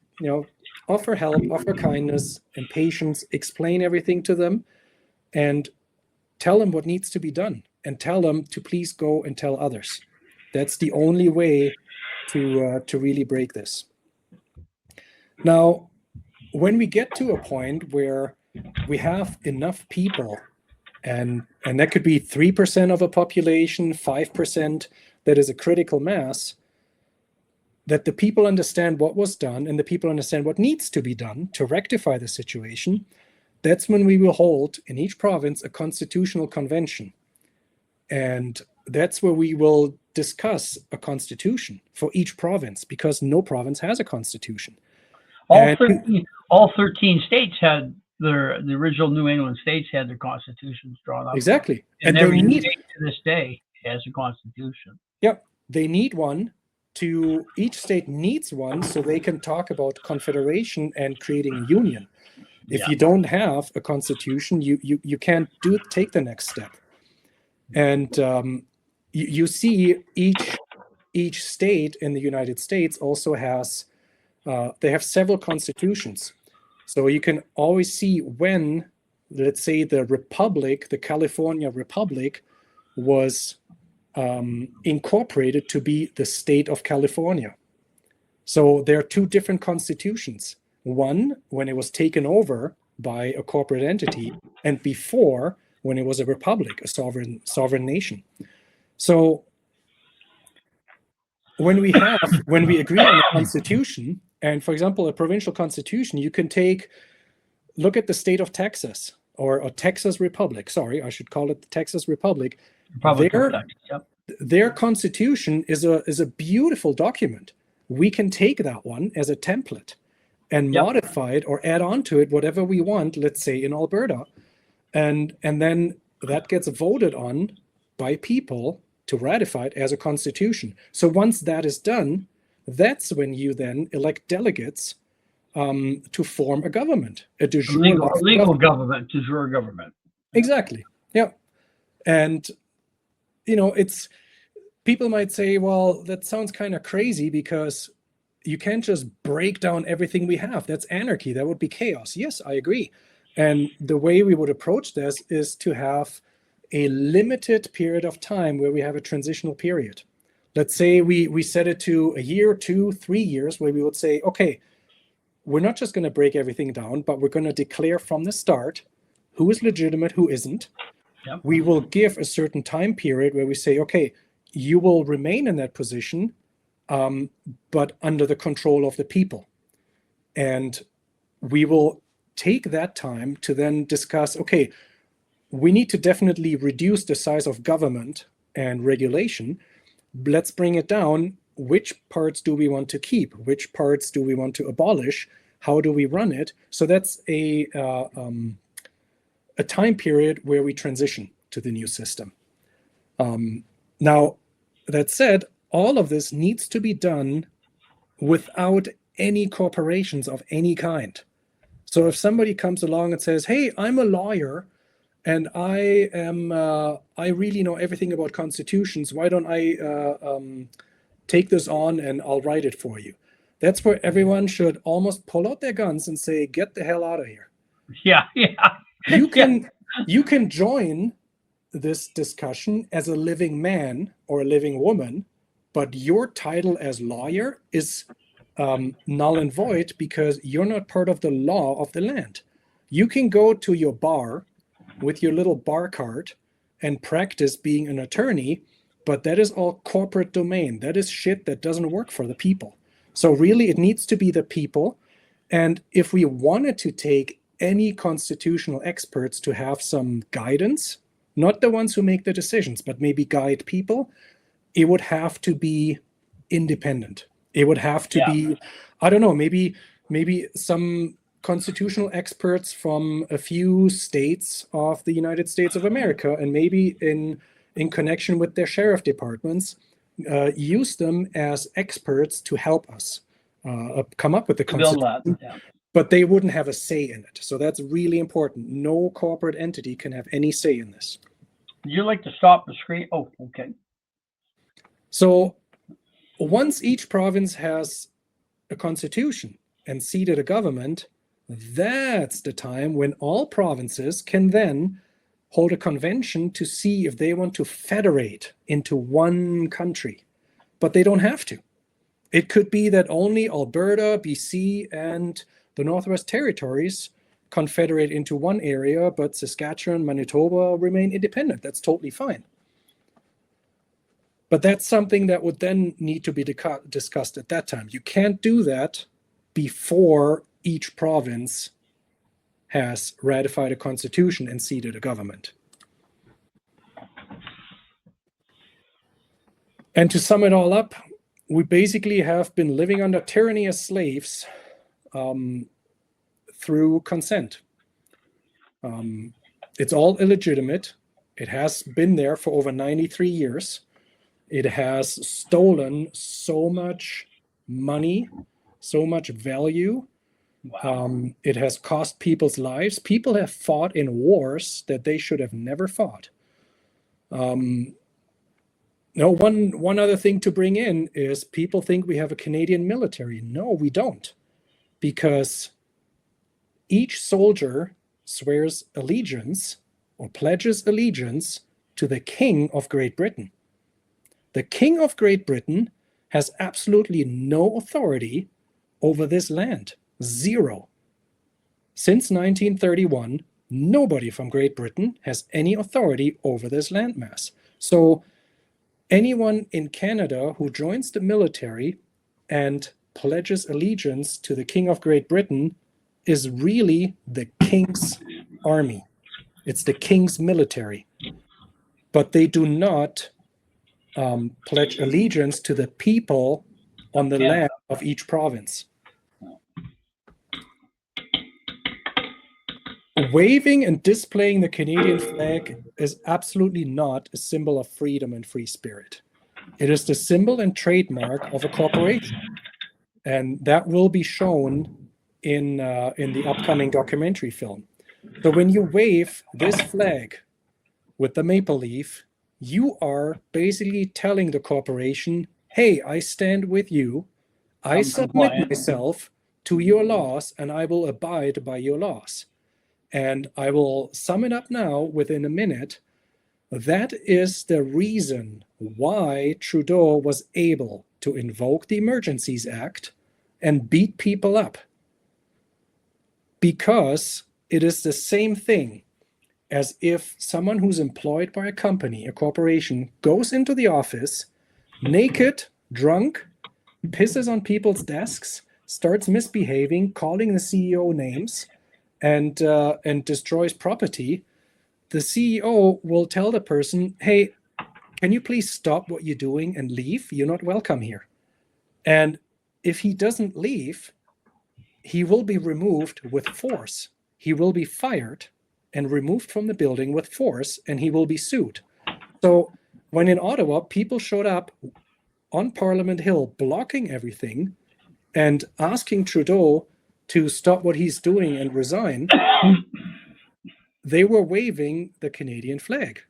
offer help, offer kindness and patience, explain everything to them, and tell them what needs to be done, and tell them to please go and tell others. That's the only way to really break this. Now, when we get to a point where we have enough people, and that could be 3% of a population, 5%, that is a critical mass, that the people understand what was done and the people understand what needs to be done to rectify the situation, that's when we will hold in each province a constitutional convention. And that's where we will discuss a constitution for each province, because no province has a constitution. All 13 states had the original New England states had their constitutions drawn up. Exactly. And every state to this day has a constitution. Yep. They need one. Each state needs one so they can talk about confederation and creating a union. If you don't have a constitution, you can't take the next step. And you see each state in the United States also has, they have several constitutions. So you can always see when, let's say, the California Republic was incorporated to be the state of California. So there are two different constitutions. One, when it was taken over by a corporate entity, and before, when it was a republic, a sovereign nation. So when we agree on a constitution, and for example, a provincial constitution, you can look at the state of Texas, or Texas Republic. Sorry, I should call it the Texas Republic. Their constitution is a beautiful document. We can take that one as a template and modify it or add on to it whatever we want, let's say in Alberta. And then that gets voted on by people to ratify it as a constitution. So once that is done, that's when you then elect delegates to form a government, a legal government, de jure government. Exactly. Yeah. And it's, people might say, well, that sounds kind of crazy because you can't just break down everything we have. That's anarchy. That would be chaos. Yes, I agree. And the way we would approach this is to have a limited period of time where we have a transitional period. Let's say we set it to a year, 2, 3 years, where we would say, okay, we're not just going to break everything down, but we're going to declare from the start who is legitimate, who isn't. Yep. We will give a certain time period where we say, okay, you will remain in that position, but under the control of the people. And we will take that time to then discuss, okay, we need to definitely reduce the size of government and regulation. Let's bring it down. Which parts do we want to keep? Which parts do we want to abolish? How do we run it? So that's a time period where we transition to the new system. Now, that said, all of this needs to be done without any corporations of any kind. So if somebody comes along and says, hey, I'm a lawyer and I really know everything about constitutions, why don't I take this on and I'll write it for you? That's where everyone should almost pull out their guns and say, get the hell out of here. Yeah. You can join this discussion as a living man or a living woman, but your title as lawyer is null and void because you're not part of the law of the land. You can go to your bar with your little bar card and practice being an attorney, but that is all corporate domain. That is shit that doesn't work for the people. So really, it needs to be the people. And if we wanted to take any constitutional experts to have some guidance, not the ones who make the decisions, but maybe guide people, it would have to be independent. It would have to be, I don't know, maybe some constitutional experts from a few states of the United States of America, and maybe in connection with their sheriff departments, use them as experts to help us come up with the constitution. But they wouldn't have a say in it. So that's really important. No corporate entity can have any say in this. Would you like to stop the screen? Oh, okay. So once each province has a constitution and seated a government, that's the time when all provinces can then hold a convention to see if they want to federate into one country. But they don't have to. It could be that only Alberta, BC, and the Northwest Territories confederate into one area, but Saskatchewan, Manitoba remain independent. That's totally fine. But that's something that would then need to be discussed at that time. You can't do that before each province has ratified a constitution and seated a government. And to sum it all up, we basically have been living under tyranny as slaves through consent. It's all illegitimate. It has been there for over 93 years. It has stolen so much money, so much value. Wow. It has cost people's lives. People have fought in wars that they should have never fought. Now, one other thing to bring in is people think we have a Canadian military. No, we don't. Because each soldier swears allegiance or pledges allegiance to the King of Great Britain. The King of Great Britain has absolutely no authority over this land. Zero. Since 1931, nobody from Great Britain has any authority over this landmass. So anyone in Canada who joins the military and pledges allegiance to the King of Great Britain is really the King's army. It's the King's military. But they do not pledge allegiance to the people on the land of each province. Waving and displaying the Canadian flag is absolutely not a symbol of freedom and free spirit. It is the symbol and trademark of a corporation. And that will be shown in the upcoming documentary film. So when you wave this flag with the maple leaf, you are basically telling the corporation, hey, I stand with you. I submit myself to your laws, and I will abide by your laws. And I will sum it up now within a minute. That is the reason why Trudeau was able to invoke the Emergencies Act and beat people up. Because it is the same thing as if someone who's employed by a company, a corporation, goes into the office, naked, drunk, pisses on people's desks, starts misbehaving, calling the CEO names, and destroys property. The CEO will tell the person, hey, can you please stop what you're doing and leave? You're not welcome here. And if he doesn't leave, he will be removed with force. He will be fired and removed from the building with force, and he will be sued. So when in Ottawa, people showed up on Parliament Hill blocking everything and asking Trudeau to stop what he's doing and resign, they were waving the Canadian flag.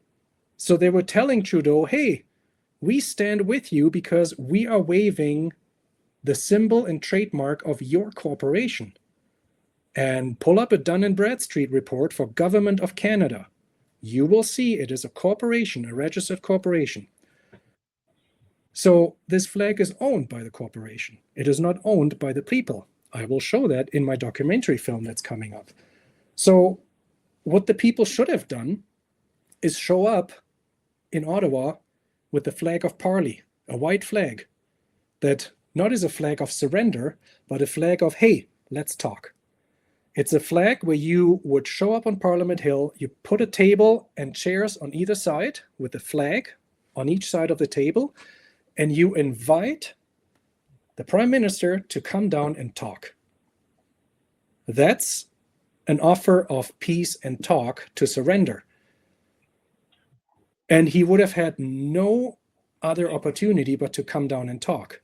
So they were telling Trudeau, hey, we stand with you because we are waving the symbol and trademark of your corporation. And pull up a Dun & Bradstreet report for Government of Canada. You will see it is a corporation, a registered corporation. So this flag is owned by the corporation. It is not owned by the people. I will show that in my documentary film that's coming up. So what the people should have done is show up in Ottawa with the flag of parley, a white flag that not is a flag of surrender, but a flag of, hey, let's talk. It's a flag where you would show up on Parliament Hill, you put a table and chairs on either side with a flag on each side of the table, and you invite the Prime Minister to come down and talk. That's an offer of peace and talk to surrender. And he would have had no other opportunity but to come down and talk.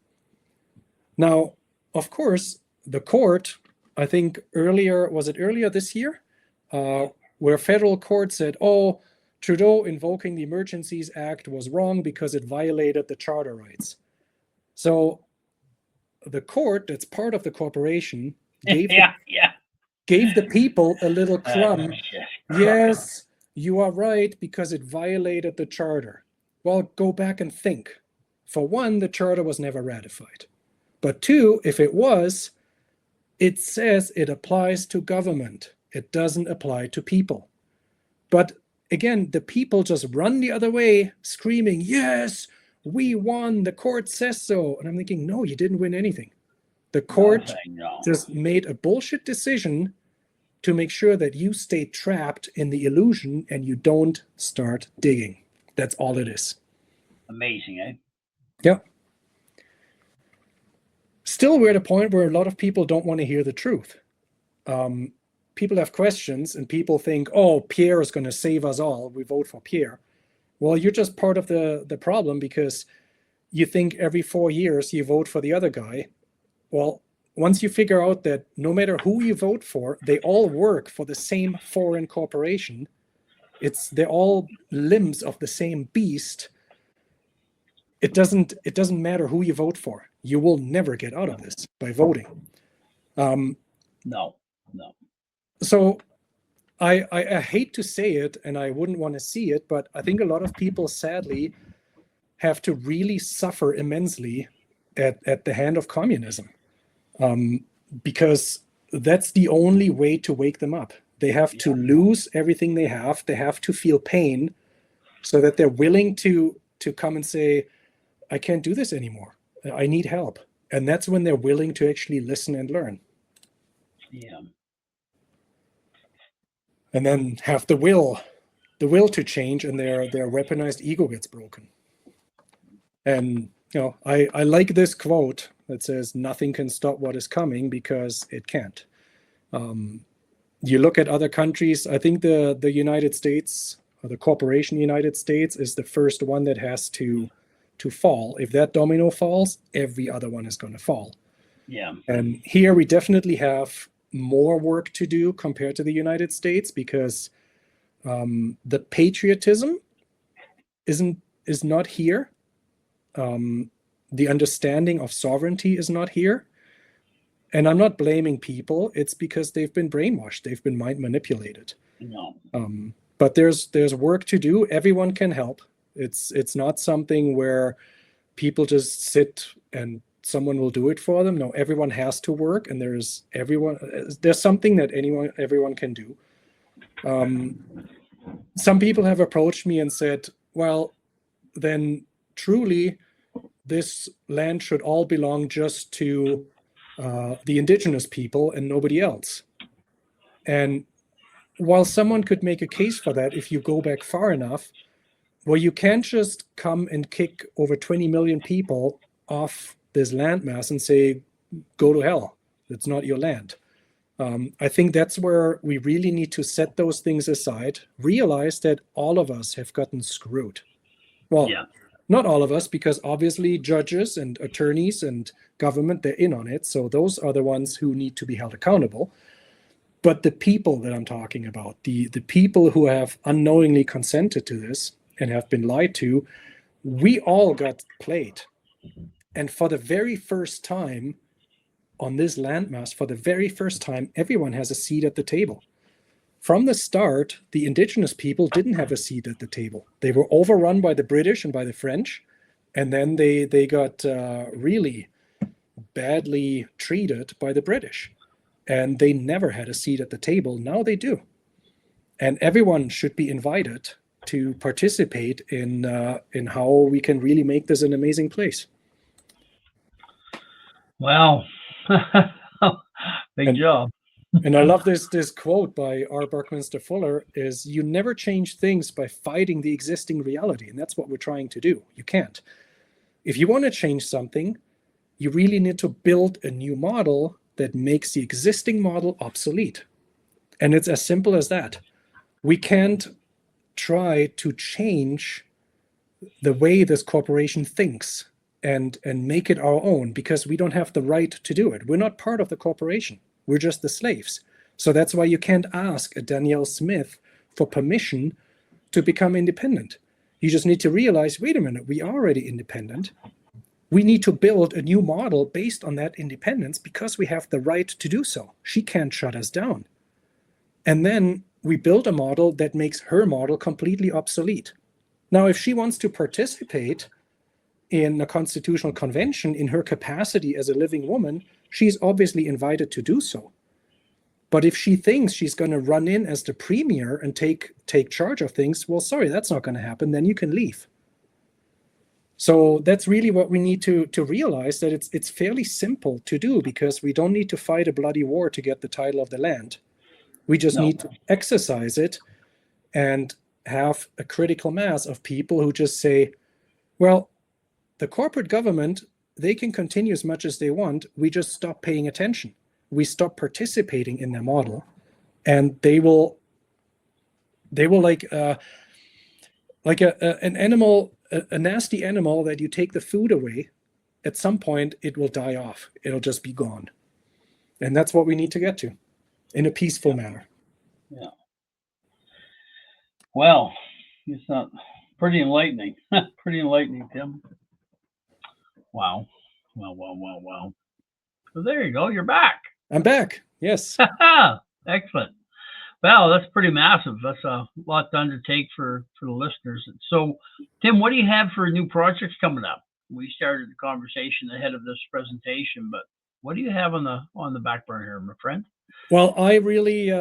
Now, of course, the court, I think earlier this year, where federal court said, oh, Trudeau invoking the Emergencies Act was wrong because it violated the charter rights. So the court, that's part of the corporation, gave the people a little crumb. Yes, you are right, because it violated the charter. Well, go back and think. For one, the charter was never ratified. But two, if it was, it says it applies to government. It doesn't apply to people. But again, the people just run the other way, screaming, yes, we won, the court says so. And I'm thinking, no, you didn't win anything. The court just made a bullshit decision to make sure that you stay trapped in the illusion and you don't start digging. That's all it is. Amazing, eh? Yeah. Still, we're at a point where a lot of people don't want to hear the truth. People have questions and people think, oh, Pierre is going to save us all. We vote for Pierre. Well, you're just part of the problem, because you think every 4 years you vote for the other guy. Well, once you figure out that no matter who you vote for, they all work for the same foreign corporation, they're all limbs of the same beast. It doesn't matter who you vote for. You will never get out of this by voting. No. So I hate to say it, and I wouldn't want to see it, but I think a lot of people sadly have to really suffer immensely at the hand of communism, because that's the only way to wake them up. They have to lose everything they have. They have to feel pain so that they're willing to come and say, I can't do this anymore. I need help. And that's when they're willing to actually listen and learn. Yeah. And then have the will to change, and their weaponized ego gets broken. And I like this quote that says, nothing can stop what is coming, because it can't. You look at other countries, I think the United States, or the corporation United States, is the first one that has to fall. If that domino falls, every other one is going to fall. Yeah. And here we definitely have more work to do compared to the United States, because the patriotism is not here. The understanding of sovereignty is not here. And I'm not blaming people. It's because they've been brainwashed. They've been mind manipulated. No. But there's work to do. Everyone can help. It's not something where people just sit and someone will do it for them. No, everyone has to work, and there's something that everyone can do. Some people have approached me and said, well, then truly this land should all belong just to the indigenous people and nobody else. And while someone could make a case for that, if you go back far enough, well, you can't just come and kick over 20 million people off this landmass and say, go to hell. It's not your land. I think that's where we really need to set those things aside, realize that all of us have gotten screwed. Well, not all of us, because obviously judges and attorneys and government, they're in on it. So those are the ones who need to be held accountable. But the people that I'm talking about, the people who have unknowingly consented to this and have been lied to, we all got played. And for the very first time on this landmass, for the very first time, everyone has a seat at the table. From the start, the indigenous people didn't have a seat at the table. They were overrun by the British and by the French, and then they got really badly treated by the British. And they never had a seat at the table. Now they do. And everyone should be invited to participate in how we can really make this an amazing place. Wow. Big job. And I love this quote by R. Buckminster Fuller is, you never change things by fighting the existing reality. And that's what we're trying to do. You can't. If you want to change something, you really need to build a new model that makes the existing model obsolete. And it's as simple as that. We can't try to change the way this corporation thinks and make it our own, because we don't have the right to do it. We're not part of the corporation. We're just the slaves. So that's why you can't ask a Danielle Smith for permission to become independent. You just need to realize, wait a minute, we are already independent. We need to build a new model based on that independence because we have the right to do so. She can't shut us down. And then we build a model that makes her model completely obsolete. Now, if she wants to participate in a constitutional convention in her capacity as a living woman, she's obviously invited to do so. But if she thinks she's going to run in as the premier and take charge of things, well, sorry, that's not going to happen. Then you can leave. So that's really what we need to realize, that it's fairly simple to do, because we don't need to fight a bloody war to get the title of the land. We just need to exercise it and have a critical mass of people who just say, well, the corporate government, they can continue as much as they want. We just stop paying attention. We stop participating in their model, and they will like an animal, a nasty animal that you take the food away. At some point, it will die off. It'll just be gone. And that's what we need to get to in a peaceful manner. Yeah. Well, it's not pretty enlightening. Pretty enlightening, Tim. Wow. Well. So there you go. You're back. I'm back. Yes. Excellent. Well, that's pretty massive. That's a lot to undertake for the listeners. So, Tim, what do you have for new projects coming up? We started the conversation ahead of this presentation, but what do you have on the back burner here, my friend? Well, I really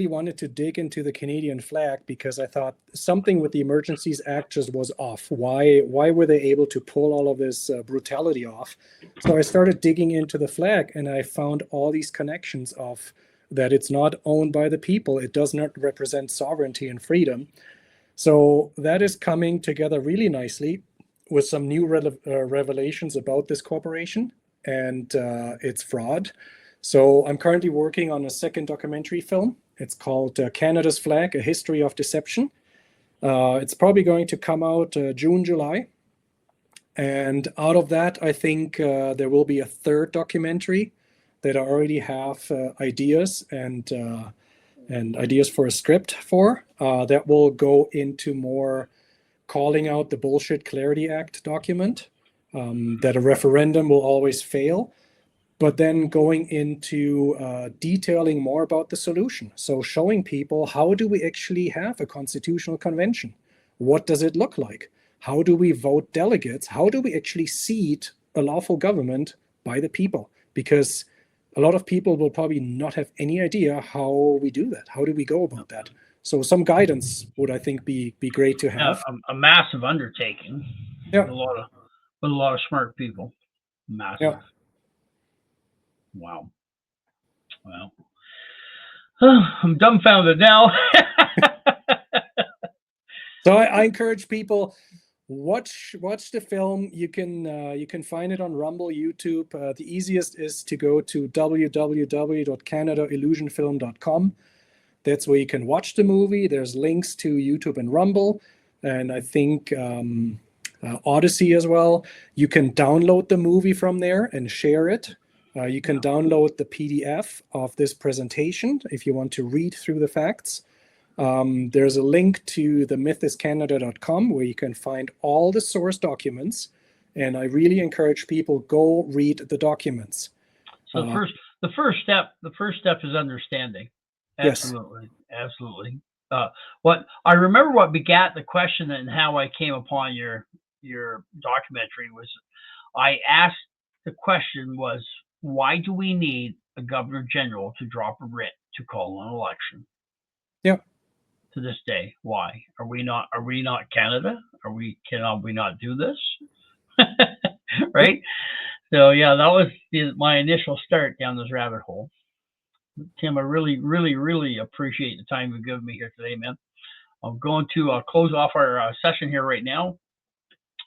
wanted to dig into the Canadian flag, because I thought something with the Emergencies Act just was off. Why were they able to pull all of this brutality off? So I started digging into the flag, and I found all these connections of that it's not owned by the people. It does not represent sovereignty and freedom. So that is coming together really nicely with some new revelations about this corporation and its fraud. So I'm currently working on a second documentary film. It's called Canada's Flag, A History of Deception. It's probably going to come out June, July. And out of that, I think there will be a third documentary that I already have ideas and ideas for a script for that will go into more calling out the Bullshit Clarity Act document, that a referendum will always fail, but then going into detailing more about the solution. So showing people, how do we actually have a constitutional convention? What does it look like? How do we vote delegates? How do we actually seat a lawful government by the people? Because a lot of people will probably not have any idea how we do that. How do we go about that? So some guidance would, I think, be great to have. A massive undertaking. Yeah. With a lot of smart people. Massive. Yeah. Wow. Well, I'm dumbfounded now. So I encourage people, watch the film. You can find it on Rumble, YouTube. The easiest is to go to www.canadaillusionfilm.com. That's where you can watch the movie. There's links to YouTube and Rumble, and I think Odyssey as well. You can download the movie from there and share it. You can download the PDF of this presentation if you want to read through the facts. There's a link to the mythiscanada.com where you can find all the source documents, and I really encourage people, go read the documents. So the first step is understanding. Absolutely. Yes. Absolutely. What I remember, what begat the question and how I came upon your documentary was, I asked, the question was, why do we need a governor general to drop a writ to call an election? Yeah. to this day. Why are we not? Are we not Canada? Cannot we not do this? Right. So yeah, that was my initial start down this rabbit hole. Tim, I really, really, really appreciate the time you've given me here today, man. I'm going to close off our session here right now.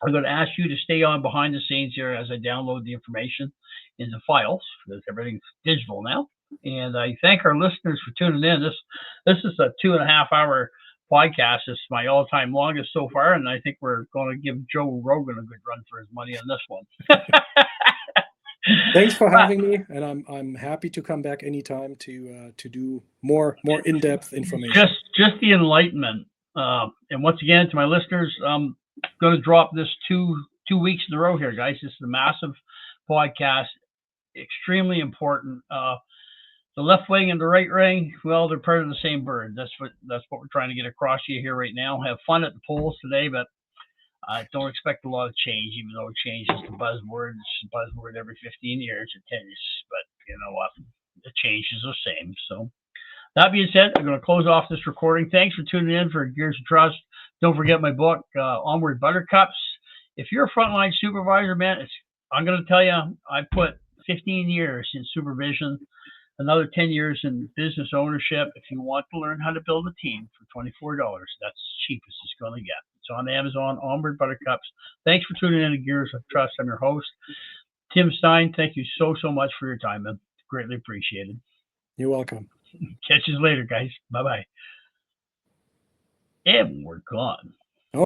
I'm going to ask you to stay on behind the scenes here as I download the information into files because everything's digital now. And I thank our listeners for tuning in. This is a 2.5 hour podcast. It's my all-time longest so far, and I think we're going to give Joe Rogan a good run for his money on this one. Thanks for having me, and I'm happy to come back anytime to do more in-depth information. Just the enlightenment. And once again, to my listeners, I'm going to drop this two weeks in a row here, guys. This is a massive podcast, extremely important. The left wing and the right wing, well, they're part of the same bird. That's what we're trying to get across to you here right now. Have fun at the polls today, but don't expect a lot of change, even though change is the buzzword. It's a buzzword every 15 years or 10 years. But you know what? The change is the same. So that being said, I'm going to close off this recording. Thanks for tuning in for Gears of Trust. Don't forget my book, Onward Buttercups. If you're a frontline supervisor, man, I'm going to tell you, I put 15 years in supervision, another 10 years in business ownership. If you want to learn how to build a team for $24, that's as cheap as it's going to get. It's on Amazon, Onward Buttercups. Thanks for tuning in to Gears of Trust. I'm your host, Timm Stein. Thank you so much for your time, man. Greatly appreciated. You're welcome. Catch you later, guys. Bye-bye. And we're gone.